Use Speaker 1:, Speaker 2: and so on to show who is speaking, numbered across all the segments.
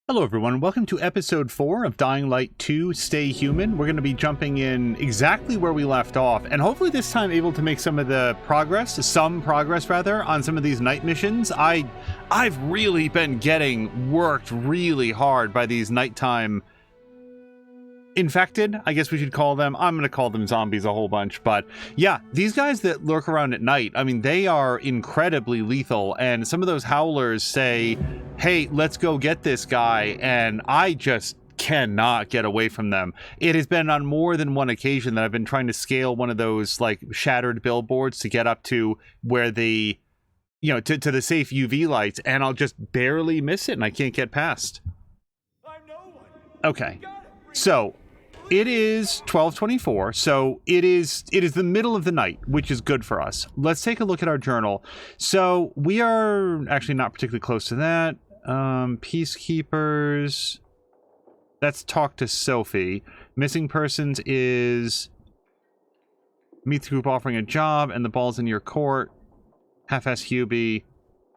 Speaker 1: Hello everyone, welcome to episode 4 of Dying Light 2 Stay Human. We're going to be jumping in exactly where we left off, and hopefully this time able to make some progress rather, on some of these night missions. I've really been getting worked really hard by these nighttime infected, I guess we should call them. I'm going to call them zombies a whole bunch, but yeah, these guys that lurk around at night, I mean, they are incredibly lethal, and some of those howlers say, hey, let's go get this guy, and I just cannot get away from them. It has been on more than one occasion that I've been trying to scale one of those, like, shattered billboards to get up to where the, you know, to the safe UV lights, and I'll just barely miss it, and I can't get past. Okay, so it is 12:24, so it is the middle of the night, which is good for us. Let's take a look at our journal. So we are actually not particularly close to that. Peacekeepers. Let's talk to Sophie. Missing persons is meet the group offering a job, and the ball's in your court. Half-ass Hubie.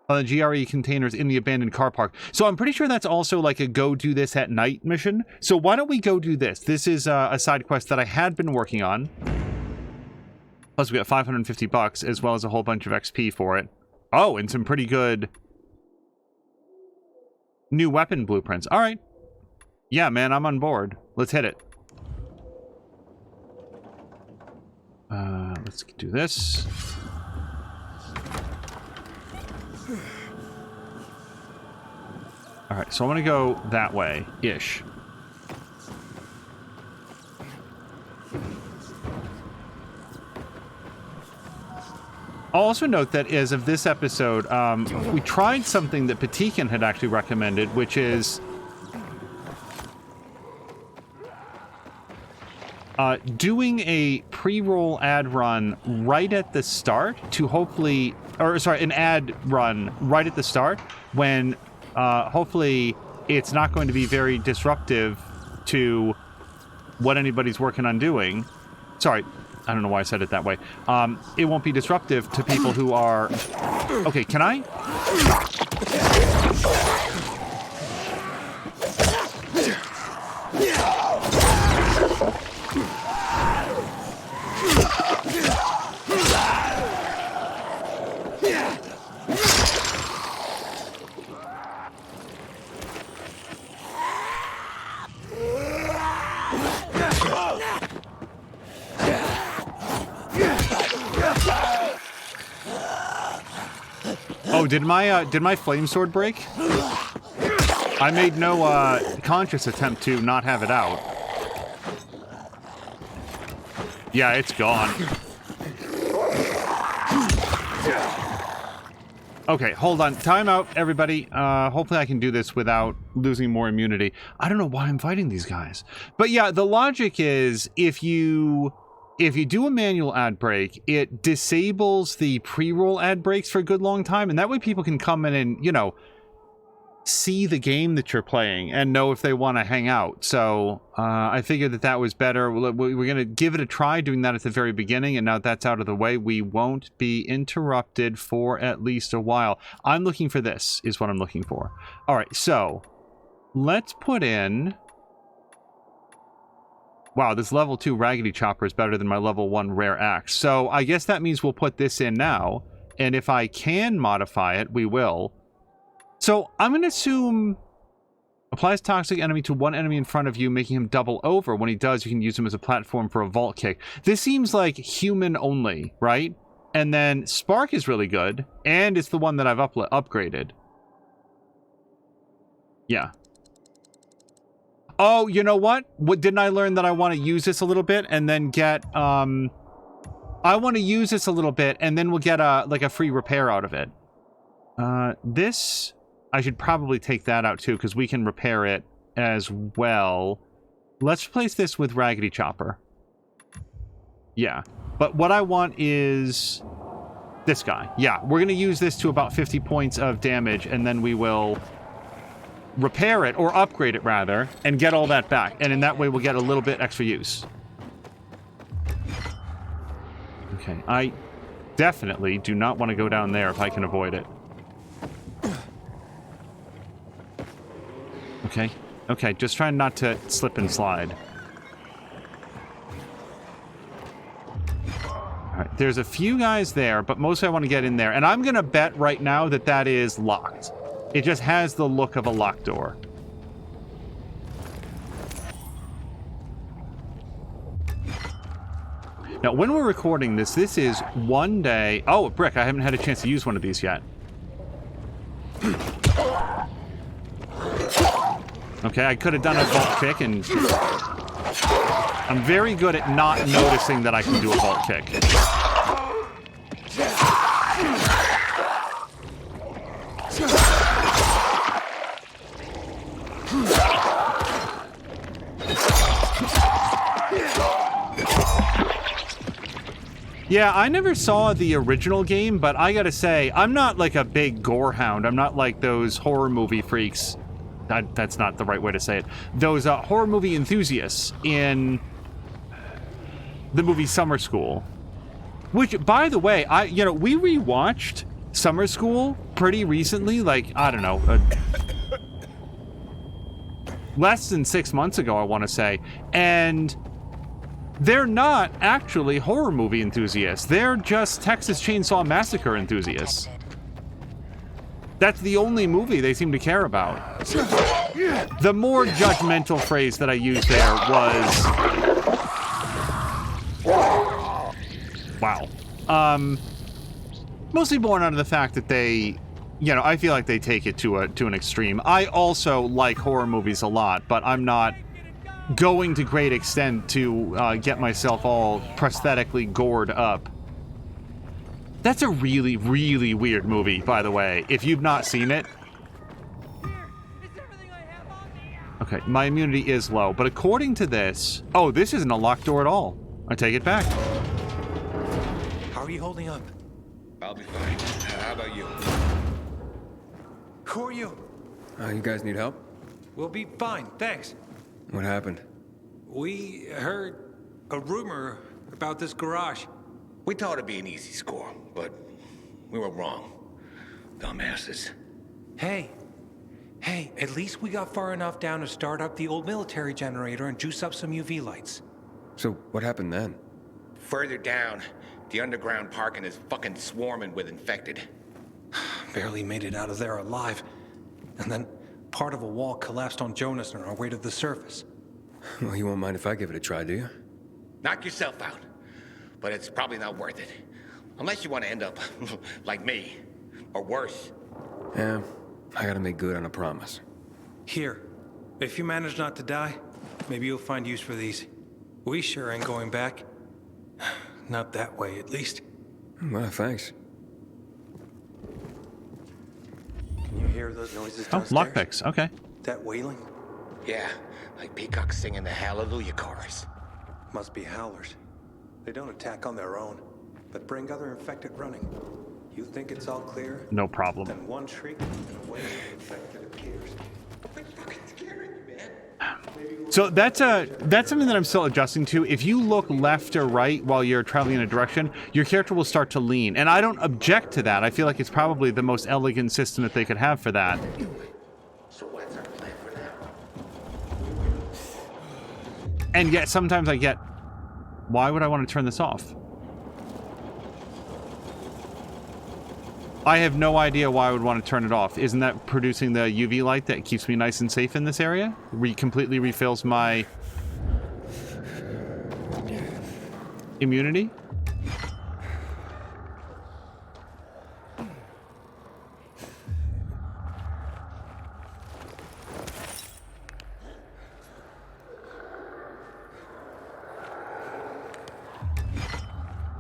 Speaker 1: The GRE containers in the abandoned car park. So I'm pretty sure that's also like a go do this at night mission. So why don't we go do this? This is a side quest that I had been working on. Plus we got 550 bucks as well as a whole bunch of XP for it. Oh, and some pretty good new weapon blueprints. All right. Yeah, man, I'm on board. Let's hit it. Let's do this. All right, so I want to go that way-ish. I'll also note that as of this episode, we tried something that Patikin had actually recommended, which is doing a pre-roll ad run right at the start to hopefully, or sorry, an ad run right at the start when hopefully it's not going to be very disruptive to what anybody's working on doing. Sorry, I don't know why I said it that way. It won't be disruptive to people who are... Okay, can I? Oh, did my flame sword break? I made no conscious attempt to not have it out. Yeah, it's gone. Okay, hold on. Time out, everybody. Hopefully I can do this without losing more immunity. I don't know why I'm fighting these guys. But yeah, the logic is if you do a manual ad break, it disables the pre-roll ad breaks for a good long time, and that way people can come in and, you know, see the game that you're playing and know if they want to hang out. So I figured that was better. We're going to give it a try doing that at the very beginning, and now that's out of the way, we won't be interrupted for at least a while. I'm looking for this, is what I'm looking for. All right, so let's put in... Wow, this level 2 Raggedy Chopper is better than my level 1 Rare Axe. So I guess that means we'll put this in now. And if I can modify it, we will. So I'm going to assume... Applies toxic enemy to one enemy in front of you, making him double over. When he does, you can use him as a platform for a vault kick. This seems like human only, right? And then Spark is really good. And it's the one that I've upgraded. Yeah. Oh, you know what? Didn't I learn that I want to use this a little bit and then get, I want to use this a little bit and then we'll get like a free repair out of it. This, I should probably take that out too because we can repair it as well. Let's replace this with Raggedy Chopper. Yeah, but what I want is this guy. Yeah, we're going to use this to about 50 points of damage and then we will... repair it, or upgrade it rather, and get all that back. And in that way, we'll get a little bit extra use. Okay, I definitely do not want to go down there if I can avoid it. Okay. Okay, just trying not to slip and slide. Alright, there's a few guys there, but mostly I want to get in there. And I'm going to bet right now that that is locked. It just has the look of a locked door. Now, when we're recording this, this is one day... Oh, Brick, I haven't had a chance to use one of these yet. Okay, I could have done a vault kick, and... I'm very good at not noticing that I can do a vault kick. Yeah, I never saw the original game, but I gotta say, I'm not like a big gore hound. I'm not like those horror movie freaks. That's not the right way to say it. Those horror movie enthusiasts in the movie Summer School. Which, by the way, we rewatched Summer School pretty recently, like, I don't know, less than 6 months ago, I want to say, and they're not actually horror movie enthusiasts. They're just Texas Chainsaw Massacre enthusiasts. That's the only movie they seem to care about. The more judgmental phrase that I used there was... Wow. Mostly born out of the fact that they... I feel like they take it to an extreme. I also like horror movies a lot, but I'm not going to great extent to get myself all prosthetically gored up. That's a really, really weird movie, by the way, if you've not seen it. Okay, my immunity is low, but according to this... Oh, this isn't a locked door at all. I take it back.
Speaker 2: How are you holding up?
Speaker 3: I'll be fine. How about you?
Speaker 2: Who are you?
Speaker 4: You guys need help?
Speaker 2: We'll be fine, thanks.
Speaker 4: What happened?
Speaker 2: We heard a rumor about this garage.
Speaker 3: We thought it'd be an easy score, but we were wrong. Dumbasses.
Speaker 2: Hey, at least we got far enough down to start up the old military generator and juice up some UV lights.
Speaker 4: So, what happened then?
Speaker 3: Further down, the underground parking is fucking swarming with infected.
Speaker 2: Barely made it out of there alive. And then part of a wall collapsed on Jonas on our way to the surface.
Speaker 4: Well, you won't mind if I give it a try, do you?
Speaker 3: Knock yourself out. But it's probably not worth it. Unless you want to end up like me. Or worse.
Speaker 4: Yeah, I gotta make good on a promise.
Speaker 2: Here, if you manage not to die, maybe you'll find use for these. We sure ain't going back. Not that way, at least.
Speaker 4: Well, thanks.
Speaker 2: Can you hear those noises
Speaker 1: Oh,
Speaker 2: downstairs?
Speaker 1: lockpicks. Okay.
Speaker 2: That wailing?
Speaker 3: Yeah, like peacocks singing the Hallelujah chorus.
Speaker 2: Must be howlers. They don't attack on their own, but bring other infected running. You think it's all clear?
Speaker 1: No problem.
Speaker 2: Then one shriek and a wave of infected appears.
Speaker 3: It's fucking scary, man.
Speaker 1: So that's something that I'm still adjusting to. If you look left or right while you're traveling in a direction, your character will start to lean. And I don't object to that. I feel like it's probably the most elegant system that they could have for that.
Speaker 3: So what's our plan for now?
Speaker 1: And yet sometimes I get, why would I want to turn this off? I have no idea why I would want to turn it off. Isn't that producing the UV light that keeps me nice and safe in this area? Completely refills my immunity?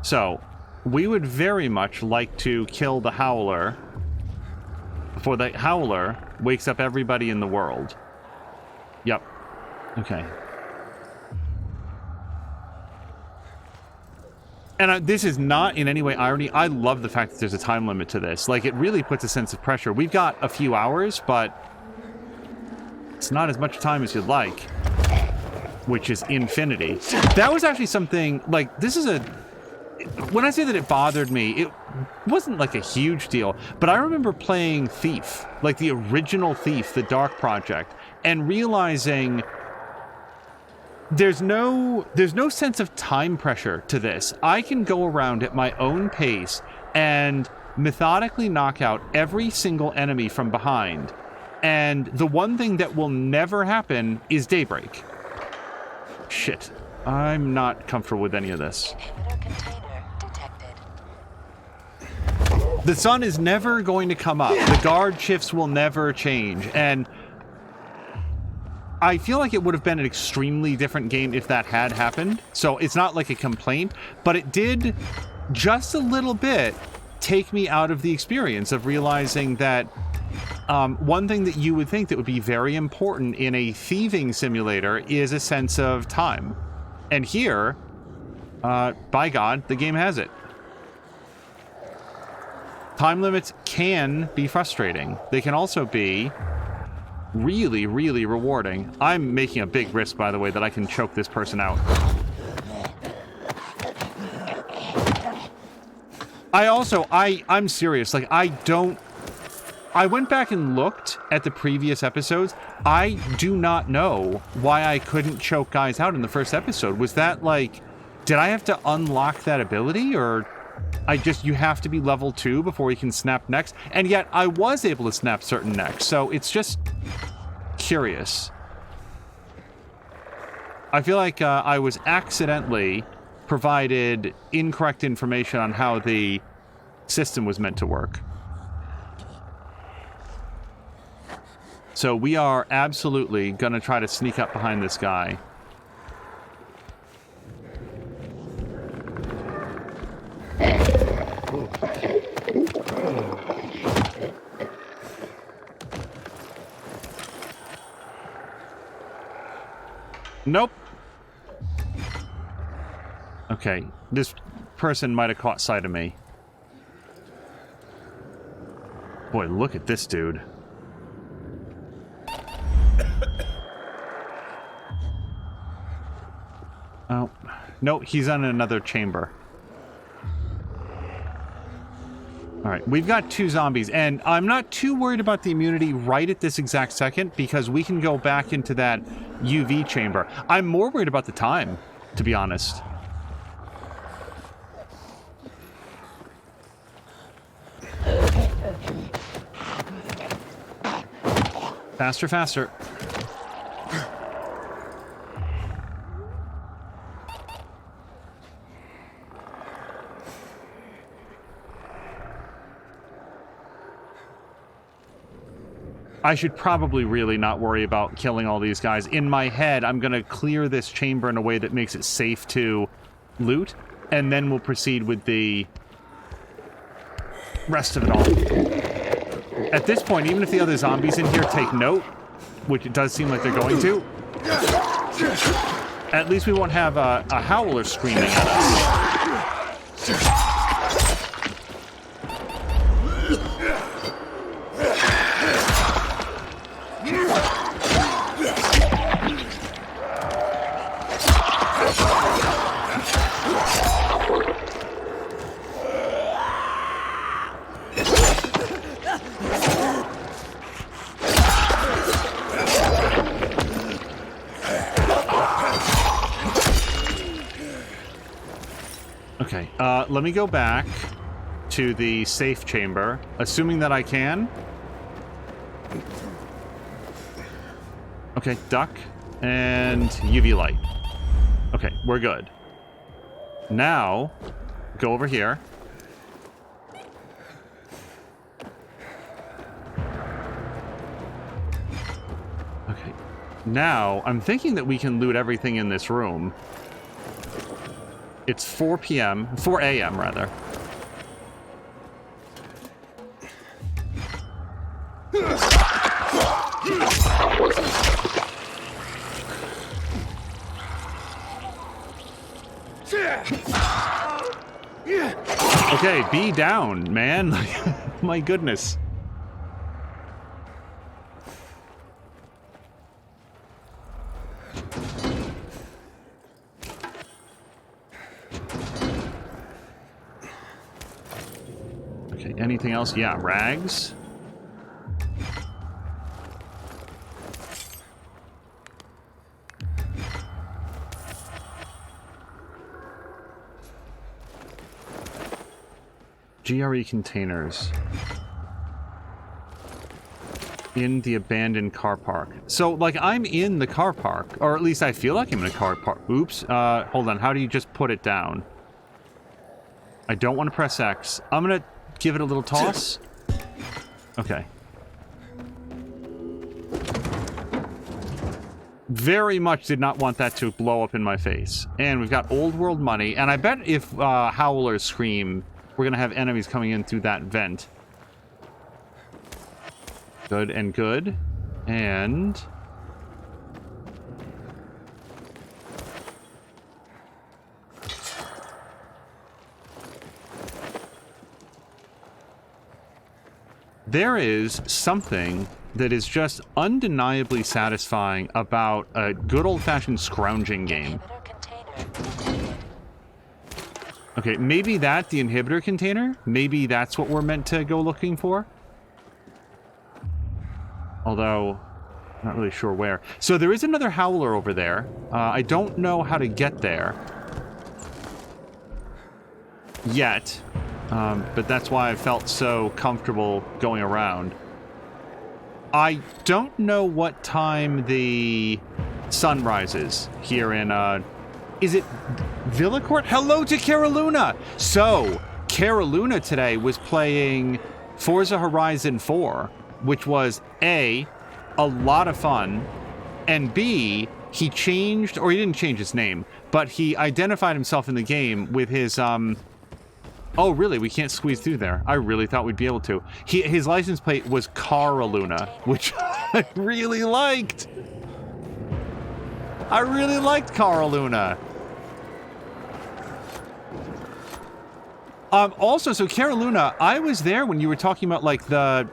Speaker 1: So, we would very much like to kill the Howler before the Howler wakes up everybody in the world. Yep. Okay. And this is not in any way irony. I love the fact that there's a time limit to this. Like, it really puts a sense of pressure. We've got a few hours, but it's not as much time as you'd like, which is infinity. That was actually something, like, this is a... When I say that it bothered me, it wasn't like a huge deal, but I remember playing Thief, like the original Thief, the Dark Project, and realizing there's no sense of time pressure to this. I can go around at my own pace and methodically knock out every single enemy from behind. And the one thing that will never happen is daybreak. Shit. I'm not comfortable with any of this.
Speaker 5: Inhibitor container detected.
Speaker 1: The sun is never going to come up. The guard shifts will never change. And I feel like it would have been an extremely different game if that had happened. So it's not like a complaint, but it did just a little bit take me out of the experience of realizing that one thing that you would think that would be very important in a thieving simulator is a sense of time. And here, by God, the game has it. Time limits can be frustrating. They can also be really, really rewarding. I'm making a big risk, by the way, that I can choke this person out. I'm serious. Like, I went back and looked at the previous episodes. I do not know why I couldn't choke guys out in the first episode. Was that like, did I have to unlock that ability, or you have to be level 2 before you can snap necks? And yet I was able to snap certain necks. So it's just curious. I feel like I was accidentally provided incorrect information on how the system was meant to work. So we are absolutely going to try to sneak up behind this guy. Nope. Okay, this person might have caught sight of me. Boy, look at this dude. Oh, no, he's on another chamber. All right, we've got 2 zombies, and I'm not too worried about the immunity right at this exact second because we can go back into that UV chamber. I'm more worried about the time, to be honest. Faster, faster. I should probably really not worry about killing all these guys. In my head, I'm going to clear this chamber in a way that makes it safe to loot, and then we'll proceed with the rest of it all. At this point, even if the other zombies in here take note, which it does seem like they're going to, at least we won't have a howler screaming at us. Okay, let me go back to the safe chamber, assuming that I can. Okay, duck and UV light. Okay, we're good. Now, go over here. Okay, now I'm thinking that we can loot everything in this room. It's 4 a.m. rather. Okay, be down, man. My goodness. Okay, anything else? Yeah, rags. GRE containers. In the abandoned car park. So, like, I'm in the car park. Or at least I feel like I'm in a car park. Oops. Hold on. How do you just put it down? I don't want to press X. I'm gonna give it a little toss. Okay. Very much did not want that to blow up in my face. And we've got old world money. And I bet if howlers scream, we're gonna have enemies coming in through that vent. Good and good. And... there is something that is just undeniably satisfying about a good old-fashioned scrounging game. Okay, maybe the inhibitor container? Maybe that's what we're meant to go looking for? Although, not really sure where. So there is another howler over there. I don't know how to get there yet. But that's why I felt so comfortable going around. I don't know what time the sun rises here in, is it Villacourt? Hello to Caroluna! So, Caroluna today was playing Forza Horizon 4, which was A, a lot of fun, and B, he changed, or he didn't change his name, but he identified himself in the game with his, oh, really? We can't squeeze through there. I really thought we'd be able to. His license plate was Caroluna, which I really liked. I really liked Caroluna. Also, so Caroluna, I was there when you were talking about, like, the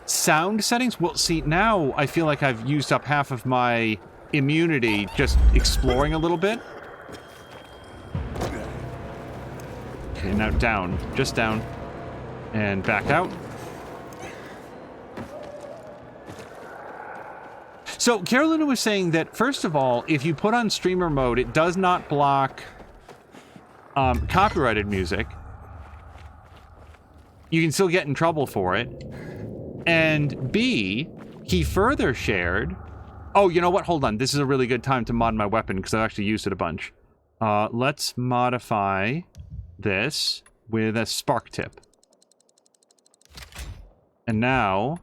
Speaker 1: sound settings. Well, see, now I feel like I've used up half of my immunity just exploring a little bit. Okay, now down. Just down. And back out. So, Carolina was saying that, first of all, if you put on streamer mode, it does not block copyrighted music. You can still get in trouble for it. And B, he further shared... oh, you know what? Hold on. This is a really good time to mod my weapon, because I've actually used it a bunch. Let's modify... this with a spark tip. And now...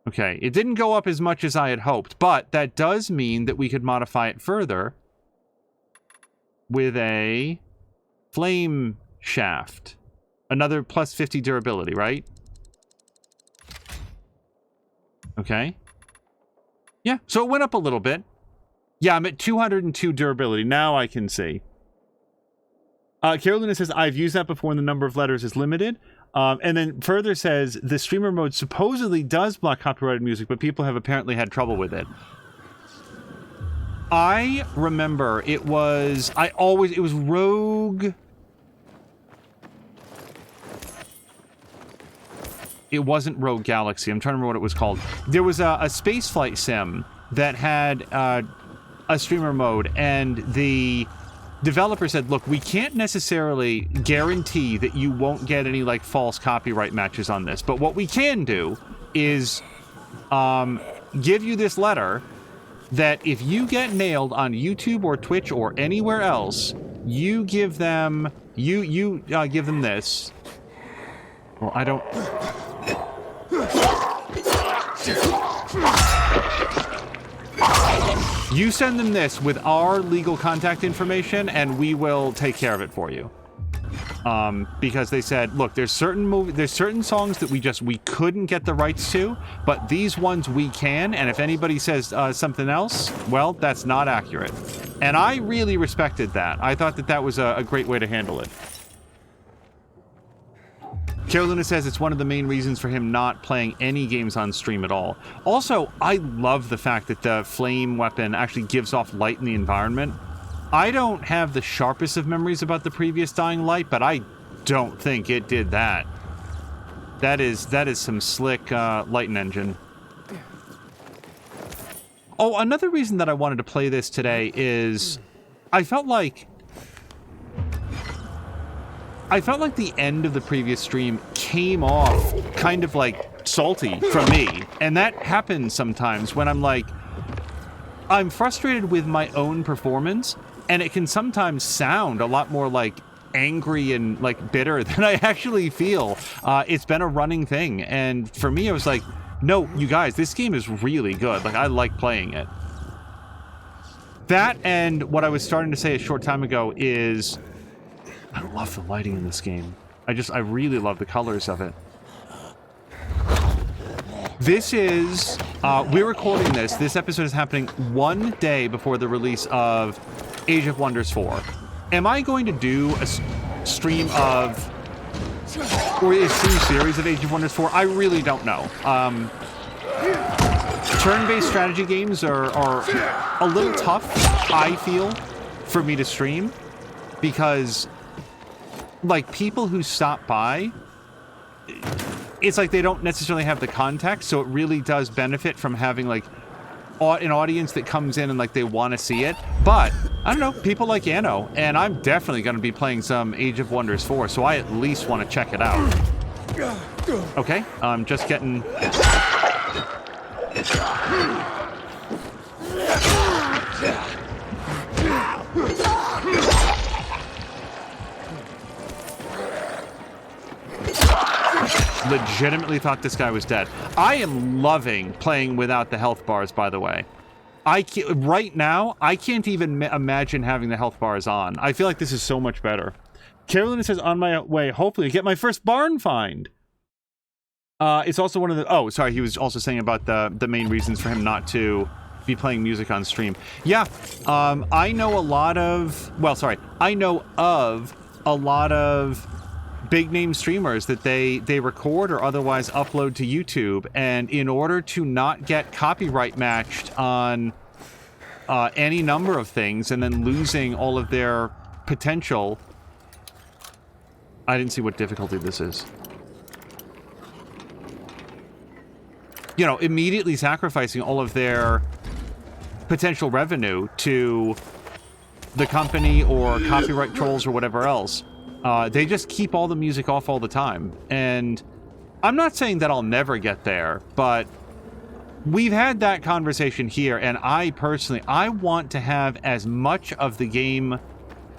Speaker 1: okay, it didn't go up as much as I had hoped, but that does mean that we could modify it further with a flame shaft. Another plus 50 durability, right? Okay. Yeah, so it went up a little bit. Yeah, I'm at 202 durability. Now I can see. Carolina says, I've used that before and the number of letters is limited. And then further says, the streamer mode supposedly does block copyrighted music, but people have apparently had trouble with it. I remember it was, it was Rogue. It wasn't Rogue Galaxy. I'm trying to remember what it was called. There was a spaceflight sim that had a streamer mode, and the developer said, look, we can't necessarily guarantee that you won't get any, like, false copyright matches on this, but what we can do is give you this letter that if you get nailed on YouTube or Twitch or anywhere else, you give them, give them this. Well, I don't... you send them this with our legal contact information, and we will take care of it for you. Because they said, look, there's certain songs that we couldn't get the rights to, but these ones we can, and if anybody says something else, well, that's not accurate. And I really respected that. I thought that that was a great way to handle it. Carolina says it's one of the main reasons for him not playing any games on stream at all. Also, I love the fact that the flame weapon actually gives off light in the environment. I don't have the sharpest of memories about the previous Dying Light, but I don't think it did that. That is some slick lighting engine. Oh, another reason that I wanted to play this today is I felt like I felt like the end of the previous stream came off kind of like salty from me. And that happens sometimes when I'm frustrated with my own performance, and it can sometimes sound a lot more like angry and like bitter than I actually feel. It's been a running thing, and for me, I was like, no, you guys, this game is really good. Like, I like playing it. That, and what I was starting to say a short time ago is, I love the lighting in this game. I really love the colors of it. This is, we're recording this. This episode is happening one day before the release of Age of Wonders 4. Am I going to do a stream of, or a stream series of Age of Wonders 4? I really don't know. Turn-based strategy games are a little tough, I feel, for me to stream, because, like, people who stop by, it's like they don't necessarily have the context, so it really does benefit from having, like, an audience that comes in and, like, they want to see it. But, I don't know, people like Anno, and I'm definitely going to be playing some Age of Wonders 4, so I at least want to check it out. Okay, I'm just getting... Legitimately thought this guy was dead. I am loving playing without the health bars, by the way. Right now, I can't even imagine having the health bars on. I feel like this is so much better. Carolina says, on my way, hopefully, to get my first barn find. It's also one of the... Oh, sorry, he was also saying about the main reasons for him not to be playing music on stream. Yeah, I know a lot of... Well, sorry. I know of a lot of big-name streamers that they record or otherwise upload to YouTube, and in order to not get copyright matched on any number of things and then losing all of their potential... I didn't see what difficulty this is. You know, immediately sacrificing all of their potential revenue to the company or copyright trolls or whatever else. They just keep all the music off all the time. And I'm not saying that I'll never get there, but we've had that conversation here, and I personally, I want to have as much of the game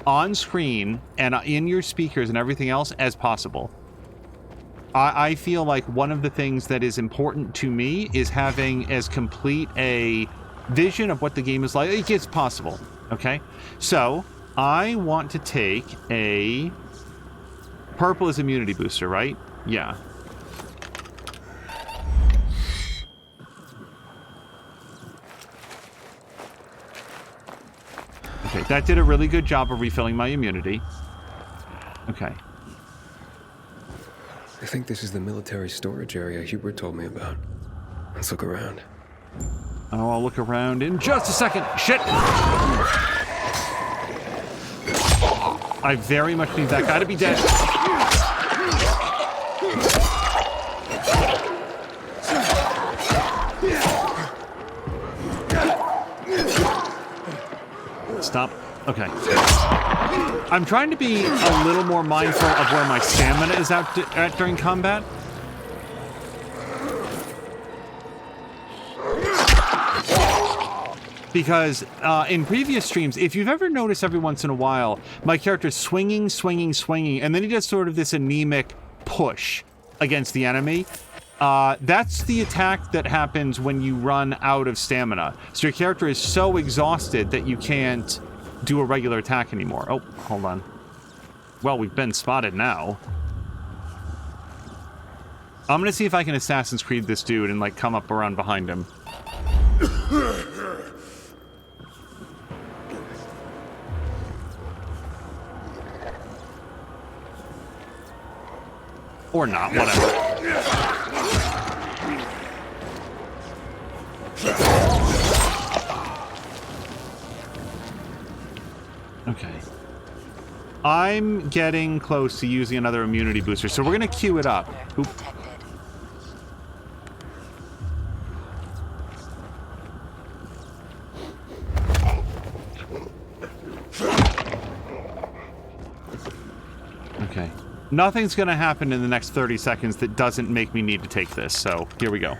Speaker 1: on screen and in your speakers and everything else as possible. I feel like one of the things that is important to me is having as complete a vision of what the game is like as possible, okay? So, I want to take a... Purple is immunity booster, right? Yeah. Okay, that did a really good job of refilling my immunity. Okay.
Speaker 4: I think this is the military storage area Hubert told me about. Let's look around.
Speaker 1: Oh, I'll look around in just a second. Shit! I very much need that guy to be dead. Stop. Okay. I'm trying to be a little more mindful of where my stamina is at during combat. Because in previous streams, if you've ever noticed every once in a while, my character's swinging, and then he does sort of this anemic push against the enemy. That's the attack that happens when you run out of stamina. So your character is so exhausted that you can't do a regular attack anymore. Oh, hold on. Well, we've been spotted now. I'm gonna see if I can Assassin's Creed this dude and, like, come up around behind him. Or not, whatever. Okay. I'm getting close to using another immunity booster, so we're gonna queue it up. Oop. Okay. Nothing's going to happen in the next 30 seconds that doesn't make me need to take this, so here we go.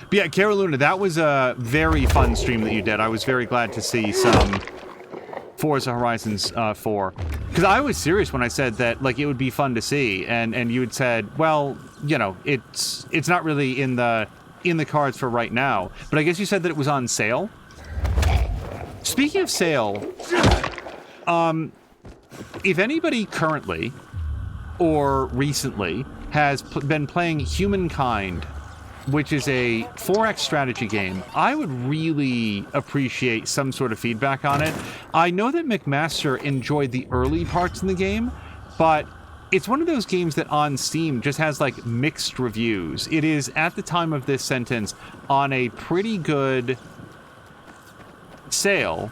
Speaker 1: But yeah, Caroluna, that was a very fun stream that you did. I was very glad to see some Forza Horizons 4. Because I was serious when I said that, like, it would be fun to see, and you had said, well, you know, it's not really in the cards for right now. But I guess you said that it was on sale. Speaking of sale, if anybody currently or recently has been playing Humankind, which is a 4X strategy game, I would really appreciate some sort of feedback on it. I know that McMaster enjoyed the early parts in the game, but it's one of those games that on Steam just has, like, mixed reviews. It is, at the time of this sentence, on a pretty good sale,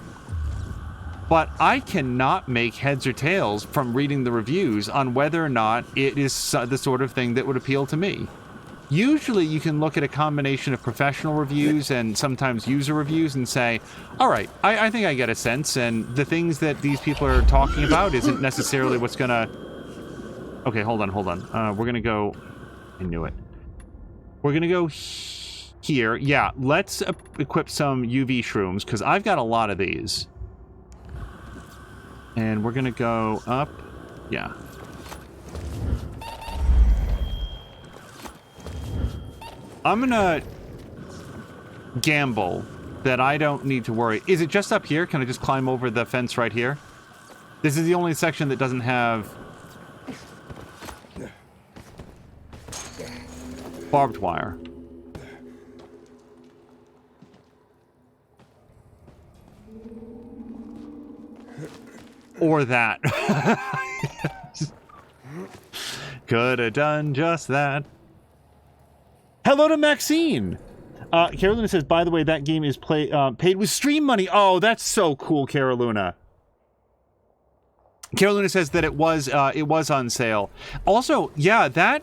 Speaker 1: but I cannot make heads or tails from reading the reviews on whether or not it is the sort of thing that would appeal to me. Usually you can look at a combination of professional reviews and sometimes user reviews and say, all right, I think I get a sense, and the things that these people are talking about isn't necessarily what's gonna... Okay, hold on. We're gonna go... I knew it. We're gonna go here. Yeah, let's equip some UV shrooms, because I've got a lot of these. And we're gonna go up. Yeah. I'm gonna gamble that I don't need to worry. Is it just up here? Can I just climb over the fence right here? This is the only section that doesn't have barbed wire. Or that. Could have done just that. Hello to Maxine! Carolina says, by the way, that game is paid with stream money. Oh, that's so cool, Carolina. Carolina says that it was on sale. Also, yeah, that...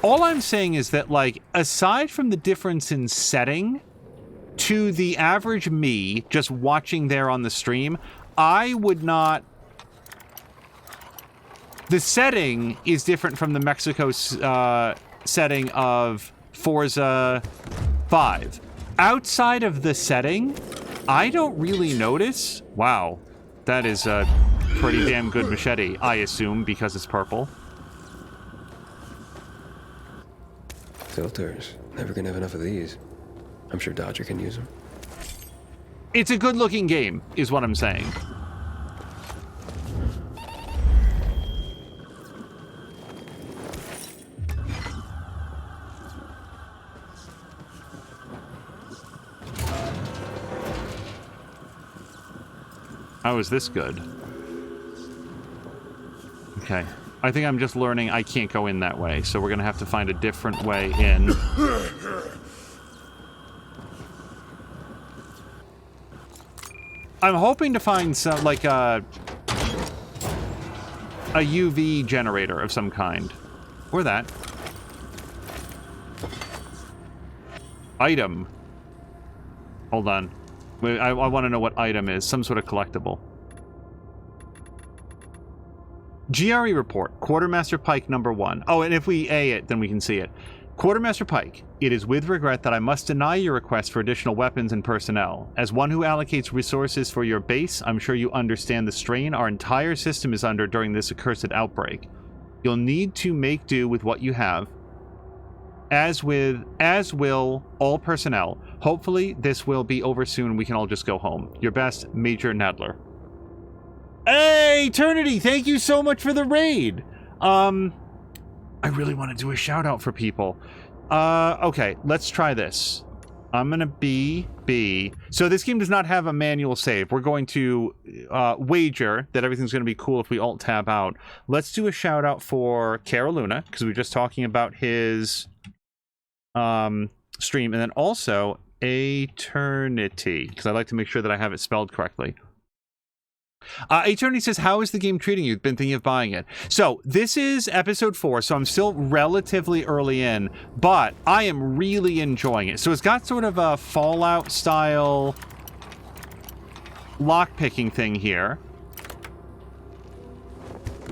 Speaker 1: All I'm saying is that, like, aside from the difference in setting, to the average me, just watching there on the stream, I would not... The setting is different from the Mexico setting of Forza 5. Outside of the setting, I don't really notice... Wow, that is a pretty damn good machete, I assume, because it's purple.
Speaker 4: Filters. Never gonna have enough of these. I'm sure Dodger can use them.
Speaker 1: It's a good-looking game, is what I'm saying. How is this good? Okay. I think I'm just learning I can't go in that way, so we're gonna have to find a different way in. I'm hoping to find some, like, a UV generator of some kind. Or that. Item. Hold on. I want to know what item is. Some sort of collectible. GRE report. Quartermaster Pike number 1. Oh, and if we A it, then we can see it. Quartermaster Pike, it is with regret that I must deny your request for additional weapons and personnel. As one who allocates resources for your base, I'm sure you understand the strain our entire system is under during this accursed outbreak. You'll need to make do with what you have. As will all personnel. Hopefully, this will be over soon and we can all just go home. Your best, Major Nadler. Hey, Eternity, thank you so much for the raid. I really want to do a shout out for people. Okay, let's try this. I'm gonna B. So this game does not have a manual save. We're going to wager that everything's gonna be cool if we alt tab out. Let's do a shout out for Caroluna, because we were just talking about his stream, and then also Eternity, because I like to make sure that I have it spelled correctly. Eternity says, how is the game treating you? Been thinking of buying it. So this is episode 4, so I'm still relatively early in, but I am really enjoying it. So it's got sort of a Fallout style, lock-picking thing here.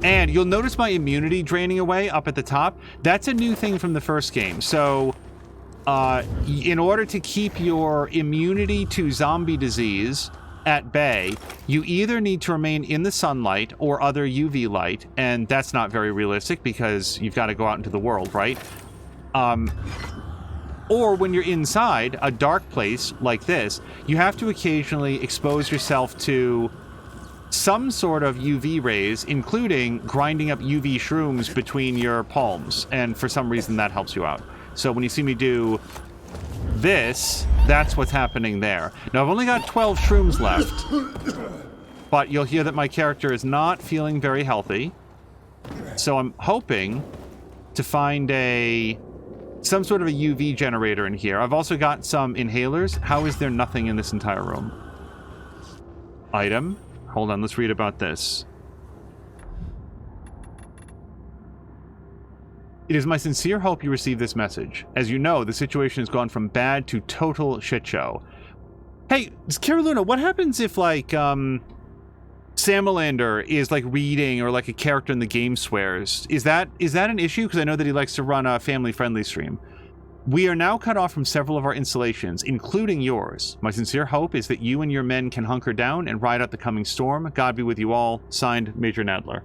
Speaker 1: And you'll notice my immunity draining away up at the top. That's a new thing from the first game. So, in order to keep your immunity to zombie disease at bay, you either need to remain in the sunlight or other UV light, and that's not very realistic because you've got to go out into the world, right? Or when you're inside a dark place like this, you have to occasionally expose yourself to some sort of UV rays, including grinding up UV shrooms between your palms, and for some reason that helps you out. So when you see me do this, that's what's happening there. Now, I've only got 12 shrooms left, but you'll hear that my character is not feeling very healthy. So I'm hoping to find some sort of a UV generator in here. I've also got some inhalers. How is there nothing in this entire room? Item. Hold on, let's read about this. It is my sincere hope you receive this message. As you know, the situation has gone from bad to total shit show. Hey, Cara Luna, what happens if, like, Samalander is, like, reading or, like, a character in the game swears? Is that an issue? Because I know that he likes to run a family-friendly stream. We are now cut off from several of our installations, including yours. My sincere hope is that you and your men can hunker down and ride out the coming storm. God be with you all. Signed, Major Nadler.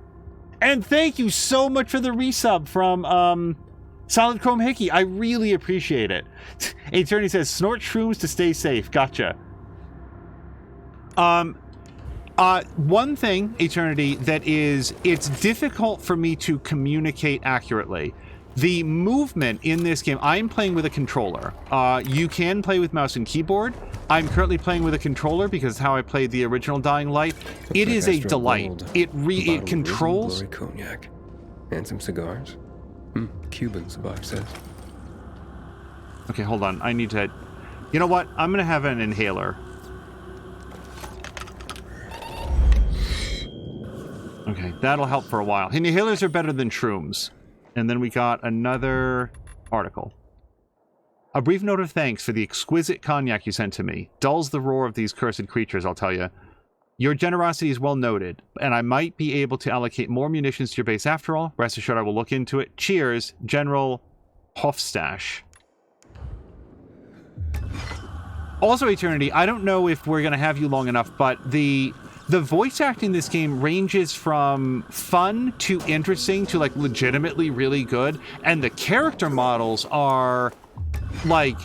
Speaker 1: And thank you so much for the resub from Solid Chrome Hickey. I really appreciate it. Attorney says, snort shrooms to stay safe. Gotcha. One thing, Eternity, it's difficult for me to communicate accurately. The movement in this game, I'm playing with a controller. You can play with mouse and keyboard. I'm currently playing with a controller because it's how I played the original Dying Light. It is a delight. It controls.
Speaker 4: Blurry cognac and some cigars. Cubans, the box says.
Speaker 1: Okay, hold on. I need to. You know what? I'm gonna have an inhaler. Okay, that'll help for a while. Inhalers are better than shrooms. And then we got another article. A brief note of thanks for the exquisite cognac you sent to me. Dulls the roar of these cursed creatures, I'll tell you. Your generosity is well noted, and I might be able to allocate more munitions to your base after all. Rest assured I will look into it. Cheers, General Hofstash. Also, Eternity, I don't know if we're going to have you long enough, but the voice acting in this game ranges from fun to interesting to, like, legitimately really good. And the character models are, like,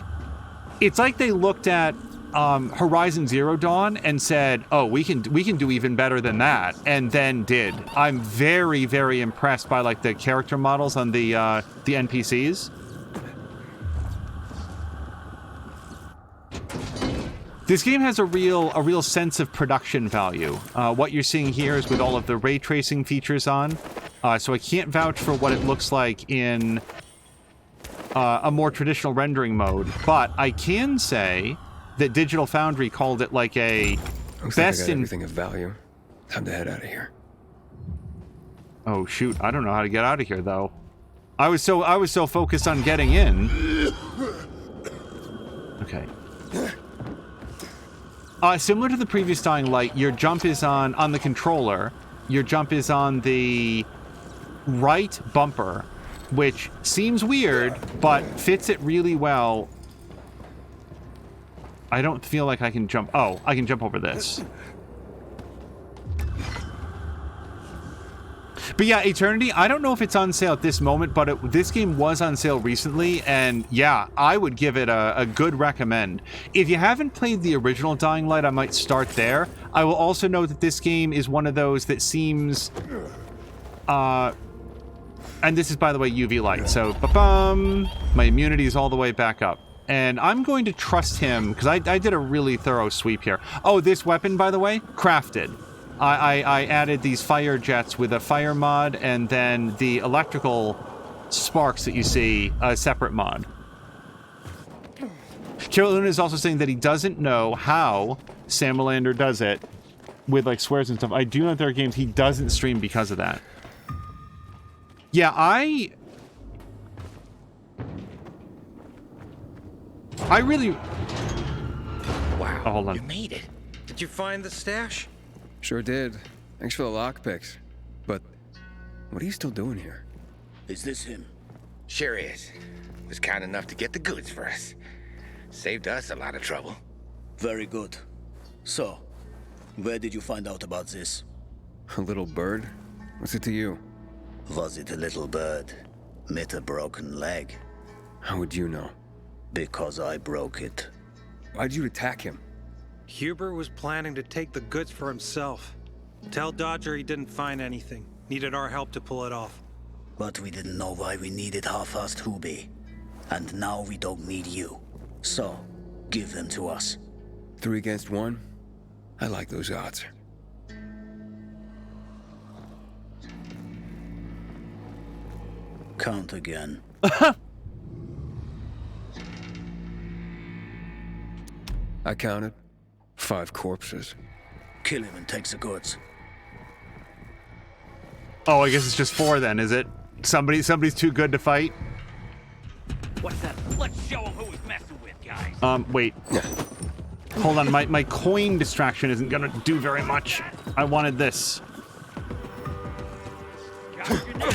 Speaker 1: it's like they looked at Horizon Zero Dawn and said, oh, we can do even better than that, and then did. I'm very, very impressed by, like, the character models on the NPCs. This game has a real sense of production value. What you're seeing here is with all of the ray tracing features on, so I can't vouch for what it looks like in a more traditional rendering mode, but I can say that Digital Foundry called it like a
Speaker 4: Looks
Speaker 1: best
Speaker 4: like I got
Speaker 1: in
Speaker 4: everything of value. Time to head out of here.
Speaker 1: Oh shoot, I don't know how to get out of here though. I was so focused on getting in. Okay. Similar to the previous Dying Light, your jump is on the controller. Your jump is on the right bumper, which seems weird, but fits it really well. I don't feel like I can jump. Oh, I can jump over this. But yeah, Eternity, I don't know if it's on sale at this moment, but this game was on sale recently, and yeah, I would give it a good recommend. If you haven't played the original Dying Light, I might start there. I will also note that this game is one of those that seems... and this is, by the way, UV light, so ba-bum, my immunity is all the way back up. And I'm going to trust him, because I did a really thorough sweep here. Oh, this weapon, by the way, crafted. I added these fire jets with a fire mod, and then the electrical sparks that you see, a separate mod. Kira Luna is also saying that he doesn't know how Samalander does it with, like, swears and stuff. I do know that there are games he doesn't stream because of that. Yeah, I really...
Speaker 3: Wow,
Speaker 1: oh, hold on.
Speaker 3: you made it.
Speaker 2: Did you find the stash?
Speaker 4: Sure did. Thanks for the lockpicks. But what are you still doing here?
Speaker 6: Is this him?
Speaker 3: Sure is. Was kind enough to get the goods for us. Saved us a lot of trouble.
Speaker 6: Very good. So, where did you find out about this?
Speaker 4: A little bird? What's it to you?
Speaker 6: Was it a little bird? Met a broken leg?
Speaker 4: How would you know?
Speaker 6: Because I broke it.
Speaker 4: Why'd you attack him?
Speaker 2: Huber was planning to take the goods for himself. Tell Dodger he didn't find anything. Needed our help to pull it off.
Speaker 6: But we didn't know why we needed half-assed Hubie. And now we don't need you. So, give them to us.
Speaker 4: 3 against 1? I like those odds.
Speaker 6: Count again.
Speaker 4: I counted 5 corpses.
Speaker 6: Kill him and take the goods.
Speaker 1: Oh, I guess it's just 4 then, is it? Somebody's too good to fight?
Speaker 7: What's that? Let's show him who he's messing with, guys.
Speaker 1: Wait. Hold on, my coin distraction isn't gonna do very much. I wanted this.
Speaker 7: Got you now.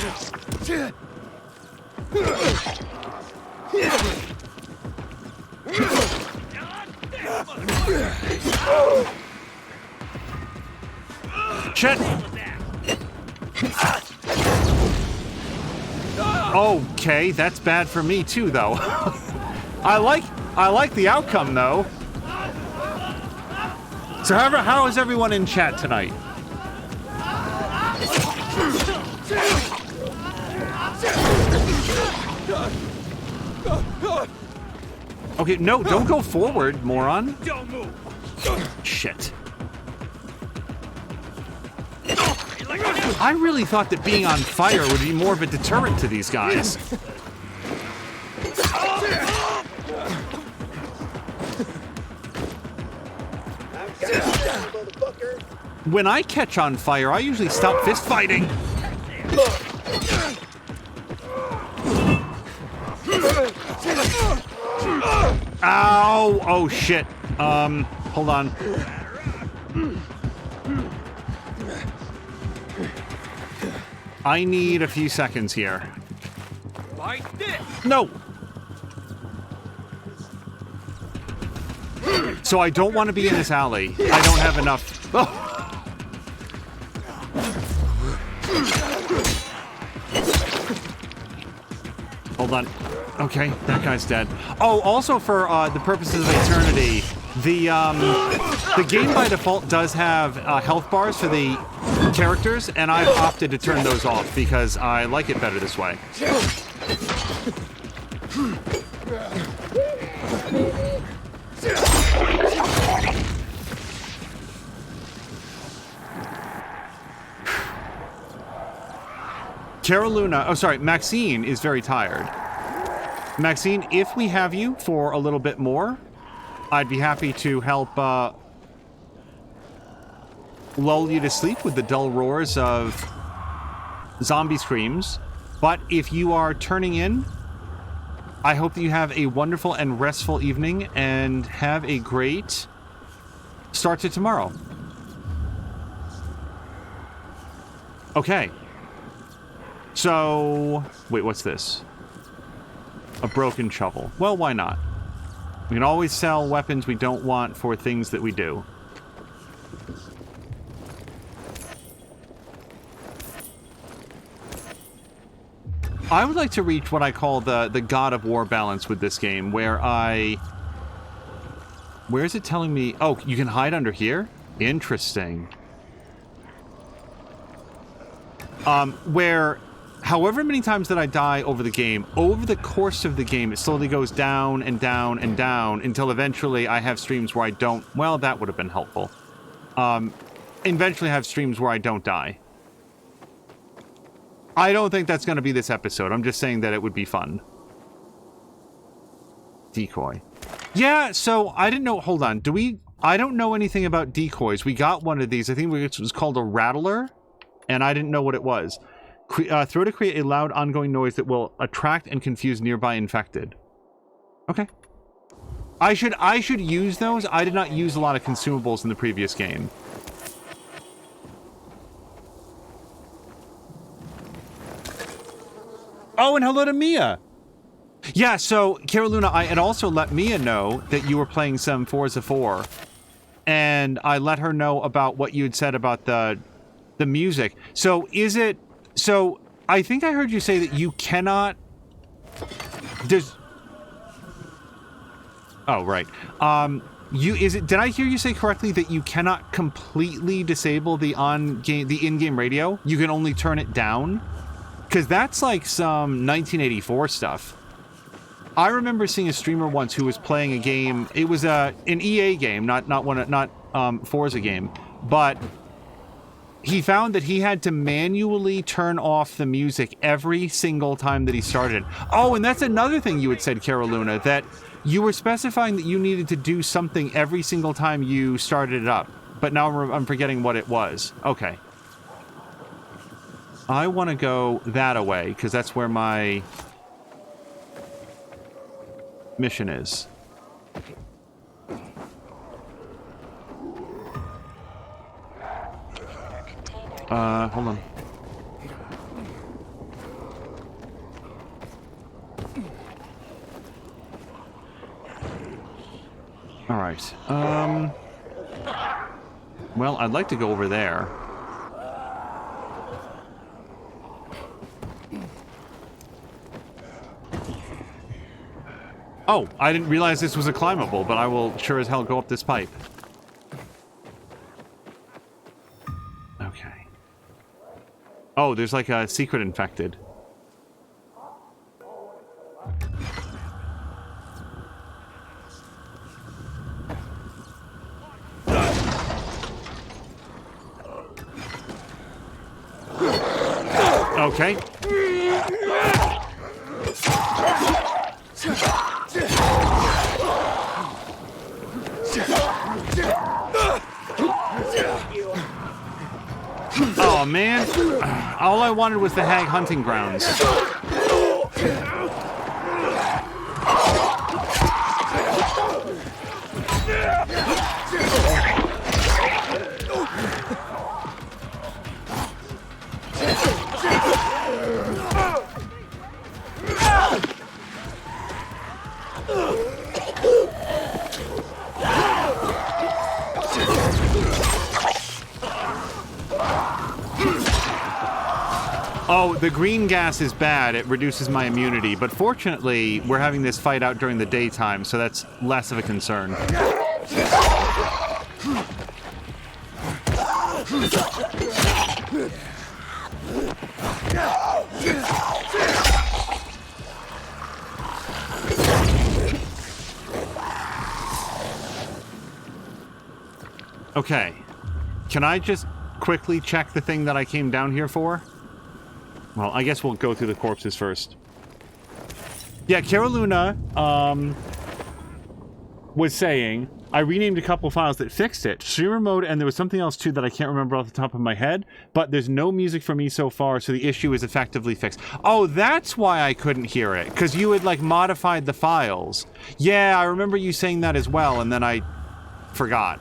Speaker 1: Shit! Okay, that's bad for me too, though. I like the outcome, though. So, how is everyone in chat tonight? Okay, no, don't go forward, moron.
Speaker 7: Don't move.
Speaker 1: Shit. I really thought that being on fire would be more of a deterrent to these guys. When I catch on fire, I usually stop fist fighting. Ow! Oh shit. Hold on. I need a few seconds here.
Speaker 7: Like this.
Speaker 1: No! So I don't want to be in this alley. I don't have enough. Oh. Hold on. Okay, that guy's dead. Oh, also for the purposes of eternity, the game by default does have health bars for the characters, and I've opted to turn those off because I like it better this way. Caroluna, oh sorry, Maxine is very tired. Maxine, if we have you for a little bit more, I'd be happy to help lull you to sleep with the dull roars of zombie screams. But if you are turning in, I hope that you have a wonderful and restful evening and have a great start to tomorrow. Okay. So, wait, what's this? A broken shovel. Well, why not? We can always sell weapons we don't want for things that we do. I would like to reach what I call the God of War balance with this game, where where is it telling me? Oh, you can hide under here? Interesting. Where however many times that I die over the game, over the course of the game, it slowly goes down and down and down until eventually I have streams where I don't... Well, that would have been helpful. Eventually have streams where I don't die. I don't think that's going to be this episode. I'm just saying that it would be fun. Decoy. Yeah, so I didn't know... Hold on. I don't know anything about decoys. We got one of these. I think it was called a rattler, and I didn't know what it was. Throw to create a loud ongoing noise that will attract and confuse nearby infected. Okay. I should use those. I did not use a lot of consumables in the previous game. Oh, and hello to Mia. Yeah, so Carolina, I had also let Mia know that you were playing some Forza 4, and I let her know about what you had said about the music. So is it? So I think I heard you say that you cannot. There's. Oh right. Did I hear you say correctly that you cannot completely disable the in-game radio? You can only turn it down? Because that's like some 1984 stuff. I remember seeing a streamer once who was playing a game. It was an EA game, not Forza game, but he found that he had to manually turn off the music every single time that he started. Oh, and that's another thing you had said, Carolina, that you were specifying that you needed to do something every single time you started it up. But now I'm forgetting what it was. Okay. I want to go that away, because that's where my mission is. Hold on. All right. Well, I'd like to go over there. Oh, I didn't realize this was a climbable, but I will sure as hell go up this pipe. Okay. Oh, there's like a secret infected. Okay. Oh, man. All I wanted was the hag hunting grounds. Oh, the green gas is bad. It reduces my immunity, but fortunately, we're having this fight out during the daytime, so that's less of a concern. Okay. Can I just quickly check the thing that I came down here for? Well, I guess we'll go through the corpses first. Yeah, Carolina, was saying, I renamed a couple files that fixed it. Streamer mode, and there was something else too that I can't remember off the top of my head, but there's no music for me so far, so the issue is effectively fixed. Oh, that's why I couldn't hear it, because you had, like, modified the files. Yeah, I remember you saying that as well, and then I forgot.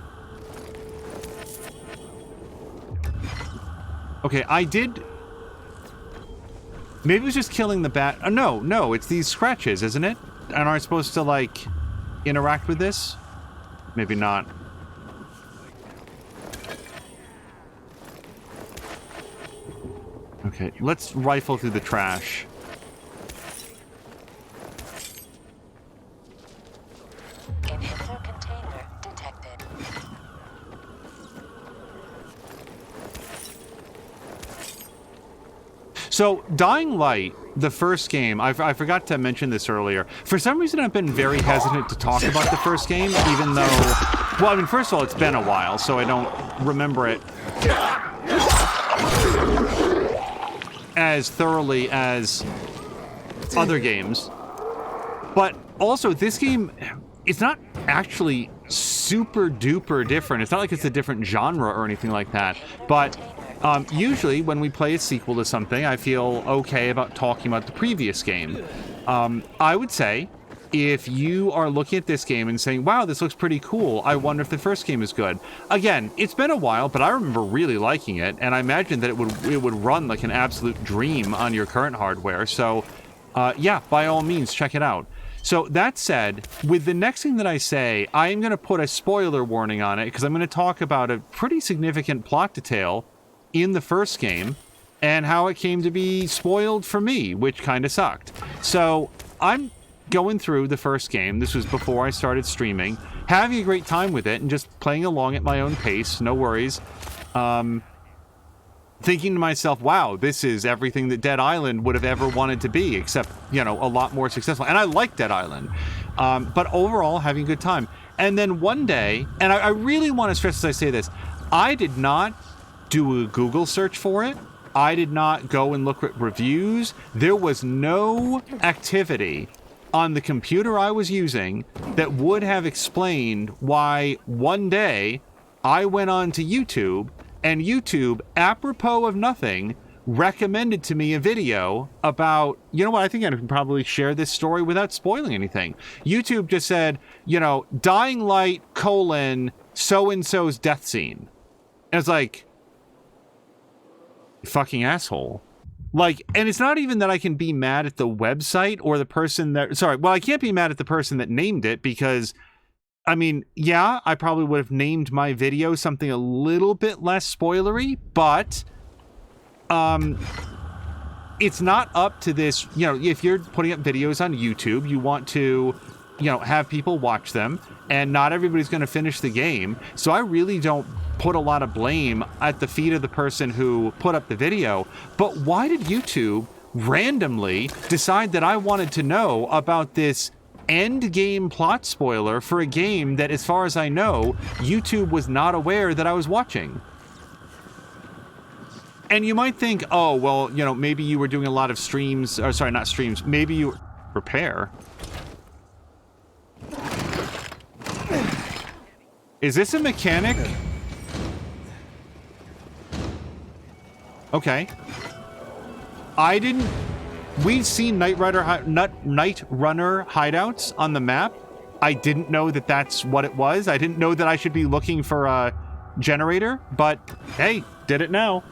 Speaker 1: Okay, I did... Maybe it was just killing the bat. Oh, no, it's these scratches, isn't it? And aren't I supposed to, like, interact with this? Maybe not. Okay, let's rifle through the trash.
Speaker 5: Inhibitor container detected.
Speaker 1: So, Dying Light, the first game, I forgot to mention this earlier. For some reason, I've been very hesitant to talk about the first game, even though... Well, I mean, first of all, it's been a while, so I don't remember it as thoroughly as other games. But also, this game, it's not actually super duper different. It's not like it's a different genre or anything like that. But usually when we play a sequel to something, I feel okay about talking about the previous game. I would say if you are looking at this game and saying, wow, this looks pretty cool, I wonder if the first game is good. Again, it's been a while, but I remember really liking it, and I imagine that it would run like an absolute dream on your current hardware. So, yeah, by all means, check it out. So that said, with the next thing that I say, I am going to put a spoiler warning on it, because I'm going to talk about a pretty significant plot detail in the first game, and how it came to be spoiled for me, which kind of sucked. So I'm going through the first game. This was before I started streaming, having a great time with it and just playing along at my own pace, no worries. Thinking to myself, wow, this is everything that Dead Island would have ever wanted to be, except, you know, a lot more successful. And I like Dead Island, but overall having a good time. And then one day, and I really want to stress as I say this, I did not do a Google search for it. I did not go and look at reviews. There was no activity on the computer I was using that would have explained why one day I went on to YouTube, and YouTube, apropos of nothing, recommended to me a video about, you know what, I think I can probably share this story without spoiling anything. YouTube just said, you know, Dying Light, so-and-so's death scene. And it's like, fucking asshole. Like, and it's not even that I can be mad at the website or the person that, sorry, well, I can't be mad at the person that named it, because, I mean, yeah, I probably would have named my video something a little bit less spoilery, but, it's not up to this, you know, if you're putting up videos on YouTube, you want to, you know, have people watch them, and not everybody's going to finish the game. So I really don't put a lot of blame at the feet of the person who put up the video. But why did YouTube randomly decide that I wanted to know about this end game plot spoiler for a game that, as far as I know, YouTube was not aware that I was watching? And you might think, oh, well, you know, maybe you were doing a lot of streams, or sorry, not streams, maybe you repair. Is this a mechanic? Okay. I didn't... We've seen Night Runner hideouts on the map. I didn't know that that's what it was. I didn't know that I should be looking for a generator, but hey, did it now.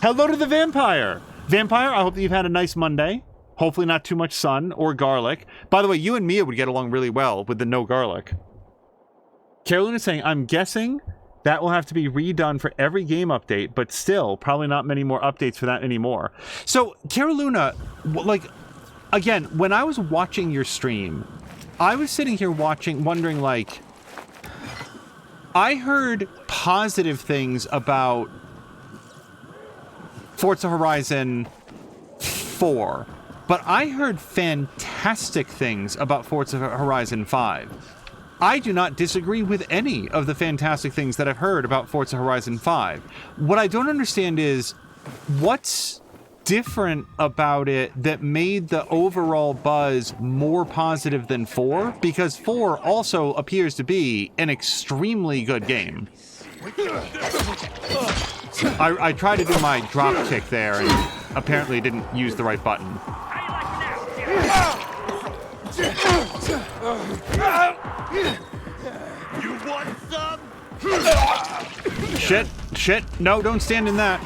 Speaker 1: Hello to the vampire. Vampire, I hope that you've had a nice Monday. Hopefully not too much sun or garlic. By the way, you and Mia would get along really well with the no garlic. Carolyn is saying, I'm guessing that will have to be redone for every game update, but still, probably not many more updates for that anymore. So, Caroluna, like, again, when I was watching your stream, I was sitting here watching, wondering, like, I heard positive things about Forza Horizon 4, but I heard fantastic things about Forza Horizon 5. I do not disagree with any of the fantastic things that I've heard about Forza Horizon 5. What I don't understand is what's different about it that made the overall buzz more positive than 4? Because 4 also appears to be an extremely good game. I tried to do my drop kick there and apparently didn't use the right button.
Speaker 7: You want some?
Speaker 1: Shit. No, don't stand in that.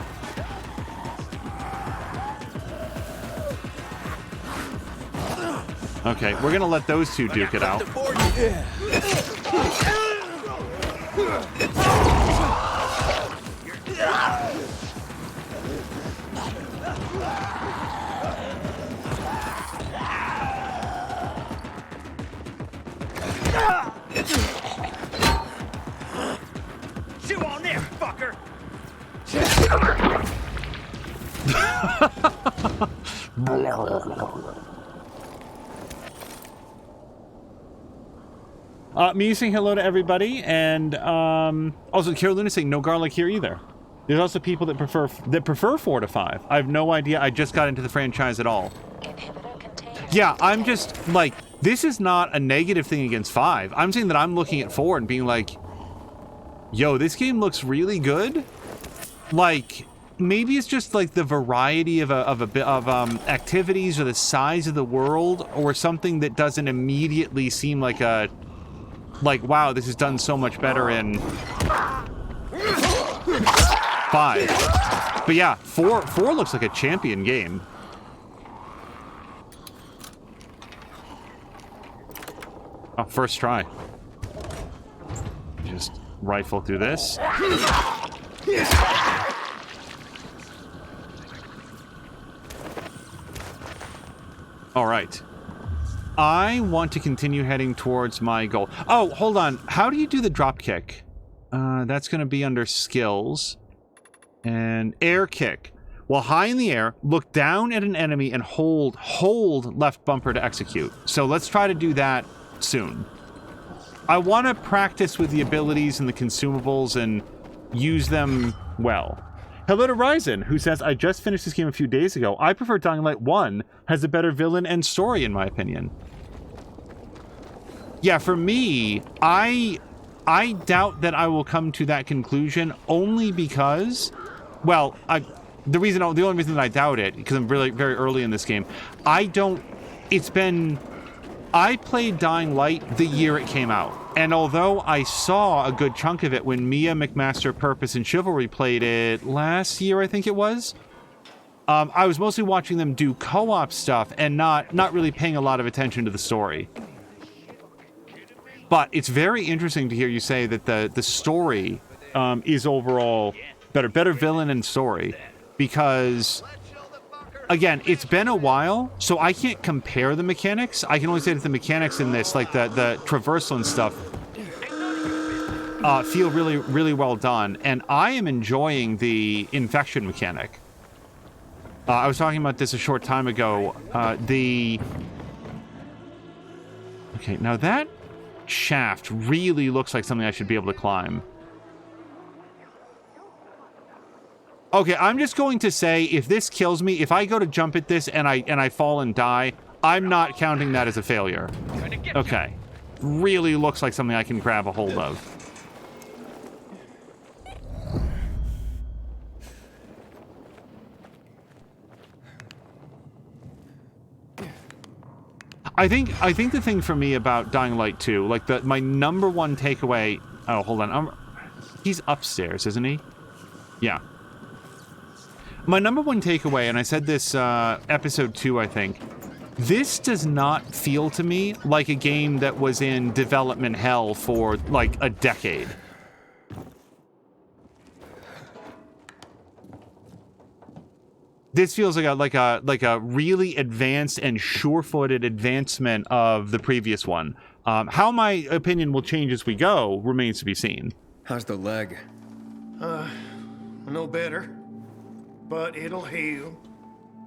Speaker 1: Okay, we're gonna let those two duke it out.
Speaker 7: Chew on there, fucker!
Speaker 1: Me saying hello to everybody, and also Carolina saying no garlic here either. There's also people that prefer 4 to 5. I have no idea. I just got into the franchise at all. Yeah, I'm just like, this is not a negative thing against 5. I'm saying that I'm looking at 4 and being like, yo, this game looks really good. Like, maybe it's just like the variety of activities or the size of the world or something that doesn't immediately seem like wow, this is done so much better in 5. But yeah, 4 looks like a champion game. Oh, first try. Just rifle through this. All right. I want to continue heading towards my goal. Oh, hold on. How do you do the drop kick? That's going to be under skills. And air kick. While high in the air, look down at an enemy and hold left bumper to execute. So let's try to do that soon. I want to practice with the abilities and the consumables and use them well. Hello to Ryzen, who says, I just finished this game a few days ago. I prefer Dying Light 1, has a better villain and story, in my opinion. Yeah, for me, I doubt that I will come to that conclusion only because, well, the only reason that I doubt it, because I'm really very early in this game, I played Dying Light the year it came out, and although I saw a good chunk of it when Mia, McMaster, Purpose, and Chivalry played it last year, I think it was, I was mostly watching them do co-op stuff and not really paying a lot of attention to the story. But it's very interesting to hear you say that the story is overall better villain and story, because again, it's been a while, so I can't compare the mechanics. I can only say that the mechanics in this, like the traversal and stuff, feel really, really well done. And I am enjoying the infection mechanic. I was talking about this a short time ago. Okay, now that shaft really looks like something I should be able to climb. Okay, I'm just going to say, if this kills me, if I go to jump at this and I fall and die, I'm not counting that as a failure. Okay. Really looks like something I can grab a hold of. I think the thing for me about Dying Light 2, like my number one takeaway... Oh, hold on. He's upstairs, isn't he? Yeah. My number one takeaway, and I said this episode 2, I think, this does not feel to me like a game that was in development hell for like a decade. This feels like a really advanced and sure-footed advancement of the previous one. How my opinion will change as we go remains to be seen.
Speaker 4: How's the leg?
Speaker 8: No better. But it'll heal.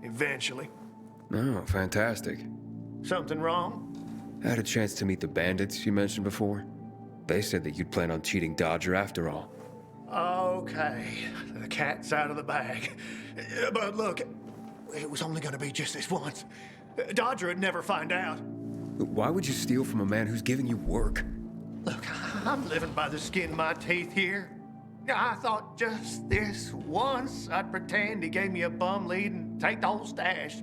Speaker 8: Eventually.
Speaker 4: Oh, fantastic.
Speaker 8: Something wrong?
Speaker 4: I had a chance to meet the bandits you mentioned before. They said that you'd plan on cheating Dodger after all.
Speaker 8: Okay. The cat's out of the bag. But look, it was only gonna be just this once. Dodger would never find out.
Speaker 4: Why would you steal from a man who's giving you work?
Speaker 8: Look, I'm living by the skin of my teeth here. I thought just this once I'd pretend he gave me a bum lead and take the whole stash.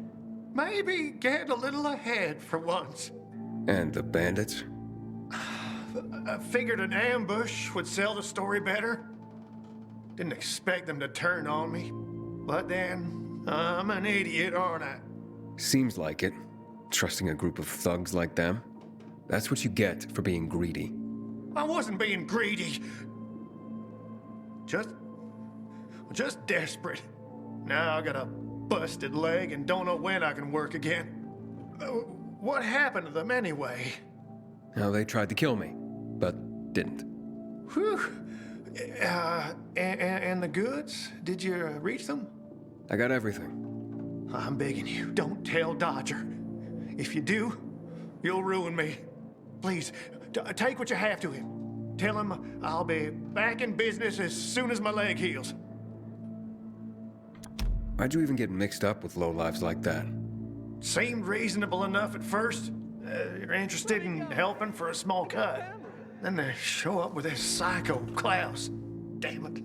Speaker 8: Maybe get a little ahead for once.
Speaker 4: And the bandits?
Speaker 8: I figured an ambush would sell the story better. Didn't expect them to turn on me. But then, I'm an idiot, aren't I?
Speaker 4: Seems like it. Trusting a group of thugs like them. That's what you get for being greedy.
Speaker 8: I wasn't being greedy. Just desperate. Now I got a busted leg and don't know when I can work again. What happened to them anyway?
Speaker 4: Now, they tried to kill me, but didn't.
Speaker 8: Whew. And the goods? Did you reach them?
Speaker 4: I got everything.
Speaker 8: I'm begging you, don't tell Dodger. If you do, you'll ruin me. Please, take what you have to him. Tell him I'll be back in business as soon as my leg heals.
Speaker 4: Why'd you even get mixed up with lowlifes like that?
Speaker 8: Seemed reasonable enough at first. You're interested in helping for a small cut. Then they show up with this psycho Klaus. Damn it.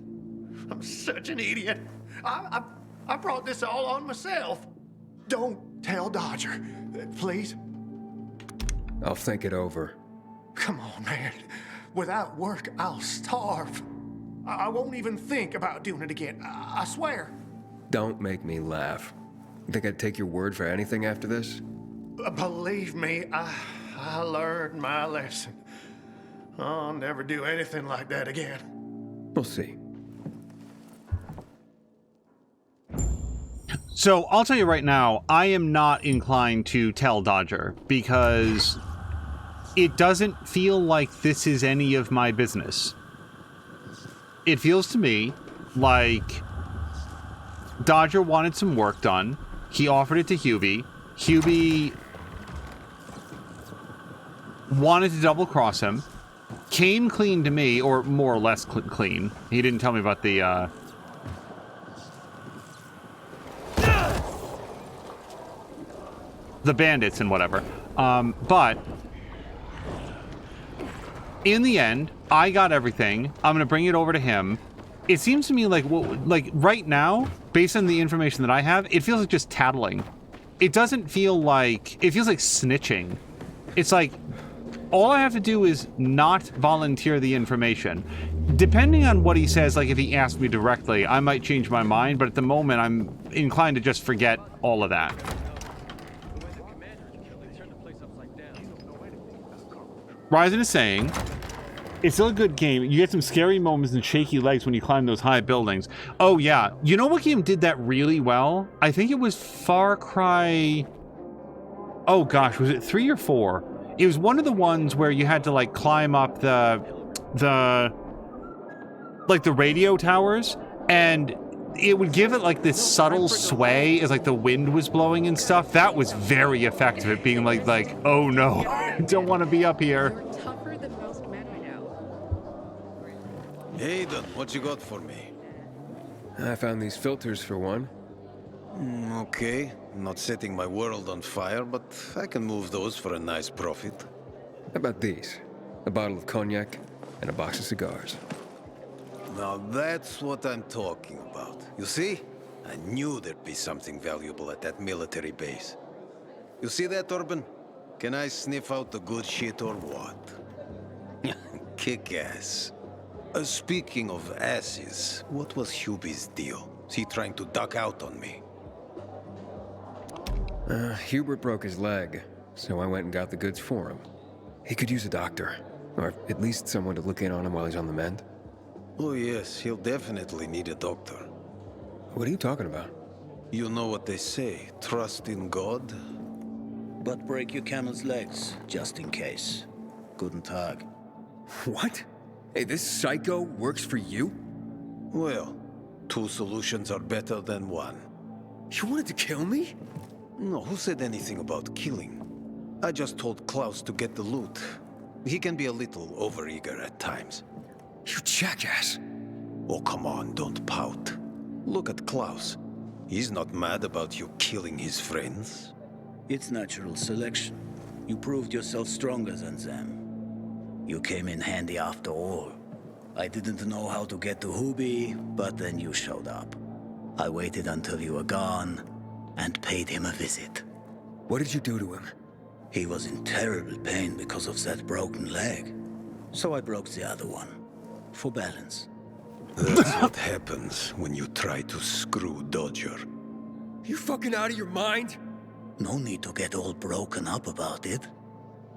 Speaker 8: I'm such an idiot. I brought this all on myself. Don't tell Dodger, please.
Speaker 4: I'll think it over.
Speaker 8: Come on, man. Without work, I'll starve. I won't even think about doing it again. I swear.
Speaker 4: Don't make me laugh. You think I'd take your word for anything after this?
Speaker 8: Believe me, I learned my lesson. I'll never do anything like that again.
Speaker 4: We'll see.
Speaker 1: So I'll tell you right now, I am not inclined to tell Dodger because it doesn't feel like this is any of my business. It feels to me like Dodger wanted some work done. He offered it to Hubie. Hubie wanted to double cross him. Came clean to me, or more or less clean. He didn't tell me about the bandits and whatever. But in the end, I got everything. I'm gonna bring it over to him. It seems to me like, right now, based on the information that I have, it feels like just tattling. It doesn't feel like... It feels like snitching. It's like, all I have to do is not volunteer the information. Depending on what he says, like if he asked me directly, I might change my mind, but at the moment, I'm inclined to just forget all of that. Ryzen is saying, it's still a good game. You get some scary moments and shaky legs when you climb those high buildings. Oh yeah, you know what game did that really well? I think it was Far Cry... Oh gosh, was it 3 or 4? It was one of the ones where you had to like climb up the radio towers, and it would give it like this subtle sway as like the wind was blowing and stuff. That was very effective at being like, oh no, I don't want to be up here.
Speaker 9: Tougher than most men I know.
Speaker 10: Aiden, what you got for me?
Speaker 4: I found these filters for one.
Speaker 10: Okay, not setting my world on fire, but I can move those for a nice profit.
Speaker 4: How about these? A bottle of cognac and a box of cigars.
Speaker 10: Now that's what I'm talking about. You see? I knew there'd be something valuable at that military base. You see that, Urban? Can I sniff out the good shit or what? Kick ass. Speaking of asses, what was Hubie's deal? Is he trying to duck out on me?
Speaker 4: Hubert broke his leg, so I went and got the goods for him. He could use a doctor, or at least someone to look in on him while he's on the mend.
Speaker 10: Oh yes, he'll definitely need a doctor.
Speaker 4: What are you talking about?
Speaker 10: You know what they say, trust in God?
Speaker 6: But break your camel's legs, just in case. Guten Tag.
Speaker 4: What? Hey, this psycho works for you?
Speaker 10: Well, 2 solutions are better than 1.
Speaker 4: You wanted to kill me?
Speaker 10: No, who said anything about killing? I just told Klaus to get the loot. He can be a little overeager at times.
Speaker 4: You jackass.
Speaker 10: Oh, come on, don't pout. Look at Klaus. He's not mad about you killing his friends.
Speaker 6: It's natural selection. You proved yourself stronger than them. You came in handy after all. I didn't know how to get to Hubie, but then you showed up. I waited until you were gone, and paid him a visit.
Speaker 4: What did you do to him?
Speaker 6: He was in terrible pain because of that broken leg. So I broke the other one. For balance.
Speaker 10: That's what happens when you try to screw Dodger.
Speaker 4: You fucking out of your mind?
Speaker 6: No need to get all broken up about it.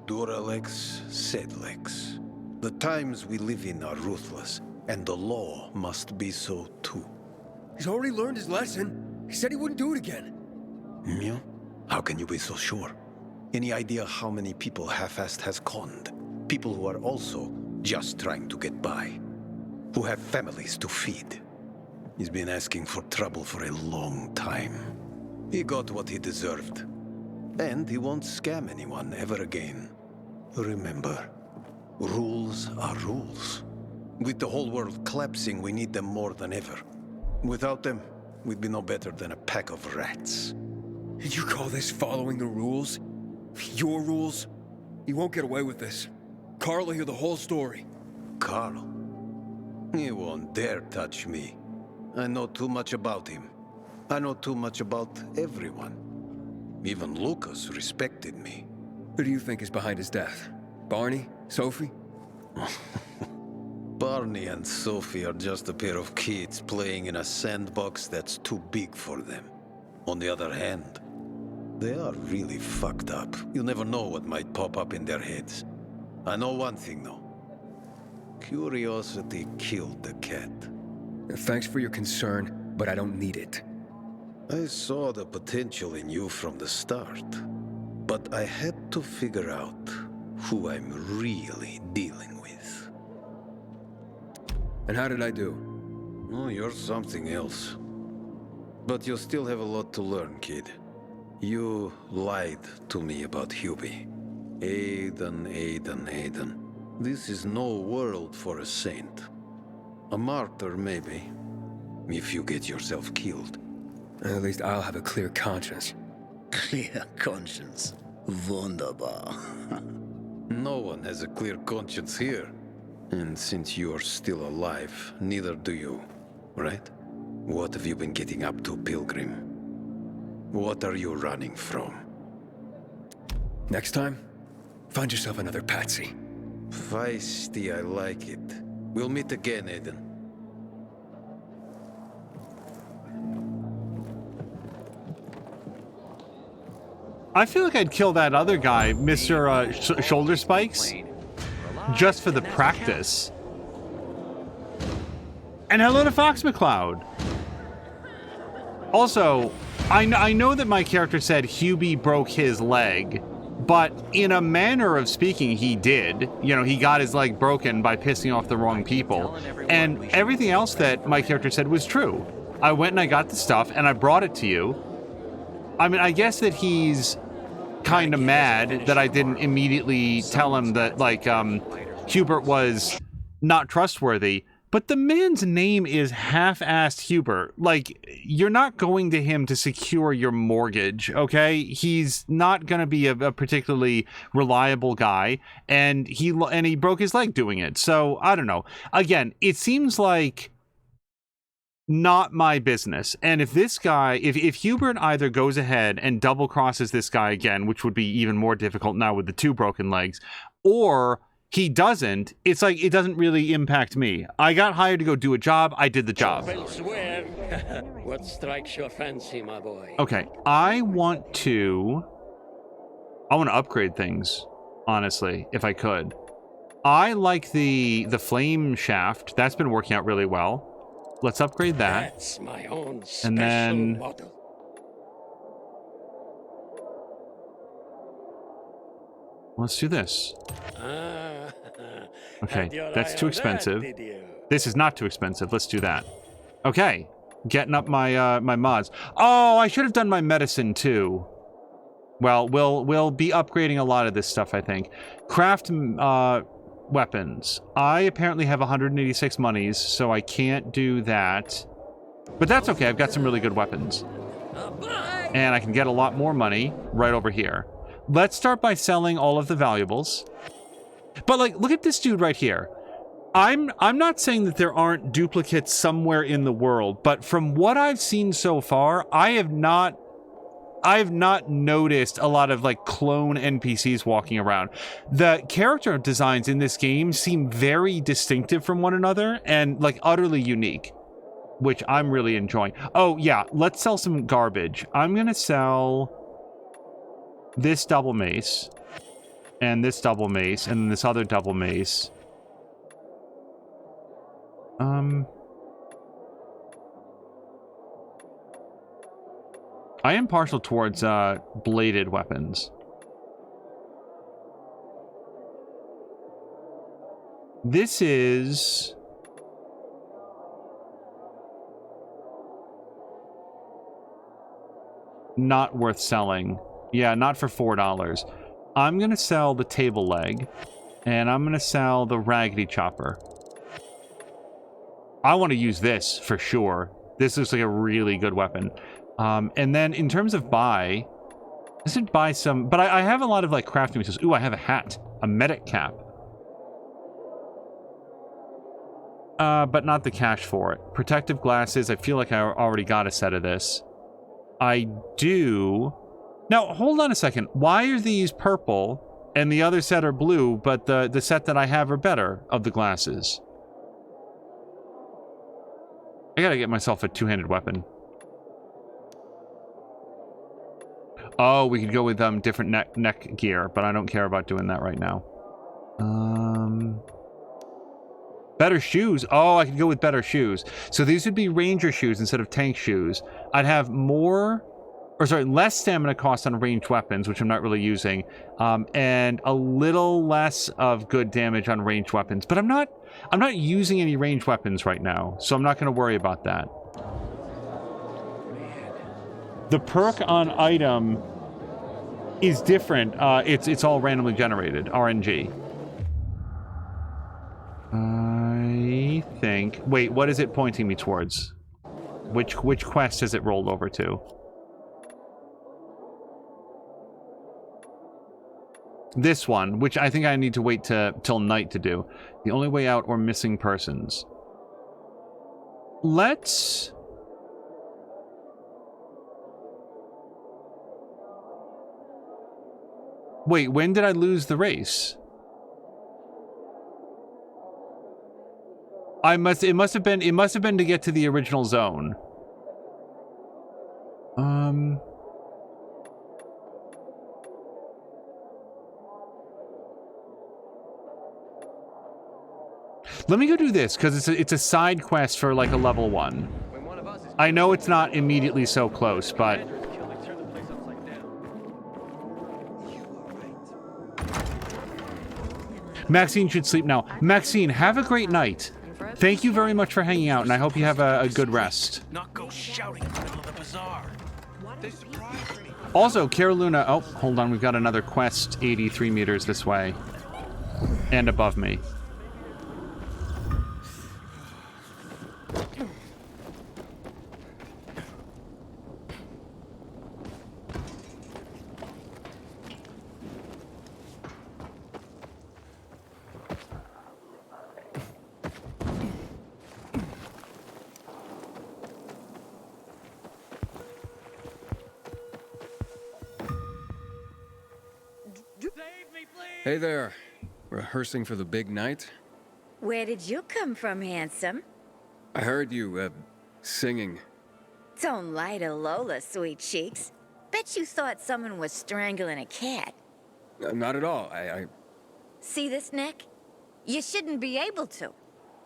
Speaker 10: Duralex, Sedlex. The times we live in are ruthless, and the law must be so too.
Speaker 4: He's already learned his lesson. He said he wouldn't do it again.
Speaker 10: Yeah? How can you be so sure? Any idea how many people half-assed has conned? People who are also just trying to get by. Who have families to feed. He's been asking for trouble for a long time. He got what he deserved. And he won't scam anyone ever again. Remember, rules are rules. With the whole world collapsing, we need them more than ever. Without them, we'd be no better than a pack of rats.
Speaker 4: Did you call this following the rules? Your rules? You won't get away with this. Carl will hear the whole story.
Speaker 10: Carl? He won't dare touch me. I know too much about him. I know too much about everyone. Even Lucas respected me.
Speaker 4: Who do you think is behind his death? Barney? Sophie?
Speaker 10: Barney and Sophie are just a pair of kids playing in a sandbox that's too big for them. On the other hand, they are really fucked up. You never know what might pop up in their heads. I know one thing though. Curiosity killed the cat.
Speaker 4: Thanks for your concern, but I don't need it.
Speaker 10: I saw the potential in you from the start, but I had to figure out who I'm really dealing with.
Speaker 4: And how did I do?
Speaker 10: Oh, you're something else. But you still have a lot to learn, kid. You lied to me about Hubie. Aiden. This is no world for a saint. A martyr, maybe, if you get yourself killed.
Speaker 4: At least I'll have a clear conscience.
Speaker 6: Clear conscience. Wunderbar.
Speaker 10: No one has a clear conscience here. And since you're still alive, neither do you, right? What have you been getting up to, Pilgrim? What are you running from?
Speaker 4: Next time, find yourself another patsy.
Speaker 10: Feisty, I like it. We'll meet again, Aiden.
Speaker 1: I feel like I'd kill that other guy, Mr. Shoulder Spikes, just for the practice. And hello to Fox McCloud. Also, I know that my character said Hubie broke his leg, but in a manner of speaking, he did. You know, he got his leg broken by pissing off the wrong people. And everything else that my character said was true. I went and I got the stuff and I brought it to you. I mean, I guess that he's kind of mad that I didn't immediately tell him that, like, Hubert was not trustworthy. But the man's name is half-assed Hubert. Like, you're not going to him to secure your mortgage, okay? He's not going to be a particularly reliable guy, and he broke his leg doing it. So, I don't know. Again, it seems like not my business. And if this guy, if Hubert either goes ahead and double crosses this guy again, which would be even more difficult now with the 2 broken legs, or he doesn't, it's like it doesn't really impact me. I got hired to go do a job. I did the job.
Speaker 11: What strikes your fancy, my boy?
Speaker 1: Okay, I want to upgrade things, honestly, if I could. I like the flame shaft. That's been working out really well. Let's upgrade that.
Speaker 11: That's my own special
Speaker 1: and then
Speaker 11: model.
Speaker 1: Let's do this. Okay, that's too expensive. This is not too expensive. Let's do that. Okay, getting up my my mods. Oh, I should have done my medicine too. Well, we'll be upgrading a lot of this stuff, I think. Craft weapons. I apparently have 186 monies, so I can't do that. But that's okay. I've got some really good weapons. And I can get a lot more money right over here. Let's start by selling all of the valuables. But, like, look at this dude right here. I'm not saying that there aren't duplicates somewhere in the world, but from what I've seen so far, I have not noticed a lot of, like, clone NPCs walking around. The character designs in this game seem very distinctive from one another and, like, utterly unique, which I'm really enjoying. Oh, yeah, let's sell some garbage. I'm gonna sell this double mace, and this double mace, and then this other double mace. I am partial towards bladed weapons. This is not worth selling. Yeah, not for $4. I'm gonna sell the table leg, and I'm gonna sell the raggedy chopper. I want to use this for sure. This looks like a really good weapon. And then in terms of buy, I should buy some, but I have a lot of like crafting materials. Ooh, I have a hat, a medic cap. but not the cash for it. Protective glasses, I feel like I already got a set of this. I do... Now, hold on a second. Why are these purple and the other set are blue, but the set that I have are better of the glasses? I gotta get myself a two-handed weapon. Oh, we could go with different neck gear, but I don't care about doing that right now. Better shoes. Oh, I could go with better shoes. So these would be ranger shoes instead of tank shoes. I'd have less stamina cost on ranged weapons, which I'm not really using, and a little less of good damage on ranged weapons. But I'm not using any ranged weapons right now, so I'm not going to worry about that. The perk on item is different. It's all randomly generated, RNG. I think... Wait, what is it pointing me towards? Which quest has it rolled over to? This one, which I think I need to wait till night to do. The only way out or missing persons. Let's... Wait, when did I lose the race? It must have been to get to the original zone. Let me go do this, because it's a side quest for like a level 1. I know it's not immediately so close, but... Maxine should sleep now. Maxine, have a great night. Thank you very much for hanging out, and I hope you have a good rest.
Speaker 7: Not go shouting in the middle of the bazaar.
Speaker 1: Also, Caroluna... Oh, hold on. We've got another quest 83 meters this way. And above me.
Speaker 4: Hey there. Rehearsing for the big night?
Speaker 12: Where did you come from, handsome?
Speaker 4: I heard you, singing.
Speaker 12: Don't lie to Lola, sweet cheeks. Bet you thought someone was strangling a cat.
Speaker 4: Not at all. I...
Speaker 12: See this neck? You shouldn't be able to.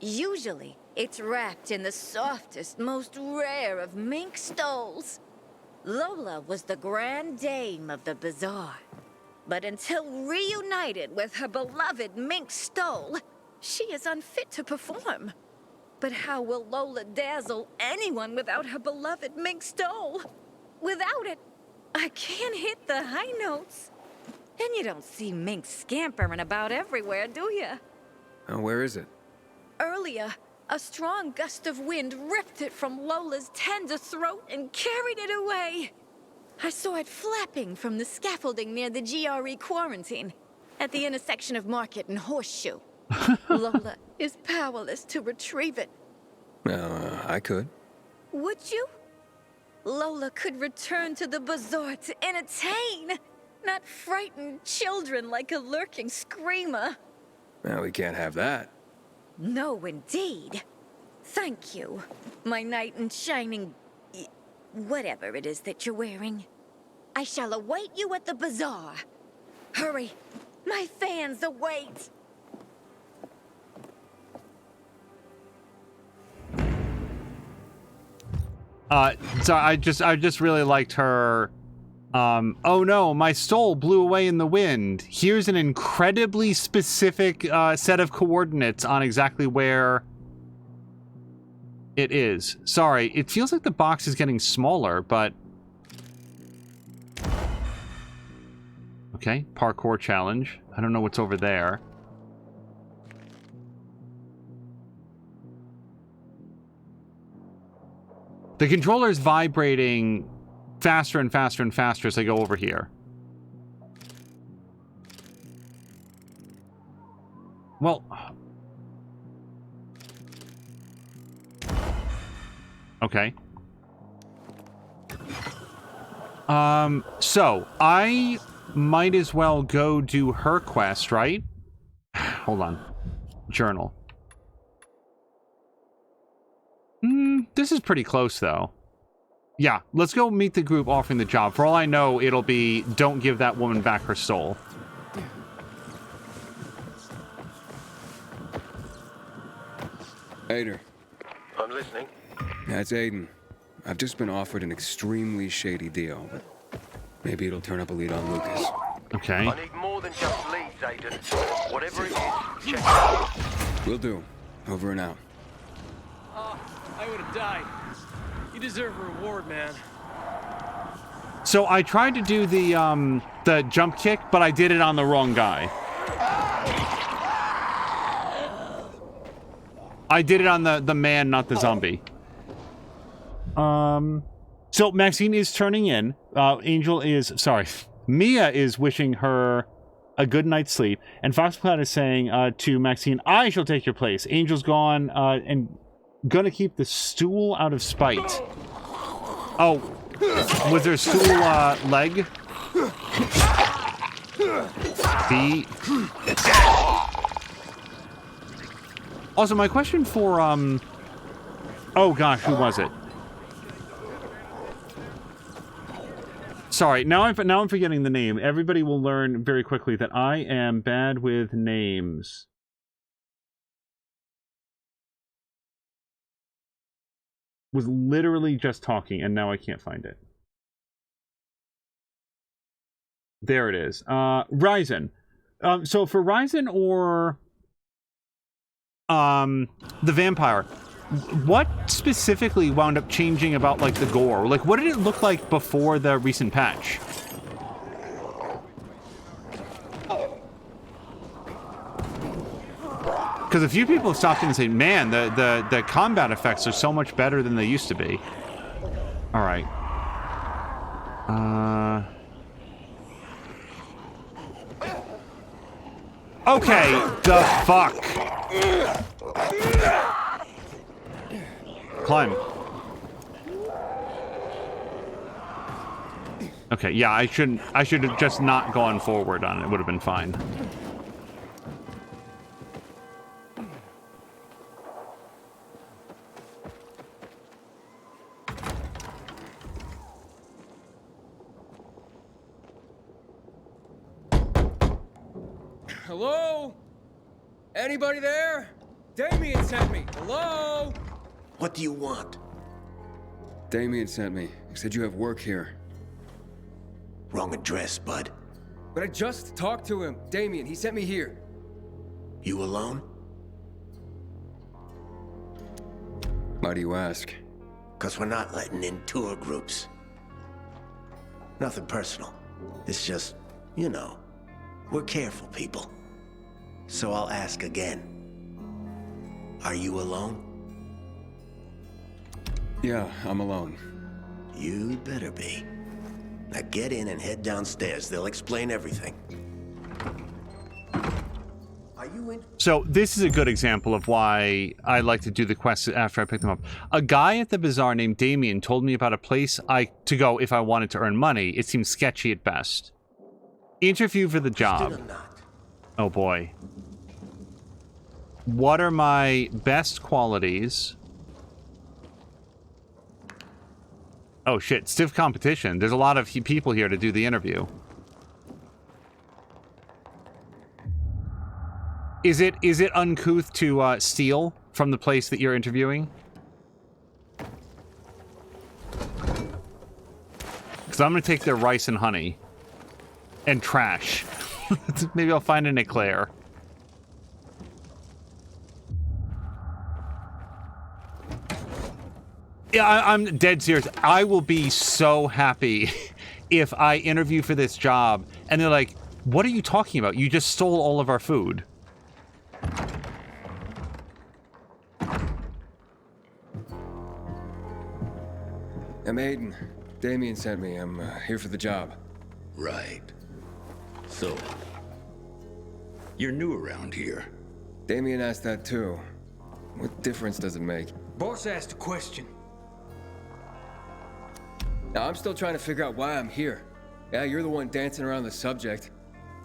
Speaker 12: Usually, it's wrapped in the softest, most rare of mink stoles. Lola was the grand dame of the bazaar. But until reunited with her beloved mink stole, she is unfit to perform. But how will Lola dazzle anyone without her beloved mink stole? Without it, I can't hit the high notes. And you don't see mink scampering about everywhere, do you?
Speaker 4: Where is it?
Speaker 12: Earlier, a strong gust of wind ripped it from Lola's tender throat and carried it away. I saw it flapping from the scaffolding near the GRE quarantine, at the intersection of Market and Horseshoe. Lola is powerless to retrieve it.
Speaker 4: I could.
Speaker 12: Would you? Lola could return to the bazaar to entertain, not frighten children like a lurking screamer.
Speaker 4: Well, we can't have that.
Speaker 12: No, indeed. Thank you, my knight in shining... whatever it is that you're wearing. I shall await you at the bazaar. Hurry, my fans await.
Speaker 1: So I just really liked her. Oh no, my stole blew away in the wind. Here's an incredibly specific set of coordinates on exactly where it is. Sorry, it feels like the box is getting smaller, but... Okay, parkour challenge. I don't know what's over there. The controller's vibrating faster and faster and faster as I go over here. Well... Okay. So I might as well go do her quest, right? Hold on. Journal. This is pretty close, though. Yeah, let's go meet the group offering the job. For all I know, it'll be, don't give that woman back her soul.
Speaker 4: Aiden.
Speaker 10: I'm listening.
Speaker 4: That's Aiden. I've just been offered an extremely shady deal, but maybe it'll turn up a lead on Lucas.
Speaker 1: Okay.
Speaker 10: I need more than just leads, Aiden. Whatever it is, check it out.
Speaker 4: Will do. Over and out.
Speaker 13: I would have died. You deserve a reward, man.
Speaker 1: So I tried to do the jump kick, but I did it on the wrong guy. I did it on the man, not the zombie. So Maxine is turning in. Mia is wishing her a good night's sleep, and Foxcloud is saying to Maxine, I shall take your place. Angel's gone, and gonna keep the stool out of spite. Oh, was there a stool leg? Also, my question for oh gosh, who was it? Sorry, now I'm forgetting the name. Everybody will learn very quickly that I am bad with names. Was literally just talking, and now I can't find it. There it is. Ryzen. So for Ryzen or the vampire, what specifically wound up changing about like the gore? Like, what did it look like before the recent patch? Because a few people have stopped in and said, man, the combat effects are so much better than they used to be. All right. Okay, the fuck. Climb. Okay, yeah, I should have just not gone forward on it. It would have been fine.
Speaker 4: Hello? Anybody there? Damien sent me. Hello?
Speaker 10: What do you want?
Speaker 4: Damien sent me. He said you have work here.
Speaker 10: Wrong address, bud.
Speaker 4: But I just talked to him. Damien, he sent me here.
Speaker 10: You alone?
Speaker 4: Why do you ask?
Speaker 10: 'Cause we're not letting in tour groups. Nothing personal. It's just, you know, we're careful people. So I'll ask again. Are you alone?
Speaker 4: Yeah, I'm alone.
Speaker 10: You'd better be. Now get in and head downstairs. They'll explain everything. Are you in?
Speaker 1: So this is a good example of why I like to do the quests after I pick them up. A guy at the bazaar named Damien told me about a place to go if I wanted to earn money. It seems sketchy at best. Interview for the job.
Speaker 10: Still not.
Speaker 1: Oh boy. What are my best qualities? Oh shit, stiff competition. There's a lot of people here to do the interview. Is it uncouth to steal from the place that you're interviewing? Because I'm going to take their rice and honey. And trash. Maybe I'll find an eclair. Yeah, I'm dead serious. I will be so happy if I interview for this job and they're like, what are you talking about? You just stole all of our food.
Speaker 4: I'm Aiden. Damien sent me. I'm here for the job.
Speaker 14: Right. So, you're new around here.
Speaker 4: Damien asked that too. What difference does it make?
Speaker 2: Boss asked a question.
Speaker 4: Now, I'm still trying to figure out why I'm here. Yeah, you're the one dancing around the subject.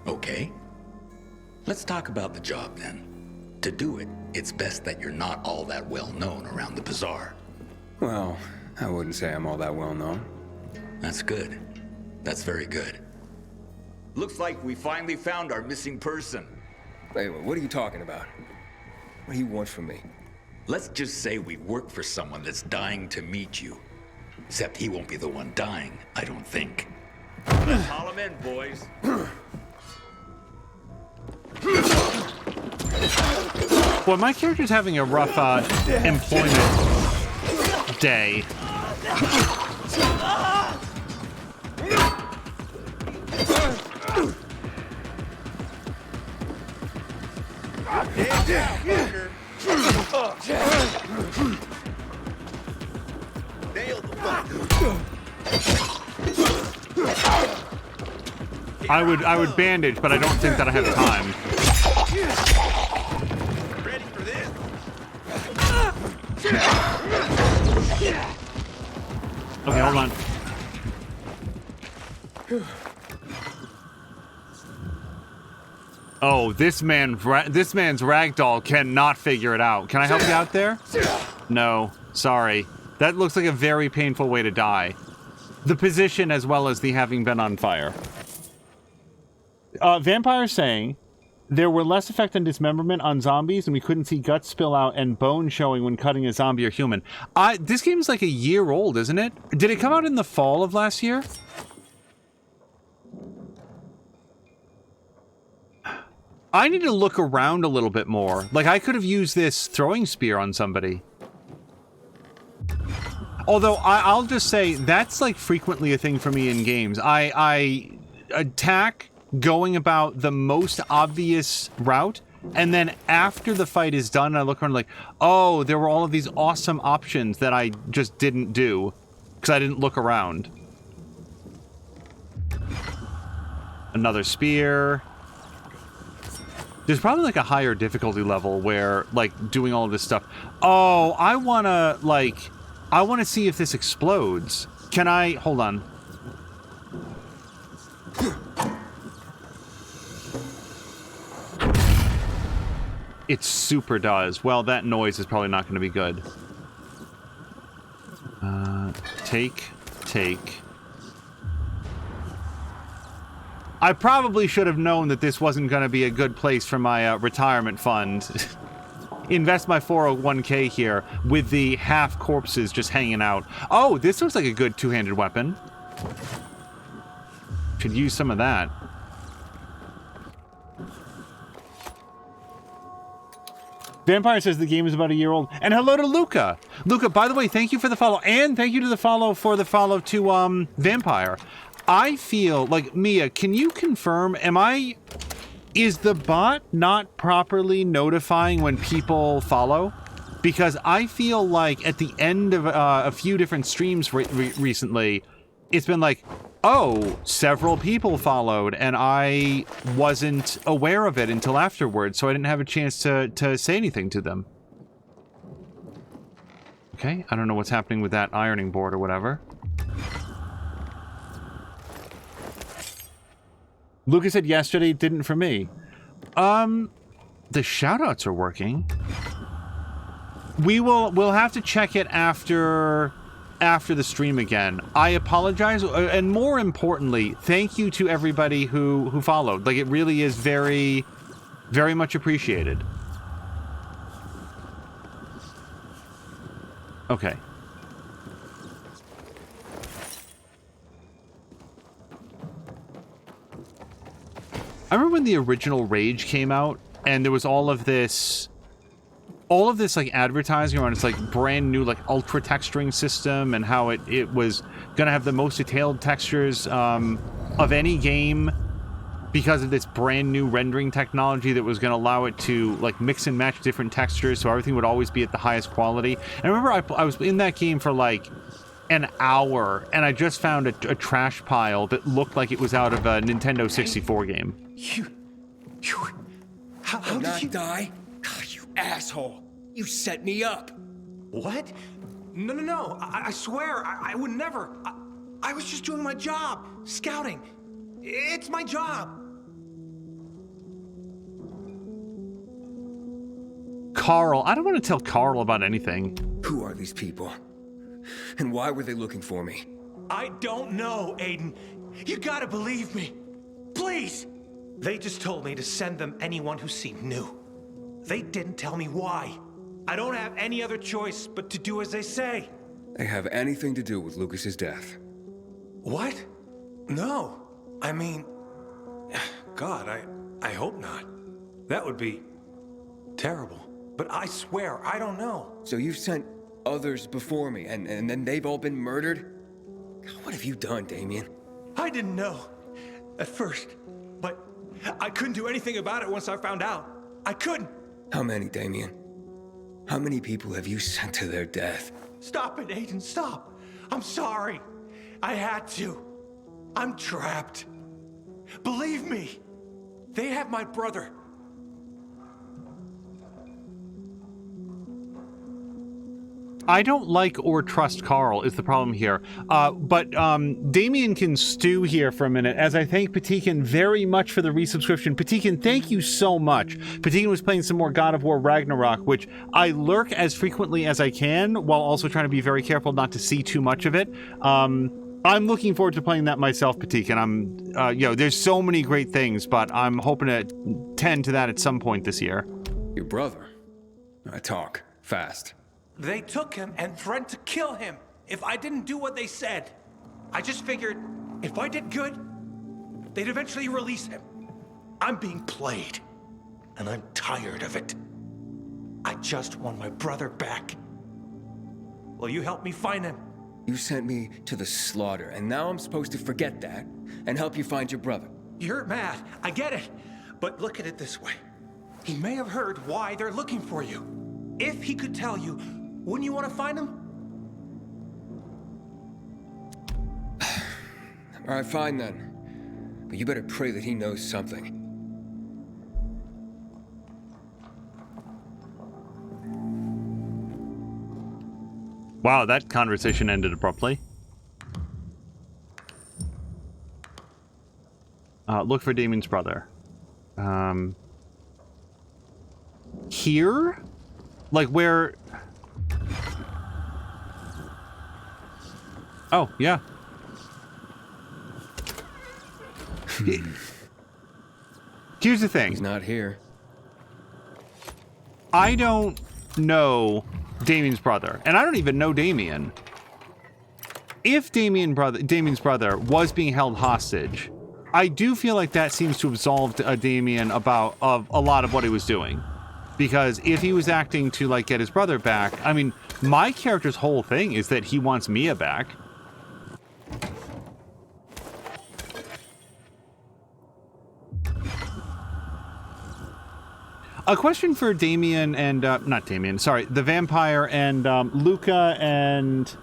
Speaker 14: Okay. Let's talk about the job then. To do it, it's best that you're not all that well known around the bazaar.
Speaker 4: Well, I wouldn't say I'm all that well known.
Speaker 14: That's good. That's very good. Looks like we finally found our missing person.
Speaker 4: Wait, what are you talking about? What do you want from me?
Speaker 14: Let's just say we work for someone that's dying to meet you. Except he won't be the one dying, I don't think. Let's haul him in, boys.
Speaker 1: Well, my character's having a rough employment day. I would bandage, but I don't think that I have time.
Speaker 3: Ready for this?
Speaker 1: Okay, hold on. Oh, this man's ragdoll cannot figure it out. Can I help you out there? No, sorry. That looks like a very painful way to die. The position as well as the having been on fire. Vampire saying there were less effect on dismemberment on zombies and we couldn't see guts spill out and bone showing when cutting a zombie or human. This game is like a year old, isn't it? Did it come out in the fall of last year? I need to look around a little bit more. Like, I could have used this throwing spear on somebody. Although, I'll just say, that's, like, frequently a thing for me in games. I attack going about the most obvious route, and then after the fight is done, I look around like, oh, there were all of these awesome options that I just didn't do, because I didn't look around. Another spear. There's probably like a higher difficulty level where like doing all of this stuff. Oh, I want to see if this explodes. Can I, hold on. It super does. Well, that noise is probably not going to be good. Take. I probably should have known that this wasn't going to be a good place for my retirement fund. Invest my 401k here with the half corpses just hanging out. Oh, this looks like a good two-handed weapon. Should use some of that. Vampire says the game is about a year old. And hello to Luca. Luca, by the way, thank you for the follow. And thank you to the follow for the follow to Vampire. I feel like, Mia, can you confirm, is the bot not properly notifying when people follow? Because I feel like at the end of a few different streams recently, it's been like, oh, several people followed and I wasn't aware of it until afterwards, so I didn't have a chance to say anything to them. Okay, I don't know what's happening with that ironing board or whatever. Lucas said yesterday, didn't for me. The shoutouts are working. We'll have to check it after the stream again. I apologize, and more importantly, thank you to everybody who followed. Like, it really is very, very much appreciated. Okay. I remember when the original Rage came out, and there was all of this like advertising around its like brand new like ultra texturing system and how it was gonna have the most detailed textures of any game because of this brand new rendering technology that was gonna allow it to like mix and match different textures, so everything would always be at the highest quality. And I remember I was in that game for like an hour, and I just found a trash pile that looked like it was out of a Nintendo 64 game.
Speaker 4: How did you die? You asshole! You set me up.
Speaker 2: What? No. I swear, I would never. I was just doing my job, scouting. It's my job.
Speaker 1: Carl. I don't want to tell Carl about anything.
Speaker 4: Who are these people? And why were they looking for me?
Speaker 2: I don't know, Aiden. You gotta believe me. Please. They just told me to send them anyone who seemed new. They didn't tell me why. I don't have any other choice but to do as they say.
Speaker 4: They have anything to do with Lucas's death?
Speaker 2: What? No. I mean, God, I hope not. That would be terrible. But I swear, I don't know.
Speaker 4: So you've sent others before me, and then they've all been murdered? What have you done, Damien?
Speaker 2: I didn't know at first, but I couldn't do anything about it once I found out. I couldn't.
Speaker 4: How many, Damien? How many people have you sent to their death?
Speaker 2: Stop it, Aiden, stop. I'm sorry. I had to. I'm trapped. Believe me, they have my brother.
Speaker 1: I don't like or trust Carl is the problem here. But Damien can stew here for a minute as I thank Patikin very much for the resubscription. Patikin, thank you so much. Patikin was playing some more God of War Ragnarok, which I lurk as frequently as I can while also trying to be very careful not to see too much of it. I'm looking forward to playing that myself, Patikin. There's so many great things, but I'm hoping to tend to that at some point this year.
Speaker 4: Your brother? Talk. Fast.
Speaker 2: They took him and threatened to kill him if I didn't do what they said. I just figured if I did good, they'd eventually release him. I'm being played, and I'm tired of it. I just want my brother back. Will you help me find him?
Speaker 4: You sent me to the slaughter, and now I'm supposed to forget that and help you find your brother.
Speaker 2: You're mad, I get it. But look at it this way. He may have heard why they're looking for you. If he could tell you, wouldn't you want to find him?
Speaker 4: All right, fine then. But you better pray that he knows something.
Speaker 1: Wow, that conversation ended abruptly. Look for Damien's brother. Here? Like where... Oh, yeah. Here's the thing.
Speaker 4: He's not here.
Speaker 1: I don't know Damien's brother, and I don't even know Damien. If Damien's brother was being held hostage, I do feel like that seems to have absolved Damien of a lot of what he was doing. Because if he was acting to, like, get his brother back, I mean, my character's whole thing is that he wants Mia back. A question for Damien and, not Damien, sorry, the vampire and, Luca and...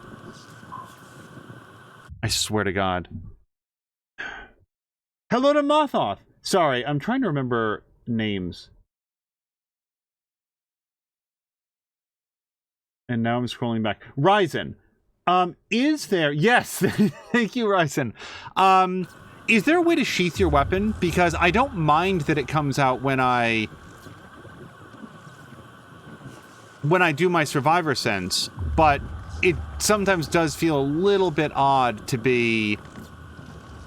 Speaker 1: I swear to God. Hello to Mothoth! Sorry, I'm trying to remember names. And now I'm scrolling back. Ryzen. Is there... Yes! Thank you, Ryzen. Is there a way to sheath your weapon? Because I don't mind that it comes out when I do my survivor sense, but it sometimes does feel a little bit odd to be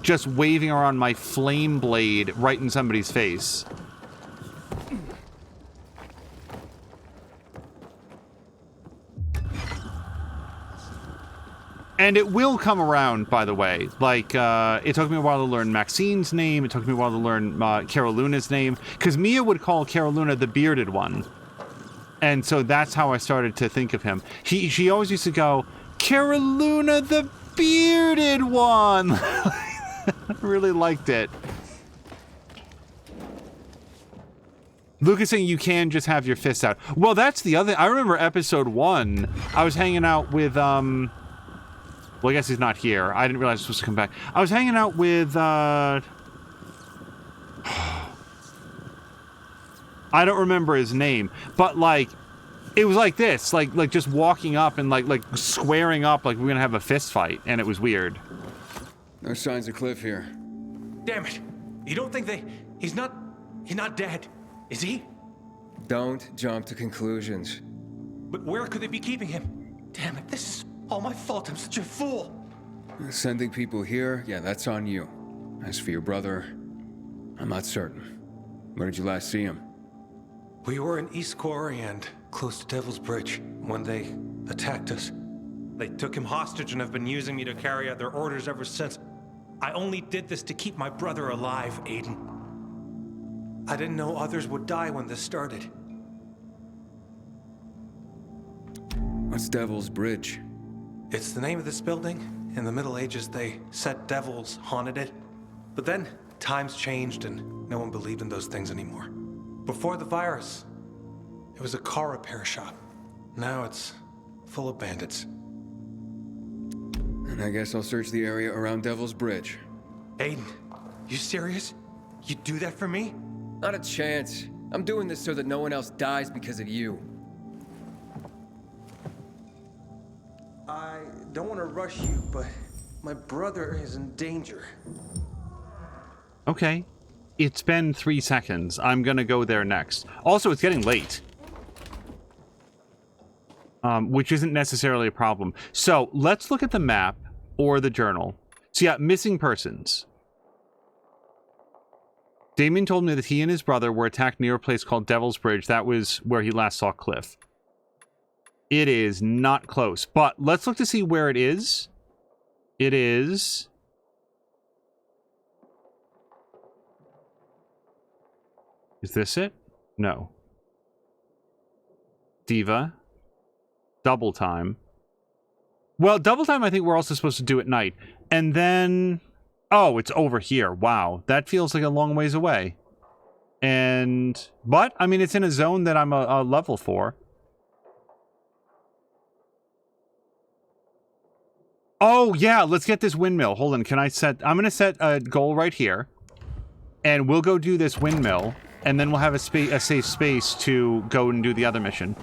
Speaker 1: just waving around my flame blade right in somebody's face. And it will come around, by the way. Like, it took me a while to learn Maxine's name. It took me a while to learn Caroluna's name. Because Mia would call Caroluna the bearded one. And so that's how I started to think of him. She always used to go, Caroluna the bearded one! I really liked it. Lucas saying you can just have your fists out. Well, that's the other... I remember episode 1. I was hanging out with, Well, I guess he's not here. I didn't realize he was supposed to come back. I was hanging out with, I don't remember his name, but, like, it was like this, like just walking up and, like squaring up like we're gonna have a fist fight, and it was weird.
Speaker 4: No signs of Cliff here.
Speaker 2: Damn it. You don't think he's not dead, is he?
Speaker 4: Don't jump to conclusions.
Speaker 2: But where could they be keeping him? Damn it, this is all my fault. I'm such a fool.
Speaker 4: Sending people here, yeah, that's on you. As for your brother, I'm not certain. Where did you last see him?
Speaker 2: We were in East Quarry and close to Devil's Bridge when they attacked us. They took him hostage and have been using me to carry out their orders ever since. I only did this to keep my brother alive, Aiden. I didn't know others would die when this started.
Speaker 4: What's Devil's Bridge?
Speaker 2: It's the name of this building. In the Middle Ages, they said devils haunted it. But then, times changed and no one believed in those things anymore. Before the virus, it was a car repair shop. Now it's full of bandits.
Speaker 4: And I guess I'll search the area around Devil's Bridge.
Speaker 2: Aiden, you serious? You do that for me?
Speaker 4: Not a chance. I'm doing this so that no one else dies because of you.
Speaker 2: I don't want to rush you, but my brother is in danger.
Speaker 1: Okay. It's been 3 seconds. I'm gonna go there next. Also, it's getting late. Which isn't necessarily a problem. So, let's look at the map or the journal. So yeah, missing persons. Damien told me that he and his brother were attacked near a place called Devil's Bridge. That was where he last saw Cliff. It is not close, but let's look to see where it is. It is... Is this it? No. Diva. Double Time. Well, Double Time I think we're also supposed to do at night. And then... Oh, it's over here. Wow. That feels like a long ways away. And... But, I mean, it's in a zone that I'm a level for. Oh, yeah, let's get this windmill. Hold on, can I set... I'm going to set a goal right here. And we'll go do this windmill. And then we'll have a safe space to go and do the other mission.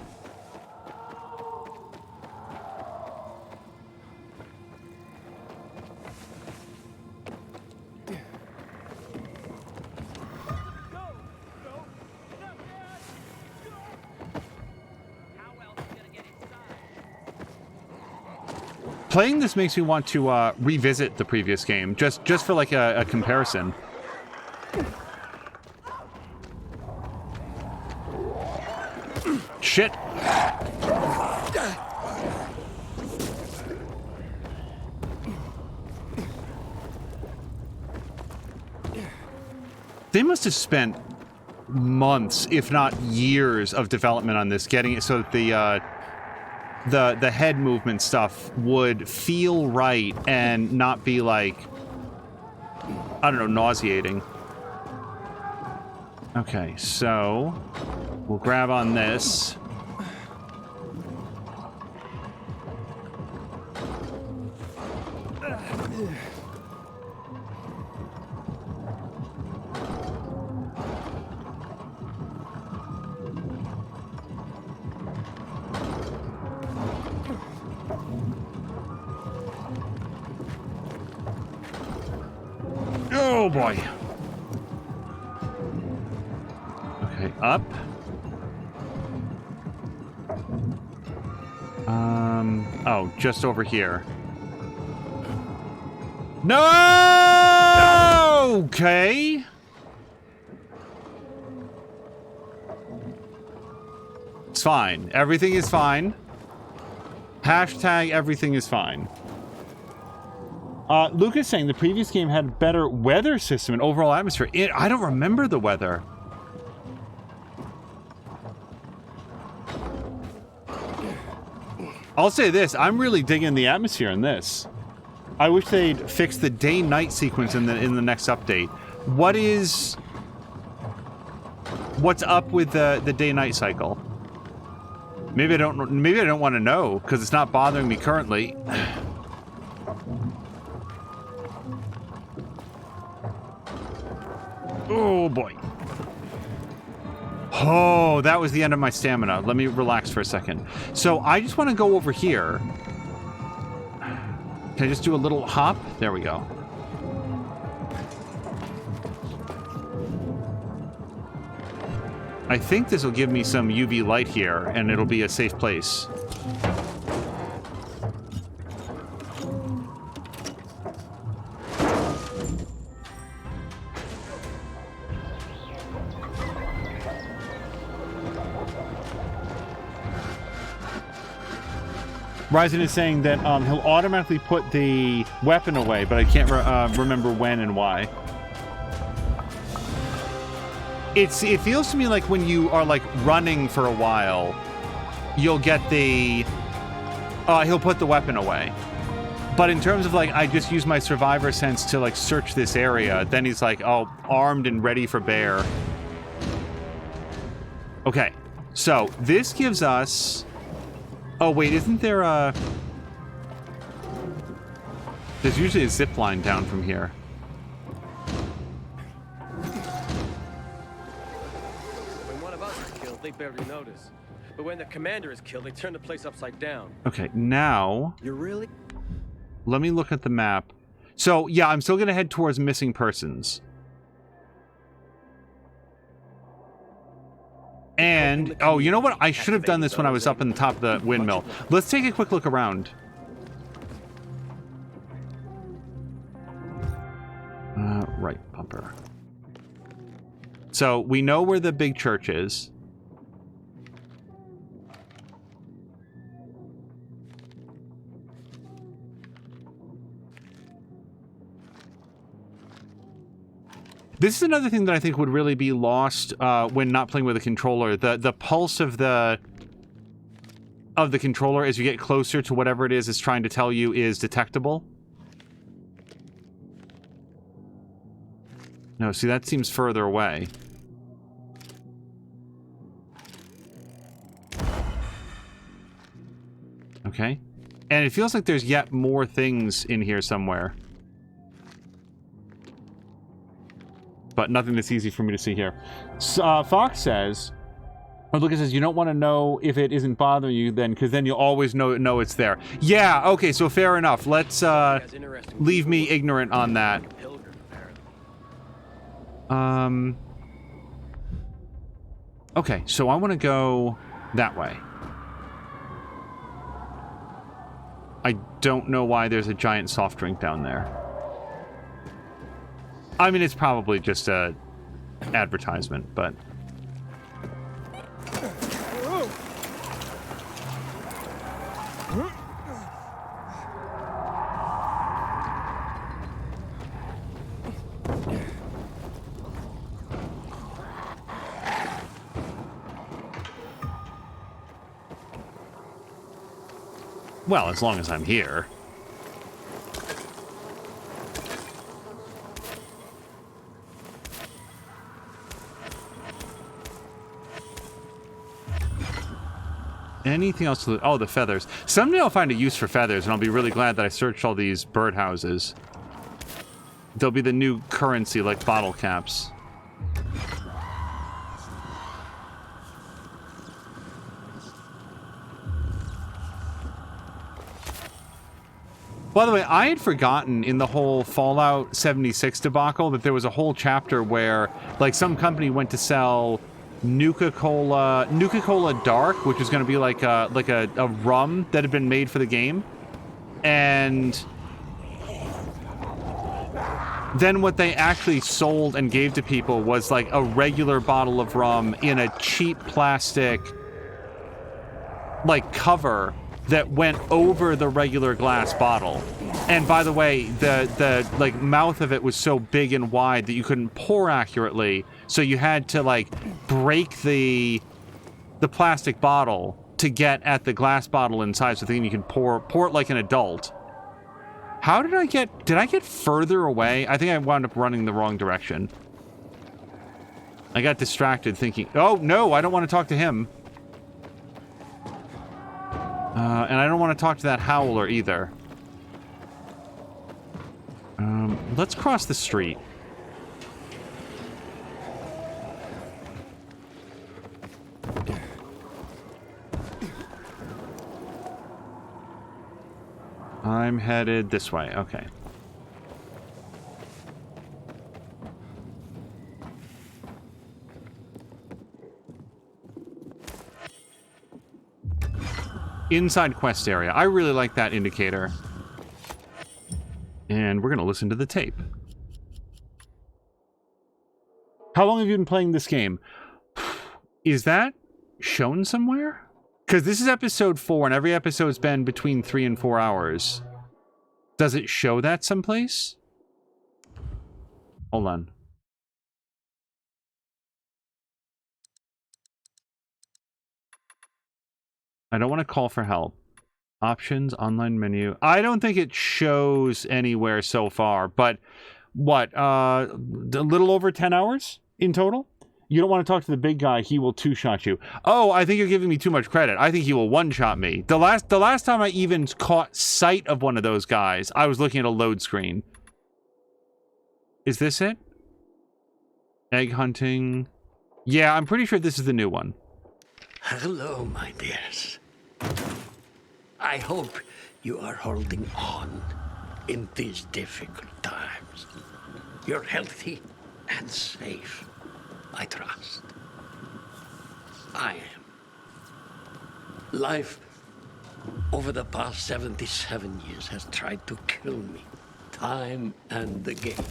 Speaker 1: Playing this makes me want to revisit the previous game, just for like a comparison. Shit. They must have spent months, if not years, of development on this, getting it so that the head movement stuff would feel right and not be like, I don't know, nauseating. Okay, so we'll grab on this. Oh boy. Okay, up. Oh, just over here. No! Okay. It's fine. Everything is fine. Hashtag everything is fine. Lucas saying the previous game had better weather system and overall atmosphere. I don't remember the weather. I'll say this, I'm really digging the atmosphere in this. I wish they'd fix the day-night sequence in the next update. What's up with the day-night cycle? Maybe I don't want to know because it's not bothering me currently. Oh boy. Oh, that was the end of my stamina. Let me relax for a second. So I just want to go over here. Can I just do a little hop? There we go. I think this will give me some UV light here, and it'll be a safe place. Ryzen is saying that he'll automatically put the weapon away, but I can't remember when and why. It feels to me like when you are like running for a while, you'll get the he'll put the weapon away. But in terms of like I just use my survivor sense to like search this area, then he's like, oh, armed and ready for bear. Okay, so this gives us. Oh wait, isn't there a? There's usually a zip line down from here.
Speaker 13: When one of us is killed, they barely notice. But when the commander is killed, they turn the place upside down.
Speaker 1: Okay, now...
Speaker 13: You're really...
Speaker 1: Let me look at the map. So, yeah, I'm still gonna head towards missing persons. And, oh, you know what? I should have done this when I was up in the top of the windmill. Let's take a quick look around. Right bumper. So, we know where the big church is. This is another thing that I think would really be lost when not playing with a controller. The pulse of the controller as you get closer to whatever it is it's trying to tell you is detectable. No, see, that seems further away. Okay. And it feels like there's yet more things in here somewhere. But nothing that's easy for me to see here. Fox says, or Lucas says, you don't want to know if it isn't bothering you then, because then you'll always know it's there. Yeah, okay, so fair enough. Let's leave me ignorant on that. Okay, so I want to go that way. I don't know why there's a giant soft drink down there. I mean, it's probably just a advertisement, but... Well, as long as I'm here. Anything else to... Oh, the feathers. Someday I'll find a use for feathers, and I'll be really glad that I searched all these birdhouses. They'll be the new currency, like bottle caps. By the way, I had forgotten in the whole Fallout 76 debacle that there was a whole chapter where, like, some company went to sell Nuka-Cola Dark, which was going to be like a rum that had been made for the game. And then what they actually sold and gave to people was like a regular bottle of rum in a cheap plastic like cover that went over the regular glass bottle. And by the way, the like mouth of it was so big and wide that you couldn't pour accurately, so you had to like break the plastic bottle to get at the glass bottle inside, so then you could pour it like an adult. How did I get further away? I think I wound up running the wrong direction. I got distracted thinking, oh no, I don't want to talk to him. And I don't want to talk to that howler either. Let's cross the street. I'm headed this way. Okay. Inside quest area. I really like that indicator. And we're going to listen to the tape. How long have you been playing this game? Is that shown somewhere? Because this is episode 4, and every episode's been between 3 and 4 hours. Does it show that someplace? Hold on. I don't want to call for help. Options, online menu. I don't think it shows anywhere so far, but what, a little over 10 hours in total? You don't want to talk to the big guy, he will two-shot you. Oh, I think you're giving me too much credit. I think he will one-shot me. The last time I even caught sight of one of those guys, I was looking at a load screen. Is this it? Egg hunting. Yeah, I'm pretty sure this is the new one.
Speaker 11: Hello, my dears. I hope you are holding on in these difficult times. You're healthy and safe, I trust. I am. Life over the past 77 years has tried to kill me, time and again.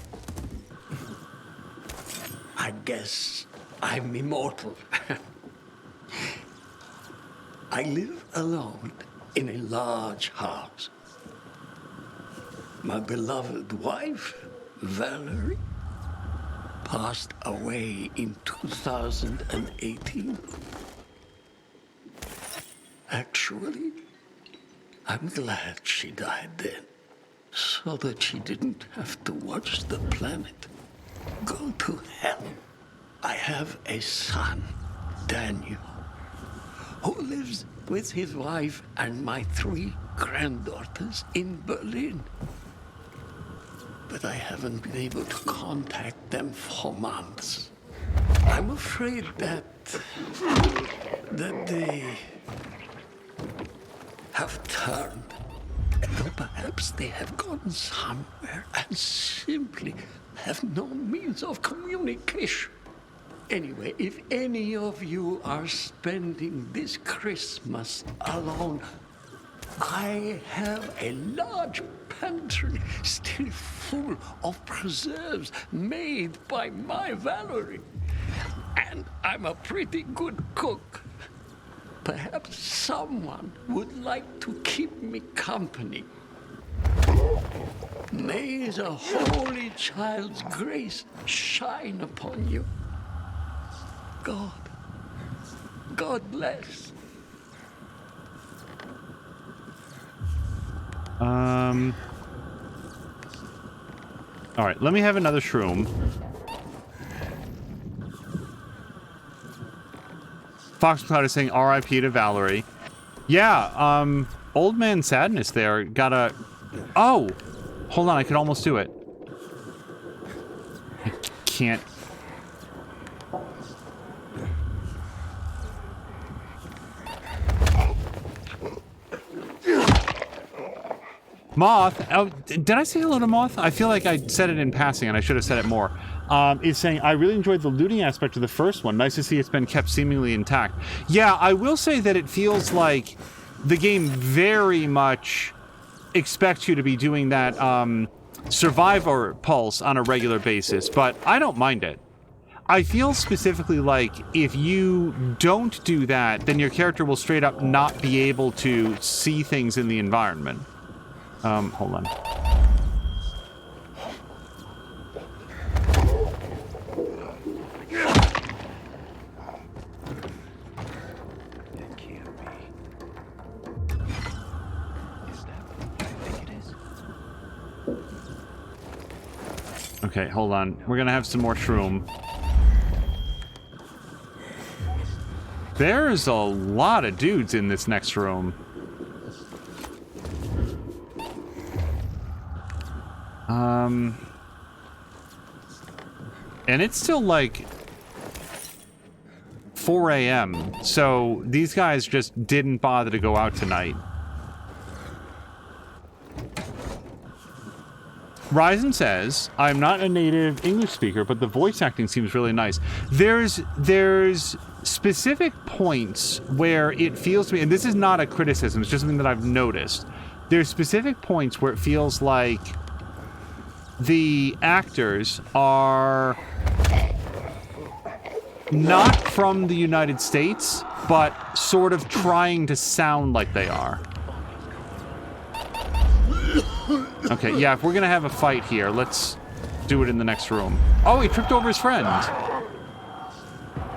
Speaker 11: I guess I'm immortal. I live alone in a large house. My beloved wife, Valerie, passed away in 2018. Actually, I'm glad she died then, so that she didn't have to watch the planet go to hell. I have a son, Daniel, who lives with his wife and my 3 granddaughters in Berlin. But I haven't been able to contact them for months. I'm afraid that they have turned. Or perhaps they have gone somewhere and simply have no means of communication. Anyway, if any of you are spending this Christmas alone, I have a large pantry still full of preserves made by my Valerie. And I'm a pretty good cook. Perhaps someone would like to keep me company. May the Holy Child's grace shine upon you. God bless.
Speaker 1: All right, let me have another shroom. Foxcloud is saying R.I.P. to Valerie. Yeah, Old Man Sadness there got a... Oh! Hold on, I could almost do it. I can't... Moth, oh, did I say hello to Moth? I feel like I said it in passing and I should have said it more. Is saying, I really enjoyed the looting aspect of the first one. Nice to see it's been kept seemingly intact. Yeah, I will say that it feels like the game very much expects you to be doing that survivor pulse on a regular basis, but I don't mind it. I feel specifically like if you don't do that, then your character will straight up not be able to see things in the environment. Hold on. Okay, hold on. We're gonna have some more shroom. There's a lot of dudes in this next room. And it's still like 4 a.m. So these guys just didn't bother to go out tonight. Ryzen says, I'm not a native English speaker, but the voice acting seems really nice. There's specific points where it feels to me, and this is not a criticism, it's just something that I've noticed. There's specific points where it feels like the actors are not from the United States, but sort of trying to sound like they are. Okay, yeah, if we're gonna have a fight here, let's do it in the next room. Oh, he tripped over his friend.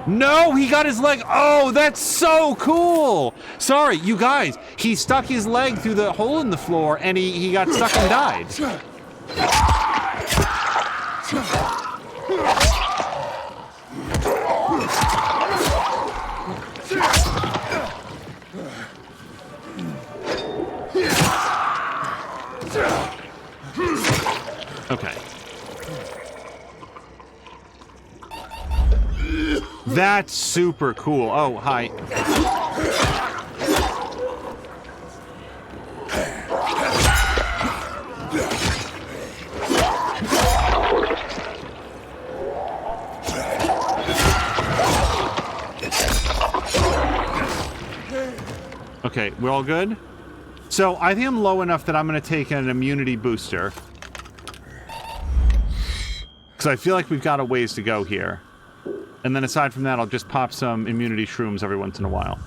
Speaker 1: No, he got his leg. Oh, that's so cool. Sorry, you guys. He stuck his leg through the hole in the floor and he got stuck and died. Okay. That's super cool. Oh, hi. Okay, we're all good? So, I think I'm low enough that I'm going to take an immunity booster. Because I feel like we've got a ways to go here. And then aside from that, I'll just pop some immunity shrooms every once in a while.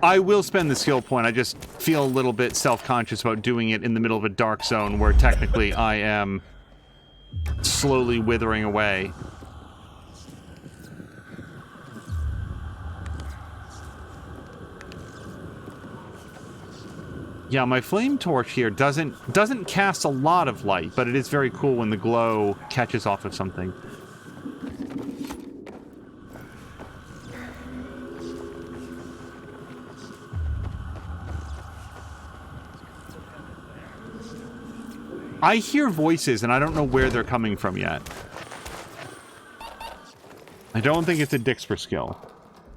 Speaker 1: I will spend the skill point. I just feel a little bit self-conscious about doing it in the middle of a dark zone where technically I am slowly withering away. Yeah, my flame torch here doesn't cast a lot of light, but it is very cool when the glow catches off of something. I hear voices, and I don't know where they're coming from yet. I don't think it's a Dixper skill.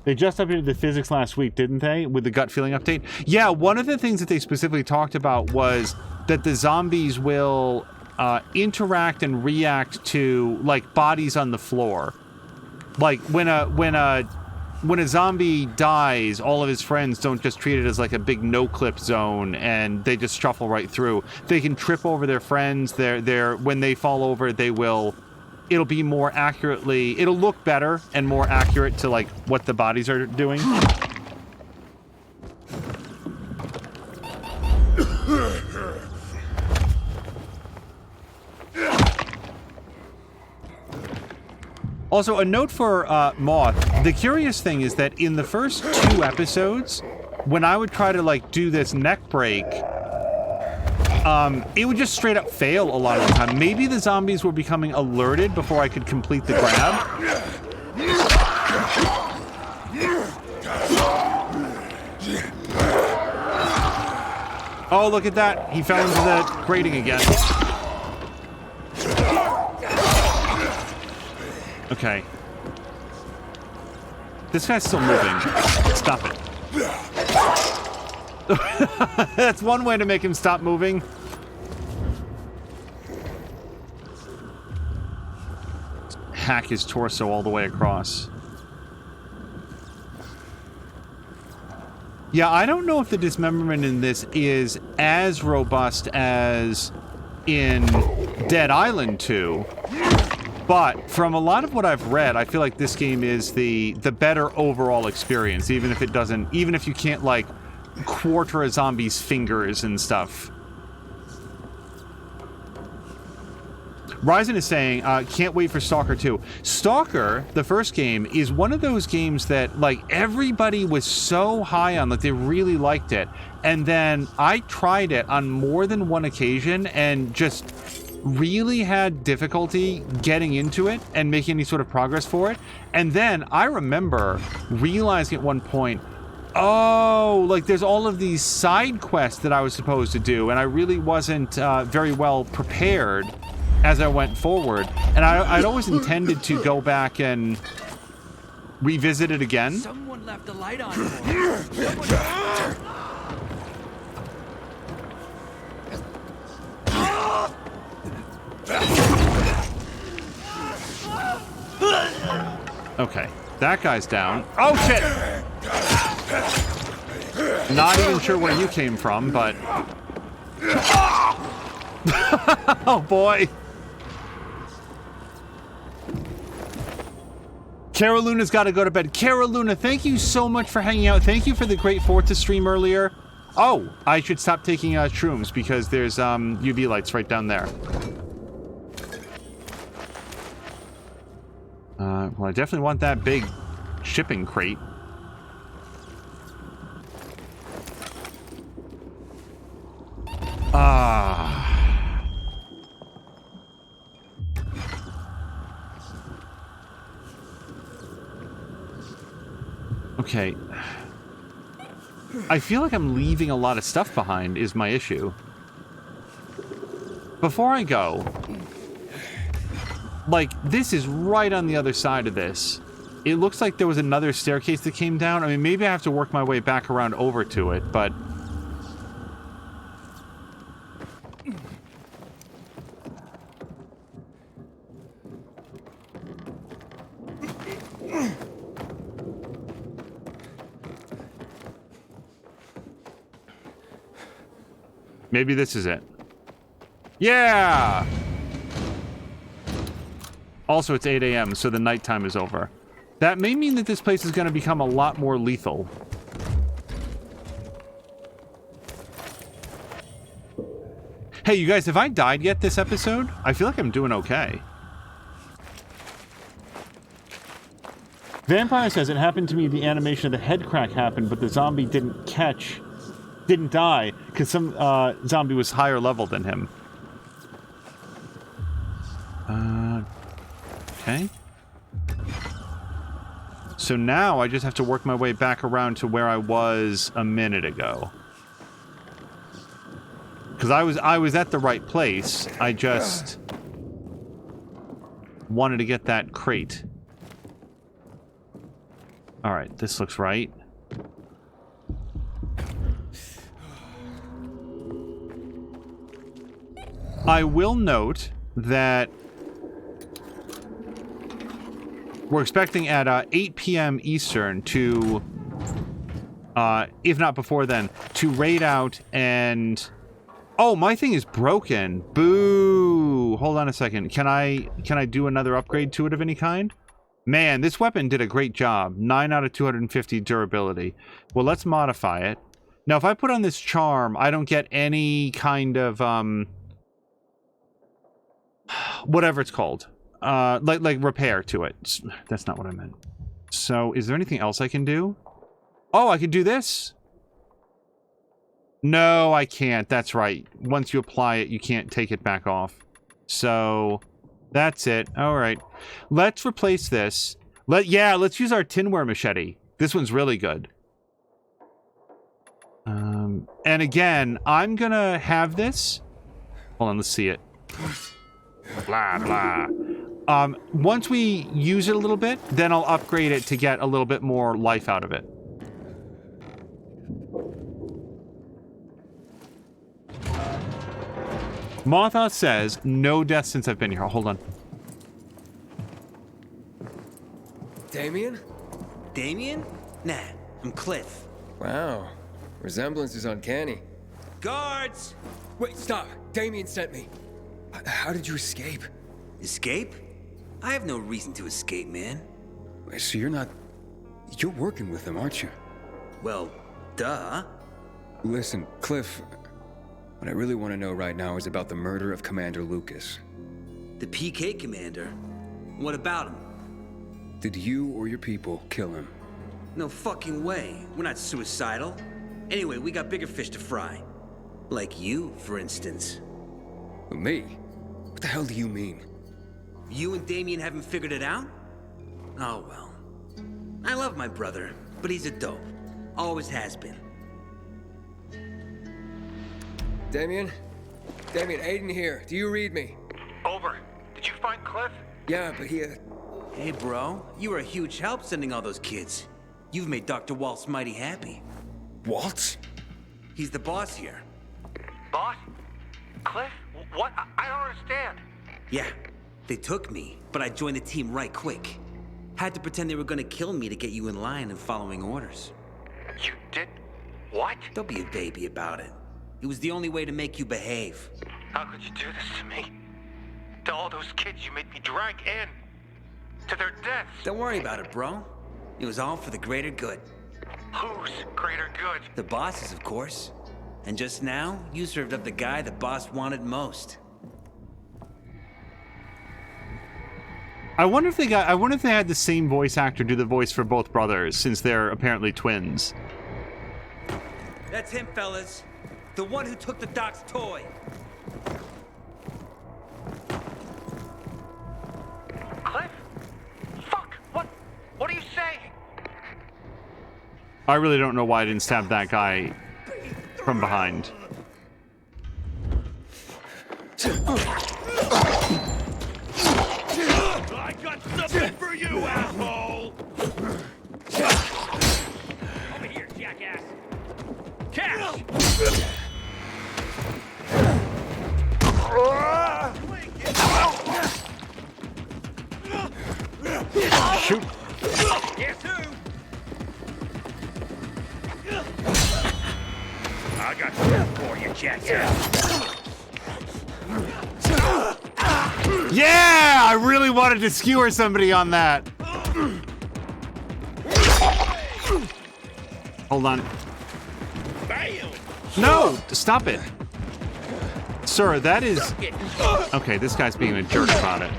Speaker 1: They just updated the physics last week, didn't they? With the gut feeling update? Yeah, one of the things that they specifically talked about was that the zombies will interact and react to, like, bodies on the floor. Like, when a zombie dies, all of his friends don't just treat it as, like, a big no-clip zone, and they just shuffle right through. They can trip over their friends. When they fall over, they will... It'll be more accurately... It'll look better and more accurate to, like, what the bodies are doing. Also, a note for Moth. The curious thing is that in the first 2 episodes, when I would try to, like, do this neck break... it would just straight up fail a lot of the time. Maybe the zombies were becoming alerted before I could complete the grab. Oh, look at that. He fell into the grating again. Okay. This guy's still moving. Stop it. That's one way to make him stop moving. Hack his torso all the way across. Yeah, I don't know if the dismemberment in this is as robust as in Dead Island 2, but from a lot of what I've read, I feel like this game is the better overall experience, even if you can't, like, quarter a zombie's fingers and stuff. Ryzen is saying, can't wait for Stalker 2. Stalker, the first game, is one of those games that, like, everybody was so high on, like, they really liked it. And then I tried it on more than one occasion and just really had difficulty getting into it and making any sort of progress for it. And then I remember realizing at one point, oh, like, there's all of these side quests that I was supposed to do, and I really wasn't very well prepared as I went forward. And I'd always intended to go back and revisit it again.
Speaker 7: Someone left the light on for
Speaker 1: Okay, that guy's down. Oh shit! Not even sure where you came from, but oh boy. Cara Luna's got to go to bed. Cara Luna, thank you so much for hanging out. Thank you for the great Forza stream earlier. Oh, I should stop taking shrooms because there's UV lights right down there. Well, I definitely want that big shipping crate. Okay. I feel like I'm leaving a lot of stuff behind is my issue. Before I go, like, this is right on the other side of this. It looks like there was another staircase that came down. I mean, maybe I have to work my way back around over to it, but... maybe this is it. Yeah! Also, it's 8 a.m., so the nighttime is over. That may mean that this place is going to become a lot more lethal. Hey, you guys, have I died yet this episode? I feel like I'm doing okay. Vampire says, it happened to me, the animation of the head crack happened, but the zombie didn't die, because some zombie was higher level than him. Okay. So now I just have to work my way back around to where I was a minute ago. Because I was at the right place. I just wanted to get that crate. All right, this looks right. I will note that we're expecting at 8 p.m. Eastern to, if not before then, to raid out and... Oh, my thing is broken. Boo! Hold on a second. Can I do another upgrade to it of any kind? Man, this weapon did a great job. 9 out of 250 durability. Well, let's modify it. Now, if I put on this charm, I don't get any kind of, whatever it's called. Like repair to it. That's not what I meant. So, is there anything else I can do? Oh, I can do this? No, I can't. That's right. Once you apply it, you can't take it back off. So, that's it. All right. Let's replace this. Let's use our tinware machete. This one's really good. And again, I'm gonna have this. Hold on, let's see it. Blah, blah. Once we use it a little bit, then I'll upgrade it to get a little bit more life out of it. Motha says, no death since I've been here. Hold on.
Speaker 4: Damien?
Speaker 15: Damien? Nah, I'm Cliff.
Speaker 4: Wow. Resemblance is uncanny.
Speaker 15: Guards!
Speaker 4: Wait, stop. Damien sent me. How did you escape?
Speaker 15: Escape? I have no reason to escape, man.
Speaker 4: So you're working with him, aren't you?
Speaker 15: Well, duh.
Speaker 4: Listen, Cliff, what I really want to know right now is about the murder of Commander Lucas.
Speaker 15: The PK commander? What about him?
Speaker 4: Did you or your people kill him?
Speaker 15: No fucking way. We're not suicidal. Anyway, we got bigger fish to fry. Like you, for instance.
Speaker 4: Me? What the hell do you mean?
Speaker 15: You and Damien haven't figured it out? Oh well. I love my brother, but he's a dope. Always has been.
Speaker 4: Damien? Damien, Aiden here. Do you read me?
Speaker 8: Over. Did you find Cliff?
Speaker 4: Yeah, but he
Speaker 15: Hey, bro. You were a huge help sending all those kids. You've made Dr. Waltz mighty happy.
Speaker 10: What?
Speaker 15: He's the boss here.
Speaker 2: Boss? Cliff? What? I don't understand.
Speaker 15: Yeah, they took me, but I joined the team right quick. Had to pretend they were gonna kill me to get you in line and following orders.
Speaker 2: You did? What?
Speaker 15: Don't be a baby about it. It was the only way to make you behave.
Speaker 2: How could you do this to me? To all those kids you made me drag in. To their deaths.
Speaker 15: Don't worry about it, bro. It was all for the greater good.
Speaker 2: Whose greater good?
Speaker 15: The boss's, of course. And just now, you served up the guy the boss wanted most.
Speaker 1: I wonder if they had the same voice actor do the voice for both brothers, since they're apparently twins.
Speaker 15: That's him, fellas. The one who took the doc's toy.
Speaker 2: Cliff? Fuck! What are you saying?
Speaker 1: I really don't know why I didn't stab that guy from behind.
Speaker 7: I got something for you, asshole! Over here, jackass! Cash!
Speaker 1: Shoot!
Speaker 7: Guess who? I got something for you, jackass!
Speaker 1: Yeah! I really wanted to skewer somebody on that. Hold on.
Speaker 7: Bam!
Speaker 1: No! Stop it. Sir, that is... Okay, this guy's being a jerk about it.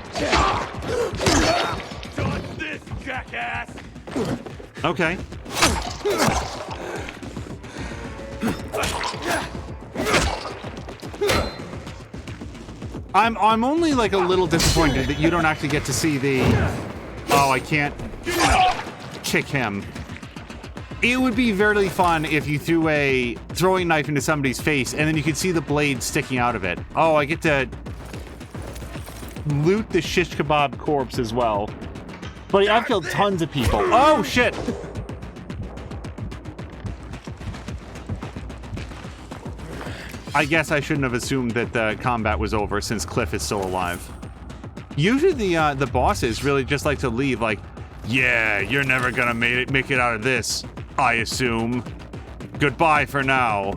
Speaker 7: Dodge this, jackass!
Speaker 1: Okay. I'm only like a little disappointed that you don't actually get to see the... Oh, I can't kick him. It would be very fun if you threw a throwing knife into somebody's face and then you could see the blade sticking out of it. Oh, I get to loot the shish kebab corpse as well. But I've killed tons of people. Oh, shit! I guess I shouldn't have assumed that the combat was over since Cliff is still alive. Usually the bosses really just like to leave like, yeah, you're never gonna make it out of this, I assume. Goodbye for now.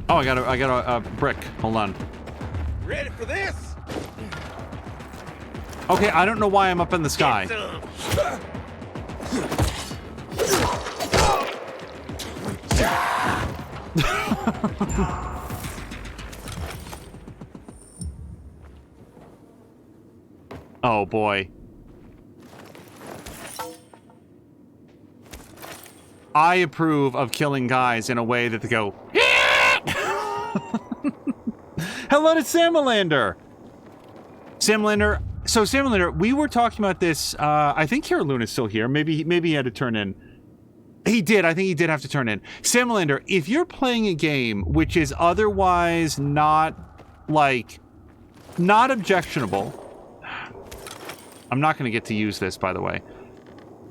Speaker 1: Oh, I got a brick. Hold on.
Speaker 7: Ready for this?
Speaker 1: Okay, I don't know why I'm up in the sky. Oh boy. I approve of killing guys in a way that they go, hello to Samalander! Samalander, so Samalander, we were talking about this, I think Kira Luna's still here. Maybe he had to turn in. He did, I think he did have to turn in. Samalander, if you're playing a game which is otherwise not, like, not objectionable, I'm not going to get to use this, by the way,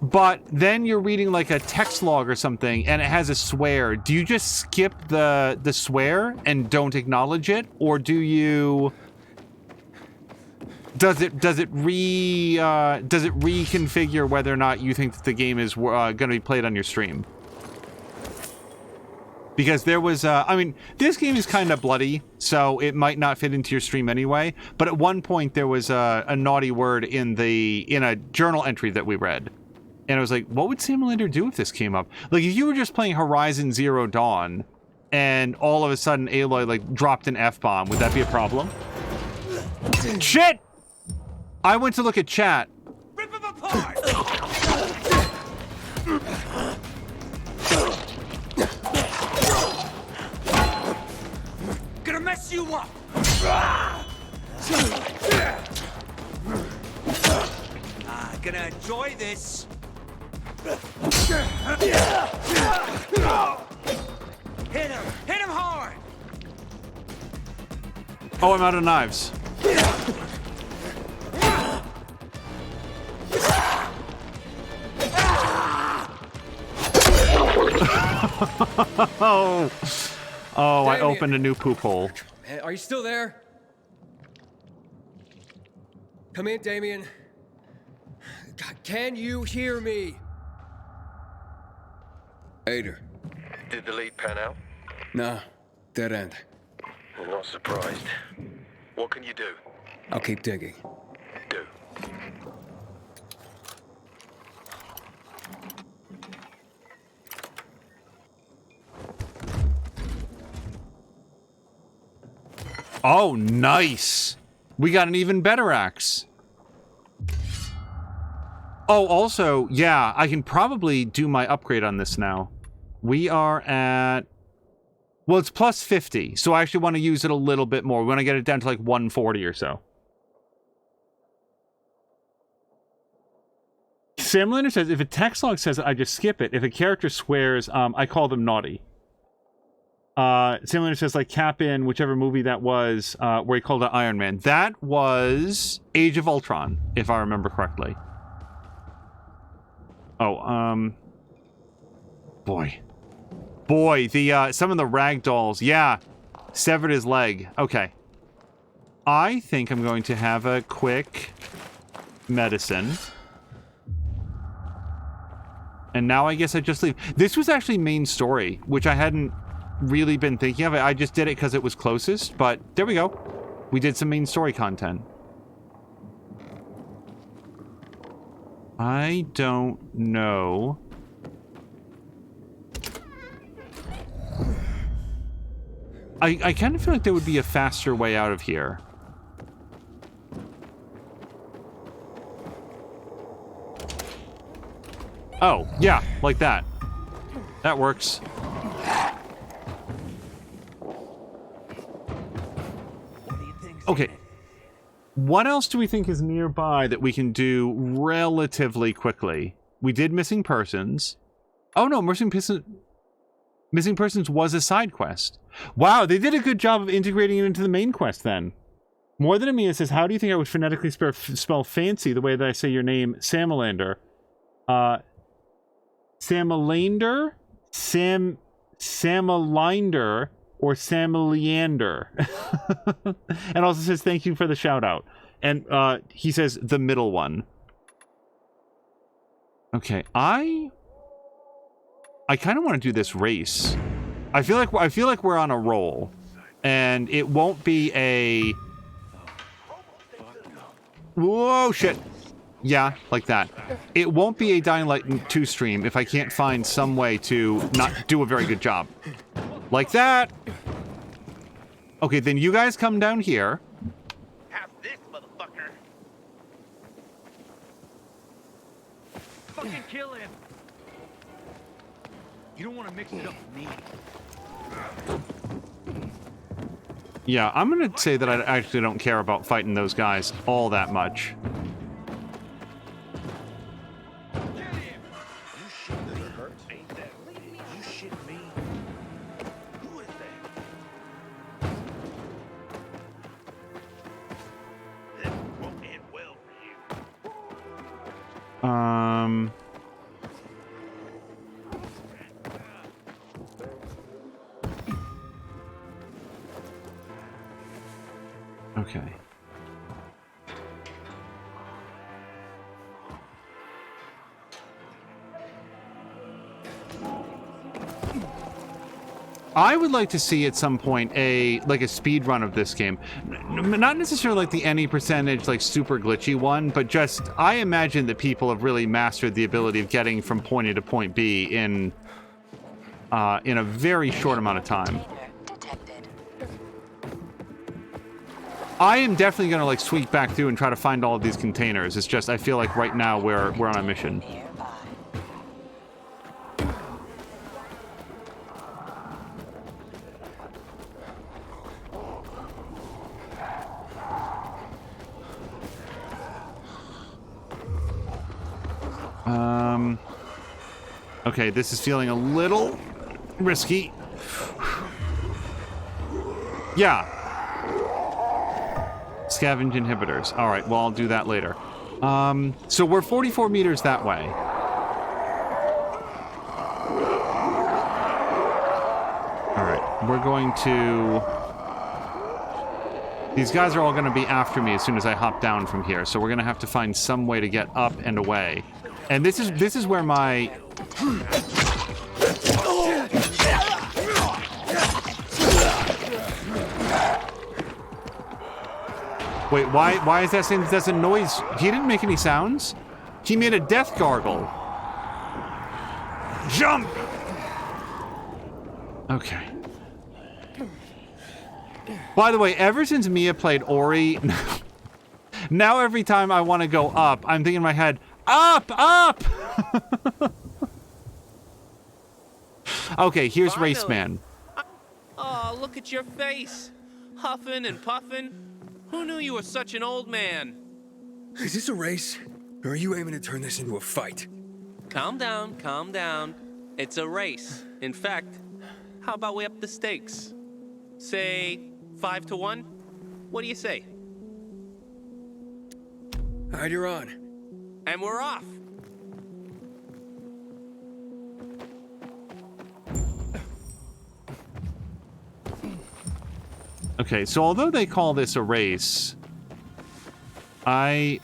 Speaker 1: but then you're reading like a text log or something and it has a swear, do you just skip the swear and don't acknowledge it, or do you... Does it reconfigure whether or not you think that the game is going to be played on your stream? Because there was, I mean, this game is kind of bloody, so it might not fit into your stream anyway. But at one point there was a naughty word in a journal entry that we read, and I was like, what would Samalander do if this came up? Like, if you were just playing Horizon Zero Dawn, and all of a sudden Aloy like dropped an F-bomb, would that be a problem? Shit! I went to look at chat.
Speaker 7: Rip him apart! Gonna mess you up!
Speaker 15: Gonna enjoy this.
Speaker 7: Hit
Speaker 15: Hit him hard!
Speaker 1: Oh, I'm out of knives. Oh, I opened a new poop hole.
Speaker 4: Are you still there? Come in, Damien. God, can you hear me? Ader.
Speaker 10: Did the lead pan out?
Speaker 4: Nah, dead end.
Speaker 10: I'm not surprised. What can you do?
Speaker 4: I'll keep digging.
Speaker 10: Do.
Speaker 1: Oh, nice. We got an even better axe. Oh, also, yeah, I can probably do my upgrade on this now. We are at... Well, it's plus 50, so I actually want to use it a little bit more. We want to get it down to like 140 or so. Samlander says, if a text log says it, I just skip it. If a character swears, I call them naughty. Samlander says, like, cap in whichever movie that was, where he called it Iron Man. That was Age of Ultron, if I remember correctly. Oh, boy, the, some of the ragdolls, yeah, severed his leg. Okay. I think I'm going to have a quick medicine. And now I guess I just leave. This was actually main story, which I hadn't really been thinking of. I just did it because it was closest, but there we go. We did some main story content. I don't know. I kind of feel like there would be a faster way out of here. Oh, yeah, like that. That works. Okay. What else do we think is nearby that we can do relatively quickly? We did Missing Persons. Oh no, Missing Persons was a side quest. Wow, they did a good job of integrating it into the main quest then. More Than a Mia says, how do you think I would phonetically spell fancy the way that I say your name, Samalander? Samalander? Samalinder? Or Samaleander. And also says, thank you for the shout out. And he says, the middle one. Okay, I kind of want to do this race. I feel like we're on a roll. And it won't be a... Whoa, shit. Yeah, like that. It won't be a Dying Light 2 stream if I can't find some way to not do a very good job. Like that. Okay, then you guys come down here.
Speaker 7: Have this, motherfucker. Fucking kill him. You don't want to mix it up with me.
Speaker 1: Yeah, I'm gonna say that I actually don't care about fighting those guys all that much. Okay. I would like to see at some point a speed run of this game. Not necessarily like the any percentage like super glitchy one, but just I imagine that people have really mastered the ability of getting from point A to point B in a very short amount of time. I am definitely gonna like sweep back through and try to find all of these containers. It's just I feel like right now we're on a mission. Okay, this is feeling a little risky. Yeah. Scavenge inhibitors. All right, well, I'll do that later. So we're 44 meters that way. All right, we're going to... These guys are all going to be after me as soon as I hop down from here, so we're going to have to find some way to get up and away. And this is where my... Wait, why is that saying that's a noise? He didn't make any sounds. He made a death gargle. Jump! Okay. By the way, ever since Mia played Ori, now every time I want to go up, I'm thinking in my head, up, up! Okay, here's
Speaker 16: Finally.
Speaker 1: Raceman.
Speaker 16: Oh, look at your face. Huffing and puffing. Who knew you were such an old man?
Speaker 4: Is this a race? Or are you aiming to turn this into a fight?
Speaker 16: Calm down, calm down. It's a race. In fact, how about we up the stakes? Say 5-1? What do you say?
Speaker 4: All right, you're on.
Speaker 16: And we're off.
Speaker 1: Okay, so although they call this a race, I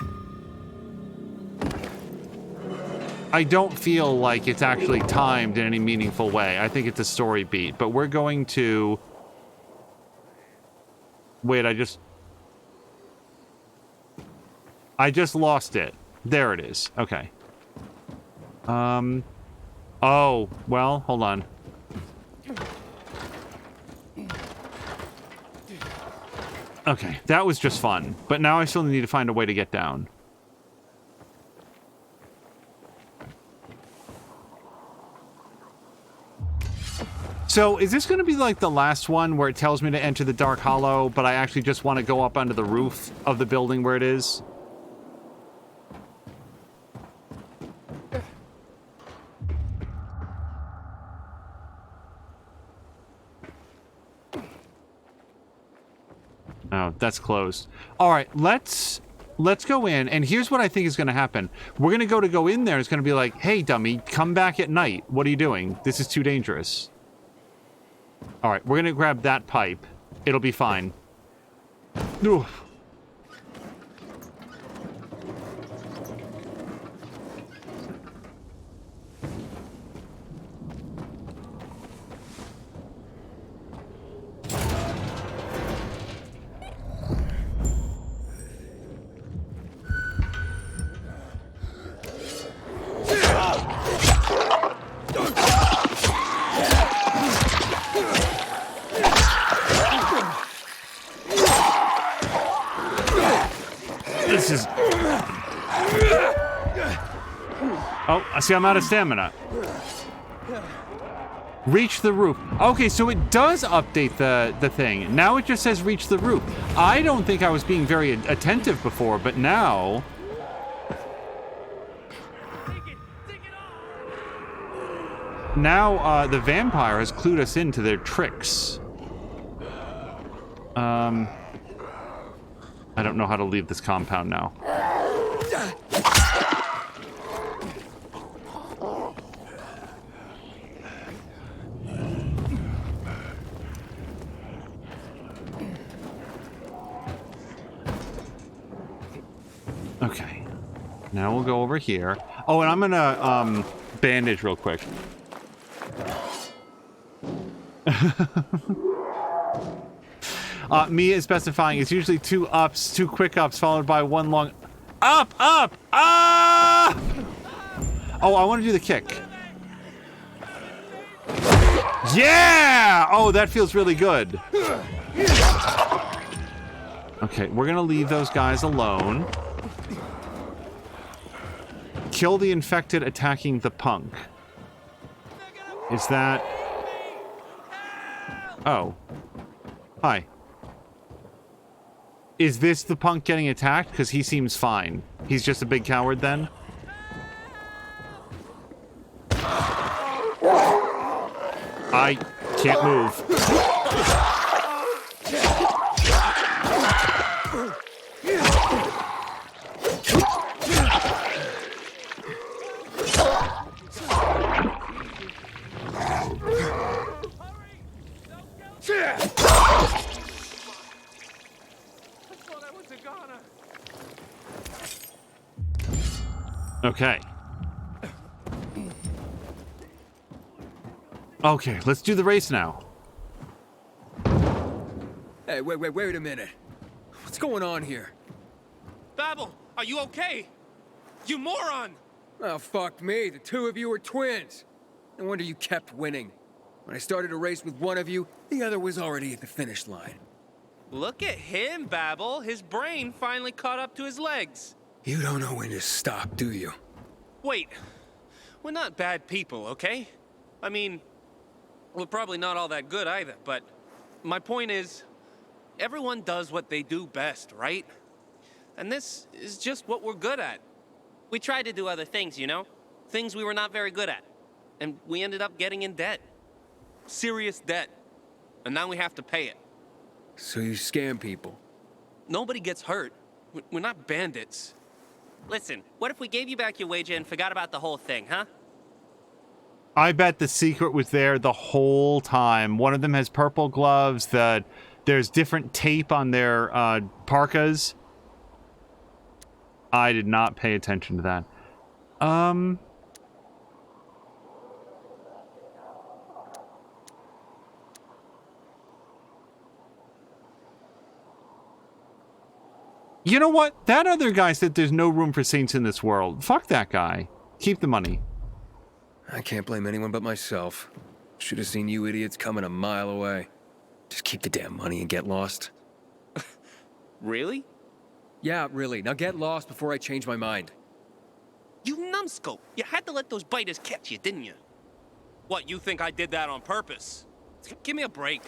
Speaker 1: don't feel like it's actually timed in any meaningful way. I think it's a story beat, but we're going to... Wait, I just lost it. There it is. Okay. Oh, well, hold on. Okay, that was just fun. But now I still need to find a way to get down. So, is this going to be like the last one where it tells me to enter the Dark Hollow, but I actually just want to go up onto the roof of the building where it is? Oh, that's closed. All right, let's go in, and here's what I think is going to happen. We're going to go in there. It's going to be like, hey, dummy, come back at night. What are you doing? This is too dangerous. All right, we're going to grab that pipe. It'll be fine. Oof. This is... Oh, I see I'm out of stamina. Reach the roof. Okay, so it does update the thing. Now it just says reach the roof. I don't think I was being very attentive before, but now... Now, the vampire has clued us into their tricks. I don't know how to leave this compound now. Okay. Now we'll go over here. Oh, and I'm gonna, bandage real quick. Mia is specifying it's usually 2 ups, 2 quick ups, followed by 1 long... Up! Up! Up! Oh, I want to do the kick. Yeah! Oh, that feels really good. Okay, we're gonna leave those guys alone. Kill the infected attacking the punk. Is that... Oh. Hi. Is this the punk getting attacked? Because he seems fine. He's just a big coward then? I can't move. Okay. Okay, let's do the race now.
Speaker 4: Hey, wait a minute. What's going on here?
Speaker 16: Babel, are you okay? You moron!
Speaker 4: Oh, fuck me. The two of you are twins. No wonder you kept winning. When I started a race with one of you, the other was already at the finish line.
Speaker 16: Look at him, Babel. His brain finally caught up to his legs.
Speaker 4: You don't know when to stop, do you?
Speaker 16: Wait, we're not bad people, okay? I mean, we're probably not all that good either, but my point is, everyone does what they do best, right? And this is just what we're good at. We tried to do other things, you know? Things we were not very good at. And we ended up getting in debt. Serious debt. And now we have to pay it.
Speaker 4: So you scam people?
Speaker 16: Nobody gets hurt. We're not bandits. Listen, what if we gave you back your wager and forgot about the whole thing, huh?
Speaker 1: I bet the secret was there the whole time. One of them has purple gloves. There's different tape on their parkas. I did not pay attention to that. You know what? That other guy said there's no room for saints in this world. Fuck that guy. Keep the money.
Speaker 4: I can't blame anyone but myself. Should have seen you idiots coming a mile away. Just keep the damn money and get lost.
Speaker 16: Really?
Speaker 4: Yeah, really. Now get lost before I change my mind.
Speaker 16: You numbskull! You had to let those biters catch you, didn't you? What, you think I did that on purpose? Give me a break.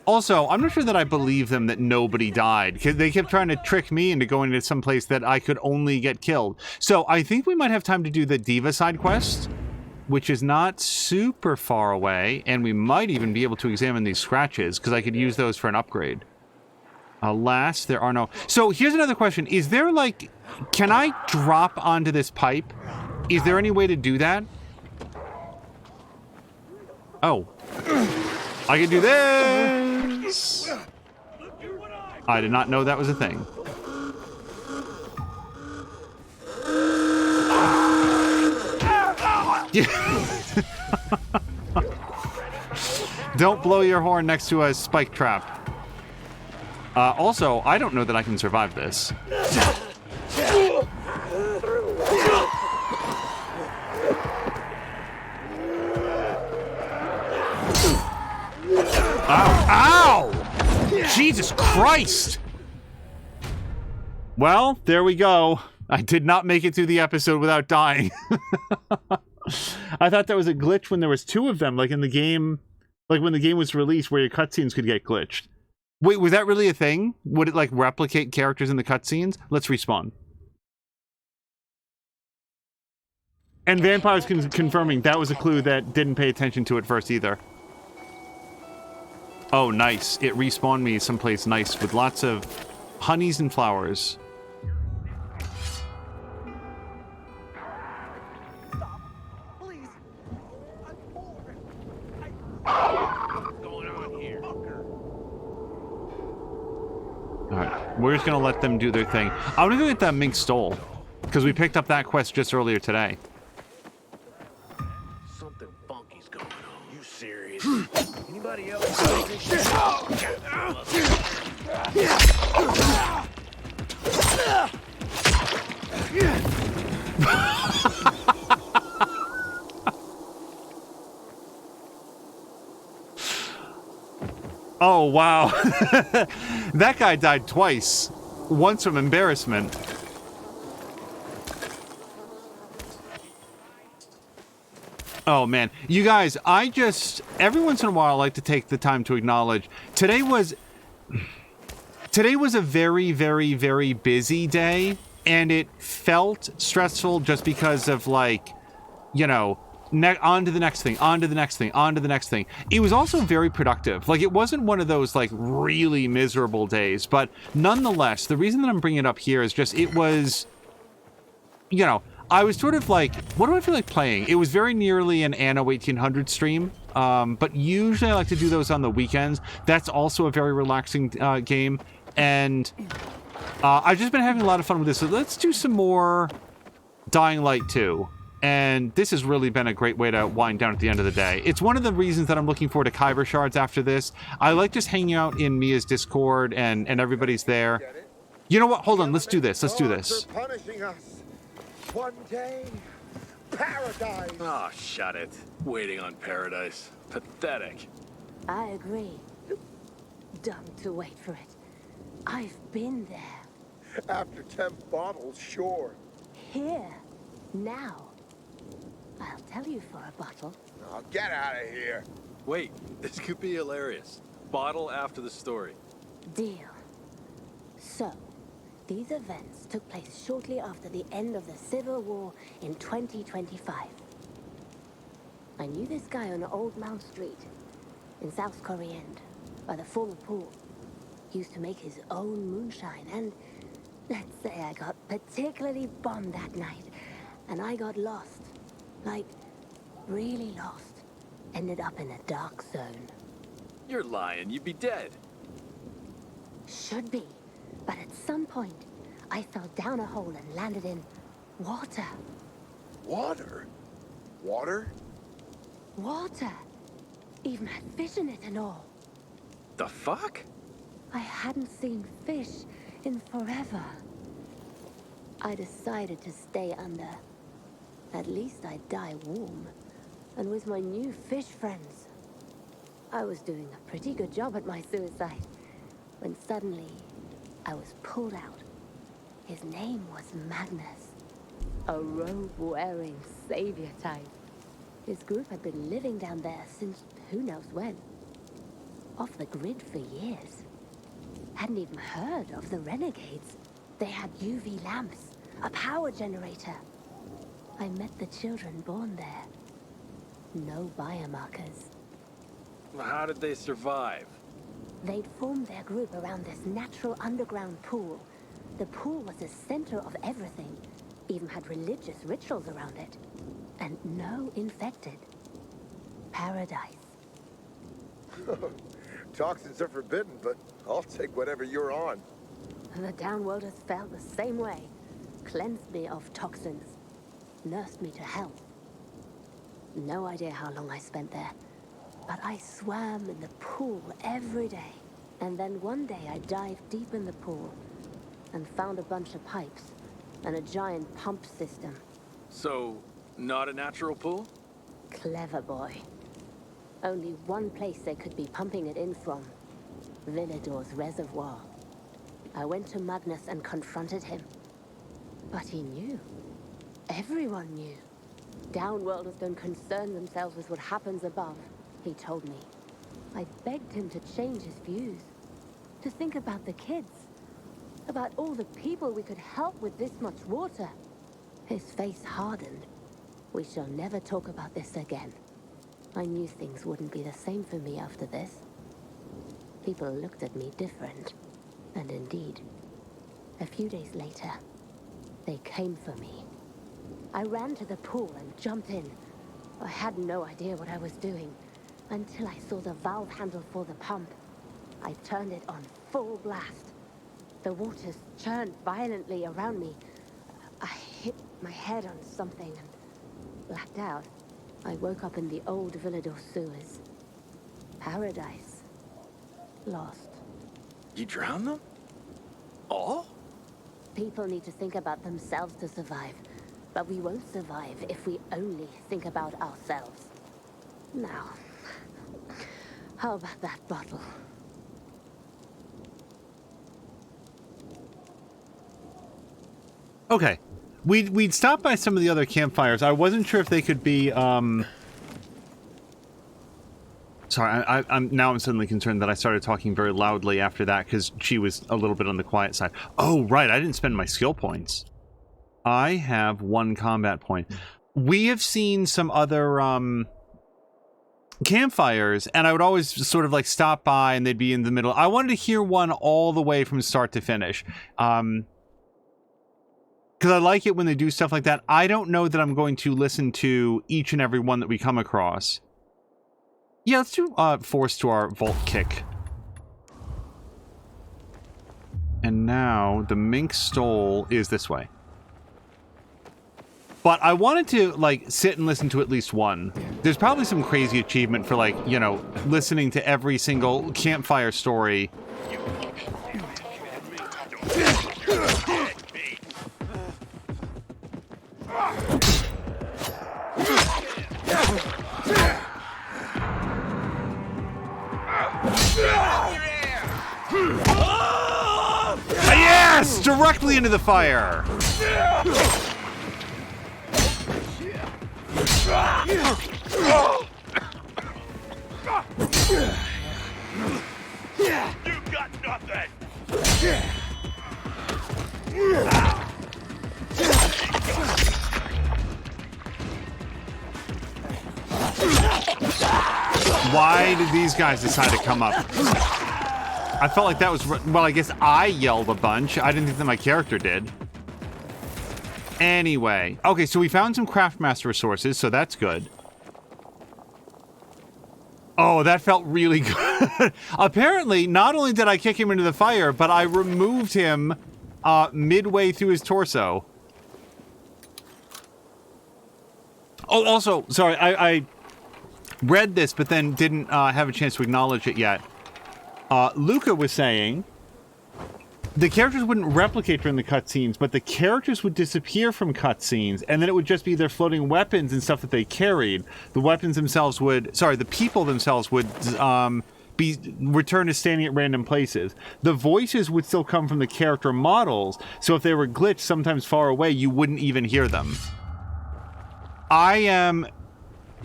Speaker 1: Also, I'm not sure that I believe them that nobody died, because they kept trying to trick me into going to some place that I could only get killed. So I think we might have time to do the Diva side quest, which is not super far away, and we might even be able to examine these scratches, because I could use those for an upgrade. Alas, there are no... So here's another question. Is there, like... Can I drop onto this pipe? Is there any way to do that? Oh. I can do this! I did not know that was a thing. Don't blow your horn next to a spike trap. Also, I don't know that I can survive this. Ow! Ow! Jesus Christ! Well, there we go. I did not make it through the episode without dying. I thought that was a glitch when there was two of them, like in the game, like when the game was released where your cutscenes could get glitched. Wait, was that really a thing? Would it like replicate characters in the cutscenes? Let's respawn. And Vampire's confirming that was a clue that didn't pay attention to it first either. Oh, nice. It respawned me someplace nice with lots of honeys and flowers. Alright, we're just gonna let them do their thing. I'm gonna go get that mink stole, because we picked up that quest just earlier today.
Speaker 11: Something funky's going on. You serious? Anybody else?
Speaker 1: Oh, wow. That guy died twice. Once from embarrassment. Oh, man. You guys, every once in a while, I like to take the time to acknowledge, today was a very, very, very busy day, and it felt stressful just because of, like, you know, on to the next thing, on to the next thing, on to the next thing. It was also very productive. Like, it wasn't one of those, like, really miserable days, but nonetheless, the reason that I'm bringing it up here is just, it was, you know, I was sort of like, what do I feel like playing? It was very nearly an Anno 1800 stream, but usually I like to do those on the weekends. That's also a very relaxing game, and I've just been having a lot of fun with this. So let's do some more Dying Light 2. And this has really been a great way to wind down at the end of the day. It's one of the reasons that I'm looking forward to Kyber Shards after this. I like just hanging out in Mia's Discord and everybody's there. You know what? Hold on. Let's do this. Let's do this.
Speaker 17: Punishing us. One day, paradise.
Speaker 18: Oh, shut it. Waiting on paradise. Pathetic.
Speaker 19: I agree. Dumb to wait for it. I've been there.
Speaker 17: After 10 bottles, sure.
Speaker 19: Here. Now. I'll tell you for a bottle.
Speaker 17: Oh, get out of here.
Speaker 18: Wait, this could be hilarious. Bottle after the story.
Speaker 19: Deal. So, these events took place shortly after the end of the Civil War in 2025. I knew this guy on Old Mount Street in South Korean by the former pool. He used to make his own moonshine, and let's say I got particularly bombed that night, and I got lost. Like, really lost. Ended up in a dark zone.
Speaker 18: You're lying. You'd be dead.
Speaker 19: Should be. But at some point, I fell down a hole and landed in water.
Speaker 17: Water? Water?
Speaker 19: Water. Even had fish in it and all.
Speaker 18: The fuck?
Speaker 19: I hadn't seen fish in forever. I decided to stay under. At least I'd die warm. And with my new fish friends. I was doing a pretty good job at my suicide. When suddenly, I was pulled out. His name was Magnus. A robe-wearing savior type. His group had been living down there since who knows when. Off the grid for years. Hadn't even heard of the renegades. They had UV lamps, a power generator. I met the children born there. No biomarkers.
Speaker 18: How did they survive?
Speaker 19: They'd formed their group around this natural underground pool. The pool was the center of everything. Even had religious rituals around it. And no infected. Paradise.
Speaker 17: Toxins are forbidden, but I'll take whatever you're on.
Speaker 19: The downworlders felt the same way. Cleansed me of toxins. Nursed me to health. No idea how long I spent there. But I swam in the pool every day. And then one day I dived deep in the pool and found a bunch of pipes and a giant pump system.
Speaker 18: So, not a natural pool?
Speaker 19: Clever boy. Only one place they could be pumping it in from. Villador's reservoir. I went to Magnus and confronted him. But he knew. Everyone knew. Downworlders don't concern themselves with what happens above, he told me. I begged him to change his views. To think about the kids. About all the people we could help with this much water. His face hardened. We shall never talk about this again. I knew things wouldn't be the same for me after this. People looked at me different. And indeed, a few days later, they came for me. I ran to the pool and jumped in. I had no idea what I was doing until I saw the valve handle for the pump. I turned it on full blast. The waters churned violently around me. I hit my head on something and blacked out. I woke up in the old Villador sewers. Paradise. Lost.
Speaker 18: You drowned them? All?
Speaker 19: People need to think about themselves to survive. But we won't survive if we only think about ourselves. Now, how about that bottle?
Speaker 1: Okay. We'd stopped by some of the other campfires. I wasn't sure if they could be, Sorry, I'm suddenly concerned that I started talking very loudly after that because she was a little bit on the quiet side. Oh, right, I didn't spend my skill points. I have 1 combat point. We have seen some other campfires, and I would always sort of like stop by and they'd be in the middle. I wanted to hear one all the way from start to finish. because I like it when they do stuff like that. I don't know that I'm going to listen to each and every one that we come across. Yeah, let's do force to our vault kick. And now the mink stole is this way. But I wanted to, like, sit and listen to at least one. There's probably some crazy achievement for, like, you know, listening to every single campfire story. Yes! Directly into the fire!
Speaker 7: You got nothing!
Speaker 1: Why did these guys decide to come up? I felt like that was... Well, I guess I yelled a bunch. I didn't think that my character did. Anyway. Okay, so we found some Craftmaster resources, so that's good. Oh, that felt really good. Apparently, not only did I kick him into the fire, but I removed him midway through his torso. Oh, also, sorry, I read this, but then didn't have a chance to acknowledge it yet. Luca was saying the characters wouldn't replicate during the cutscenes, but the characters would disappear from cutscenes, and then it would just be their floating weapons and stuff that they carried. The weapons themselves would... Sorry, the people themselves would be returned to standing at random places. The voices would still come from the character models, so if they were glitched sometimes far away, you wouldn't even hear them. I am...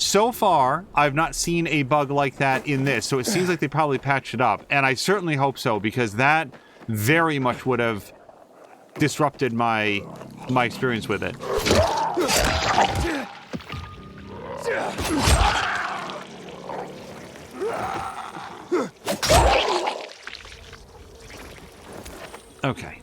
Speaker 1: So far, I've not seen a bug like that in this, so it seems like they probably patched it up, and I certainly hope so, because that very much would have disrupted my experience with it. Okay.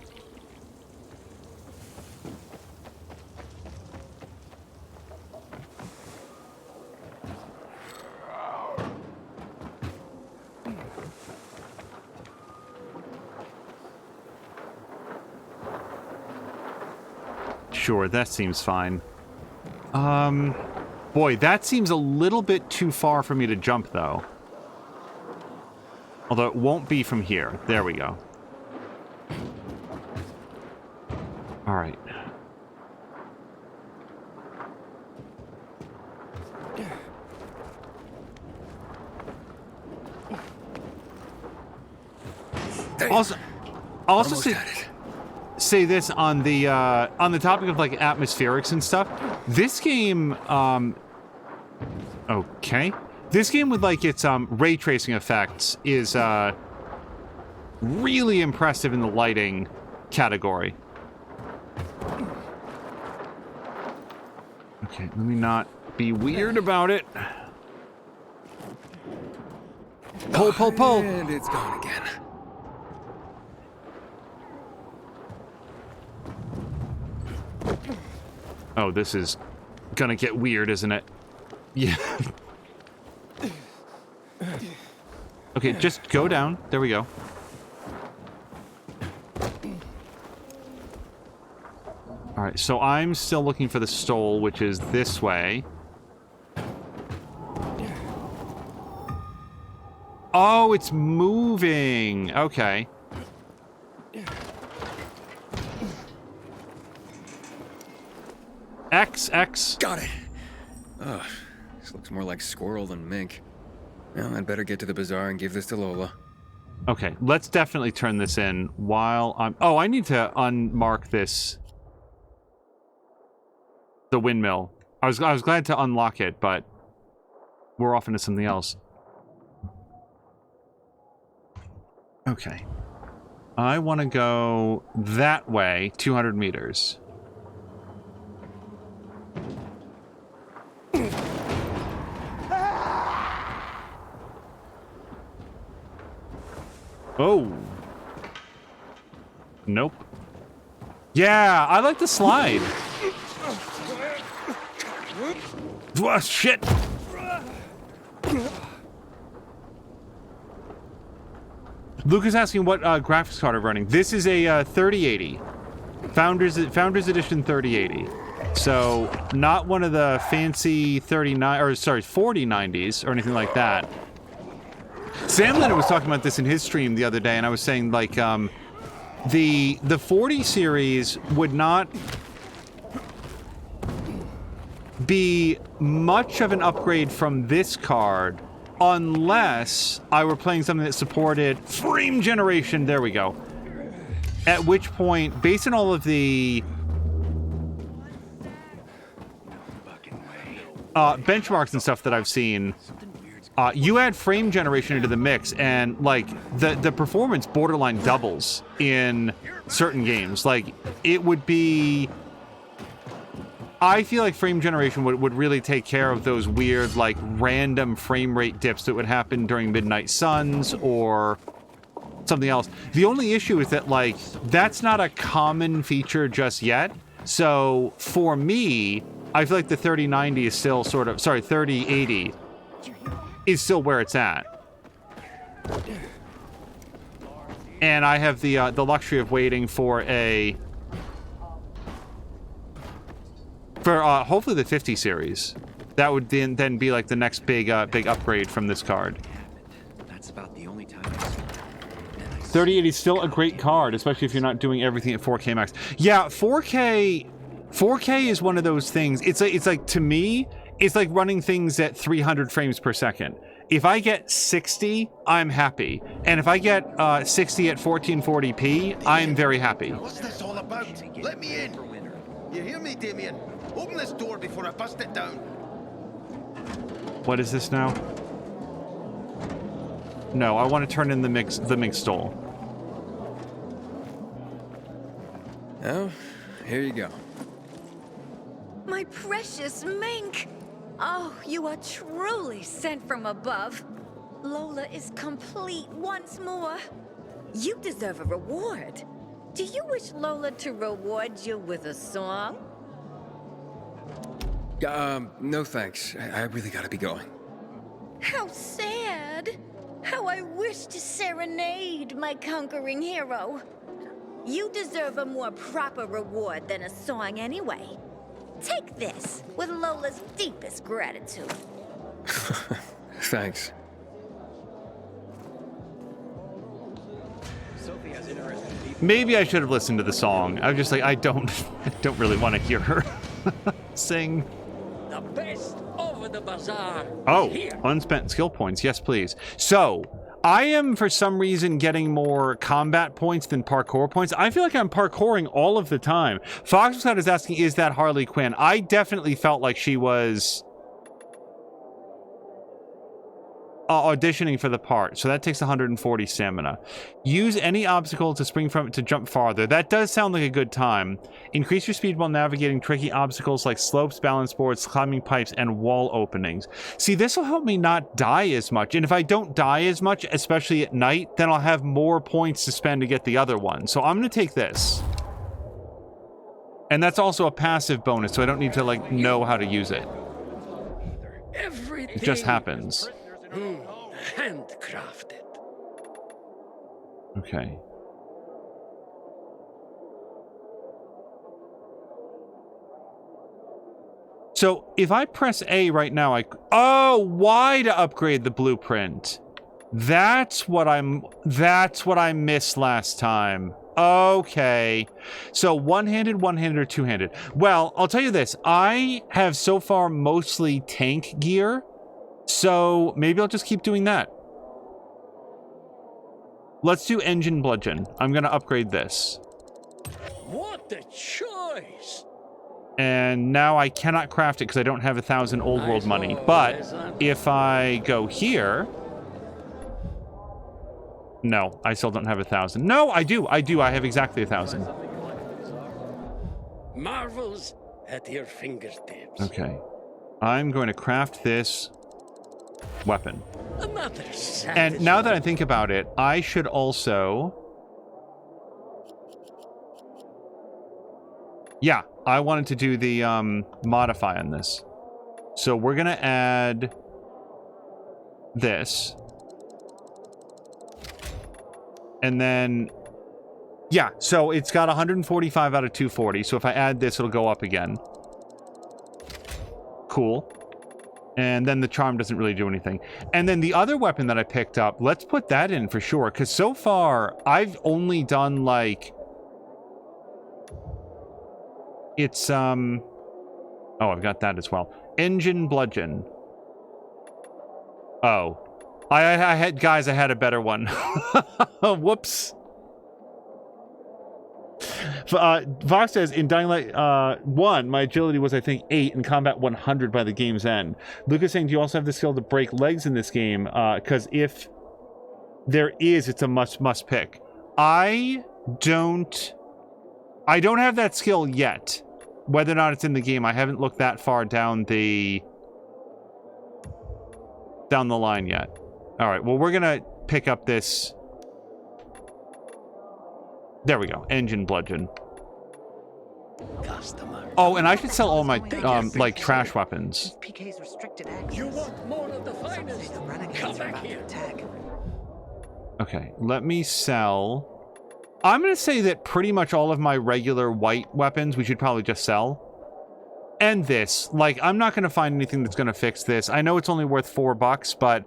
Speaker 1: Sure, that seems fine. Boy, that seems a little bit too far for me to jump, though. Although it won't be from here. There we go. All right. Also, I'll also say this on the topic of like atmospherics and stuff. This game, okay, this game with like its ray tracing effects is really impressive in the lighting category. Okay, let me not be weird about it. Pull, pull, pull.
Speaker 4: And it's gone again.
Speaker 1: Oh, this is gonna get weird, isn't it? Yeah. Okay, just go down. There we go. Alright, so I'm still looking for the stole, which is this way. Oh, it's moving! Okay. X.
Speaker 4: Got it. Ugh, this looks more like squirrel than mink. Well, I'd better get to the bazaar and give this to Lola.
Speaker 1: Okay, let's definitely turn this in while I'm... Oh, I need to unmark this. The windmill. I was glad to unlock it, but we're off into something else. Okay. I want to go that way, 200 meters. Oh. Nope. Yeah, I like the slide. Oh, shit. Luke is asking what graphics card I'm running. This is a 3080. Founders Edition 3080. So, not one of the fancy 4090s or anything like that. Sam Leonard was talking about this in his stream the other day, and I was saying, like, the 40 series would not be much of an upgrade from this card unless I were playing something that supported frame generation. There we go. At which point, based on all of the benchmarks and stuff that I've seen, you add frame generation into the mix, and like the performance borderline doubles in certain games. Like it would be. I feel like frame generation would really take care of those weird, like, random frame rate dips that would happen during Midnight Suns or something else. The only issue is that, like, that's not a common feature just yet. So, for me, I feel like the 3090 is still sort of... Sorry, 3080 is still where it's at. And I have the luxury of waiting for a... For hopefully the 50 series. That would then be like the next big upgrade from this card.
Speaker 20: That's about the only time
Speaker 1: 3080 is still a great card, especially if you're not doing everything at 4K max. Yeah, 4K is one of those things. It's like to me, it's like running things at 300 frames per second. If I get 60, I'm happy. And if I get 60 at 1440p, I'm very happy.
Speaker 21: What's this all about? Let me in. You hear me, Damien? Open this door before I bust it down.
Speaker 1: What is this now? No, I want to turn in the mink stole.
Speaker 4: Oh, here you go.
Speaker 12: My precious mink! Oh, you are truly sent from above. Lola is complete once more. You deserve a reward. Do you wish Lola to reward you with a song?
Speaker 4: No thanks. I really gotta be going.
Speaker 12: How sad. How I wish to serenade my conquering hero. You deserve a more proper reward than a song anyway. Take this with Lola's deepest gratitude.
Speaker 4: Thanks.
Speaker 1: Maybe I should have listened to the song. I was just like, I don't really want to hear her sing.
Speaker 11: The best over the bazaar.
Speaker 1: Oh,
Speaker 11: here.
Speaker 1: Unspent skill points. Yes, please. So, I am, for some reason, getting more combat points than parkour points. I feel like I'm parkouring all of the time. Foxcloud is asking, is that Harley Quinn? I definitely felt like she was auditioning for the part, so that takes 140 stamina. Use any obstacle to spring from it to jump farther. That does sound like a good time. Increase your speed while navigating tricky obstacles like slopes, balance boards, climbing pipes, and wall openings. See, this will help me not die as much, and if I don't die as much, especially at night, then I'll have more points to spend to get the other one. So I'm going to take this. And that's also a passive bonus, so I don't need to, like, know how to use it. It just happens.
Speaker 11: Handcrafted.
Speaker 1: Okay. So if I press A right now, Y to upgrade the blueprint. That's what I missed last time. Okay. So one-handed, or two-handed. Well, I'll tell you this. I have so far mostly tank gear. So maybe I'll just keep doing that. Let's do engine bludgeon. I'm going to upgrade this.
Speaker 11: What a choice!
Speaker 1: And now I cannot craft it because I don't have 1,000 old world money. But if I go here... No, I still don't have 1,000. No, I do. I have exactly 1,000.
Speaker 11: Marvels at your fingertips.
Speaker 1: Okay. I'm going to craft this weapon. And now that I think about it, I should also Yeah, I wanted to do the modify on this. So we're going to add this. And then, yeah, so it's got 145 out of 240. So if I add this, it'll go up again. Cool. And then the charm doesn't really do anything. And then the other weapon that I picked up, let's put that in for sure. Because so far, I've only done, like... It's, Oh, I've got that as well. Engine bludgeon. Oh. I had... Guys, I had a better one. Whoops. Vox says, in Dying Light 1, my agility was, I think, 8, and combat 100 by the game's end. Lucas saying, do you also have the skill to break legs in this game? Because if there is, it's a must pick. I don't have that skill yet. Whether or not it's in the game, I haven't looked that far down the line yet. All right, well, we're going to pick up this... There we go. Engine bludgeon.
Speaker 11: Customer.
Speaker 1: Oh, and I should sell all my, like, trash weapons.
Speaker 5: PK's restricted access.
Speaker 11: You want more of the finest?
Speaker 5: The renegades
Speaker 11: Come
Speaker 5: are
Speaker 11: back
Speaker 5: about
Speaker 11: here.
Speaker 5: to attack.
Speaker 1: Okay, let me sell... I'm going to say that pretty much all of my regular white weapons we should probably just sell. And this. Like, I'm not going to find anything that's going to fix this. I know it's only worth $4, but...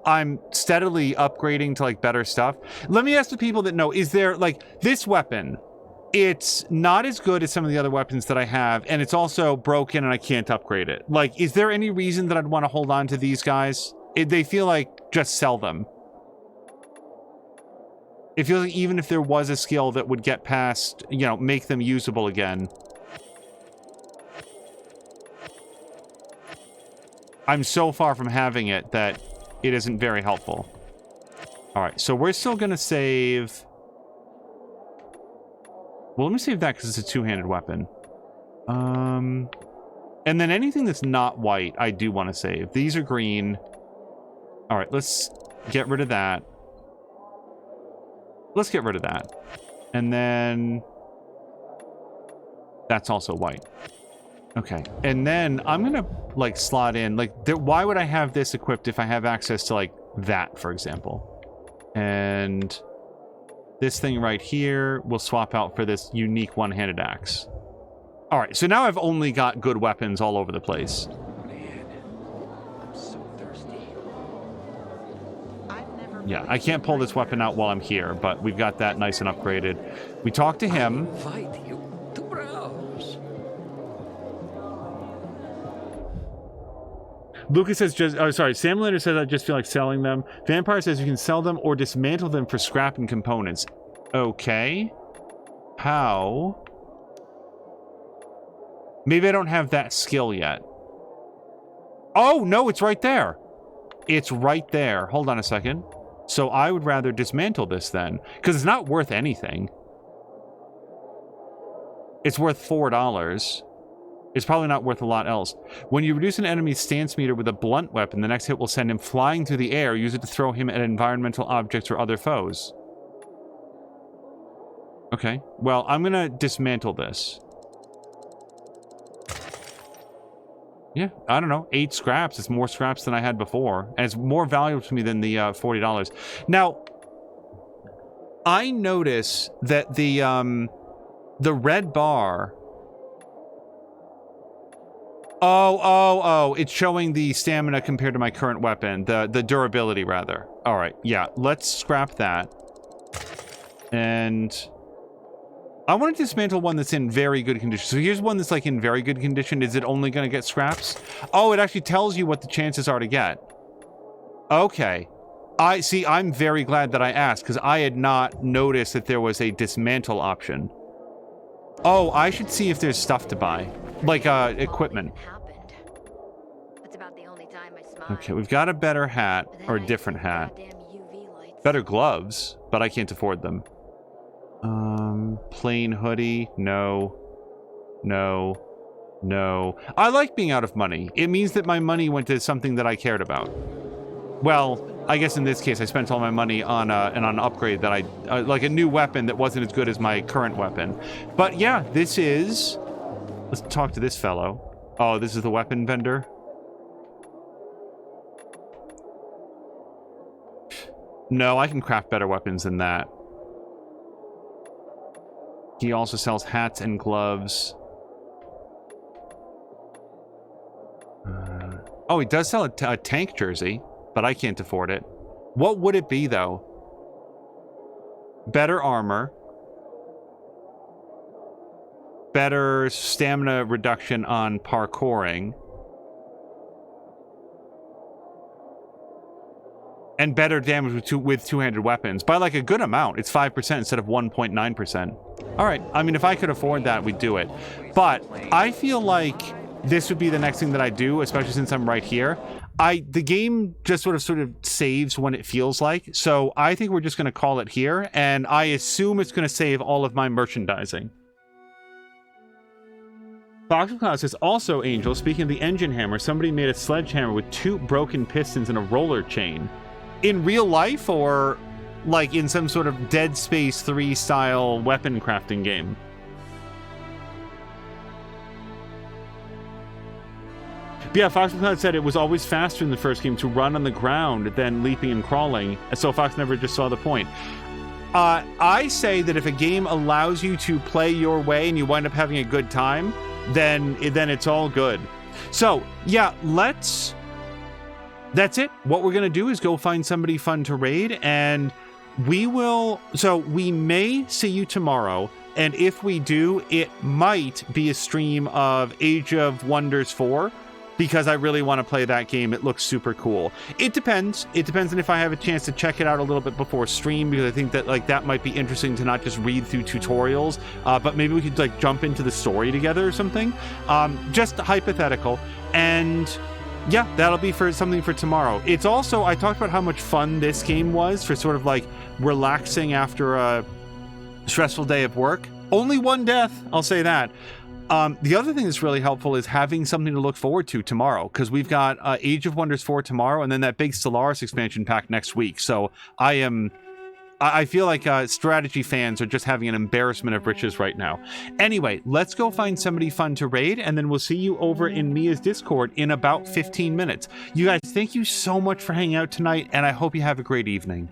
Speaker 1: I'm steadily upgrading to, like, better stuff. Let me ask the people that know, is there, like, this weapon, it's not as good as some of the other weapons that I have, and it's also broken and I can't upgrade it. Like, is there any reason that I'd want to hold on to these guys? They feel like just sell them. It feels like even if there was a skill that would get past, you know, make them usable again. I'm so far from having it that it isn't very helpful. All right, so we're still going to save... Well, let me save that because it's a two-handed weapon. And then anything that's not white, I do want to save. These are green. All right, let's get rid of that. Let's get rid of that. And then... That's also white. Okay, and then I'm gonna, like, slot in, like, why would I have this equipped if I have access to, like, that, for example? And this thing right here will swap out for this unique one-handed axe. All right, so now I've only got good weapons all over the place.
Speaker 5: Man, I'm so thirsty.
Speaker 1: Yeah, I can't pull this weapon out while I'm here, but we've got that nice and upgraded. We talked to him.
Speaker 11: Invite you to browse.
Speaker 1: Lucas says, Sam Lander says, I just feel like selling them. Vampire says you can sell them or dismantle them for scrap and components. Okay. How? Maybe I don't have that skill yet. Oh, no, it's right there. It's right there. Hold on a second. So I would rather dismantle this then, because it's not worth anything. It's worth $4. It's probably not worth a lot else. When you reduce an enemy's stance meter with a blunt weapon, the next hit will send him flying through the air. Use it to throw him at environmental objects or other foes. Okay. Well, I'm going to dismantle this. Yeah, I don't know. 8 scraps. It's more scraps than I had before. And it's more valuable to me than the $40. Now, I notice that the red bar... Oh, it's showing the stamina compared to my current weapon. The durability, rather. All right, yeah, let's scrap that. And I want to dismantle one that's in very good condition. So here's one that's, like, in very good condition. Is it only going to get scraps? Oh, it actually tells you what the chances are to get. Okay. I'm very glad that I asked, because I had not noticed that there was a dismantle option. Oh, I should see if there's stuff to buy. Like, equipment. Okay, we've got a better hat, or a different hat. Better gloves, but I can't afford them. Plain hoodie, no. I like being out of money. It means that my money went to something that I cared about. Well, I guess in this case, I spent all my money on an upgrade that like a new weapon that wasn't as good as my current weapon. But yeah, this is... Let's talk to this fellow. Oh, this is the weapon vendor. No, I can craft better weapons than that. He also sells hats and gloves. Oh, he does sell a tank jersey, but I can't afford it. What would it be, though? Better armor. Better stamina reduction on parkouring. And better damage with two-handed weapons. By like a good amount. It's 5% instead of 1.9%. Alright, I mean, if I could afford that, we'd do it. But I feel like this would be the next thing that I do, especially since I'm right here. The game just sort of saves when it feels like. So I think we're just going to call it here. And I assume it's going to save all of my merchandising. Fox Cloud says, also, Angel, speaking of the engine hammer, somebody made a sledgehammer with 2 broken pistons and a roller chain. In real life, or like in some sort of Dead Space 3 style weapon crafting game? But yeah, Fox Cloud said it was always faster in the first game to run on the ground than leaping and crawling, so Fox never just saw the point. I say that if a game allows you to play your way and you wind up having a good time, then it's all good. So, yeah, that's it. What we're going to do is go find somebody fun to raid, and we may see you tomorrow, and if we do, it might be a stream of Age of Wonders 4, because I really want to play that game. It looks super cool. It depends. It depends on if I have a chance to check it out a little bit before stream, because I think that that might be interesting to not just read through tutorials, but maybe we could jump into the story together or something. Just hypothetical. And yeah, that'll be something for tomorrow. It's also, I talked about how much fun this game was for sort of relaxing after a stressful day of work. Only one death, I'll say that. The other thing that's really helpful is having something to look forward to tomorrow, because we've got Age of Wonders 4 tomorrow, and then that big Stellaris expansion pack next week. So I feel like strategy fans are just having an embarrassment of riches right now. Anyway, let's go find somebody fun to raid, and then we'll see you over in Mia's Discord in about 15 minutes. You guys, thank you so much for hanging out tonight, and I hope you have a great evening.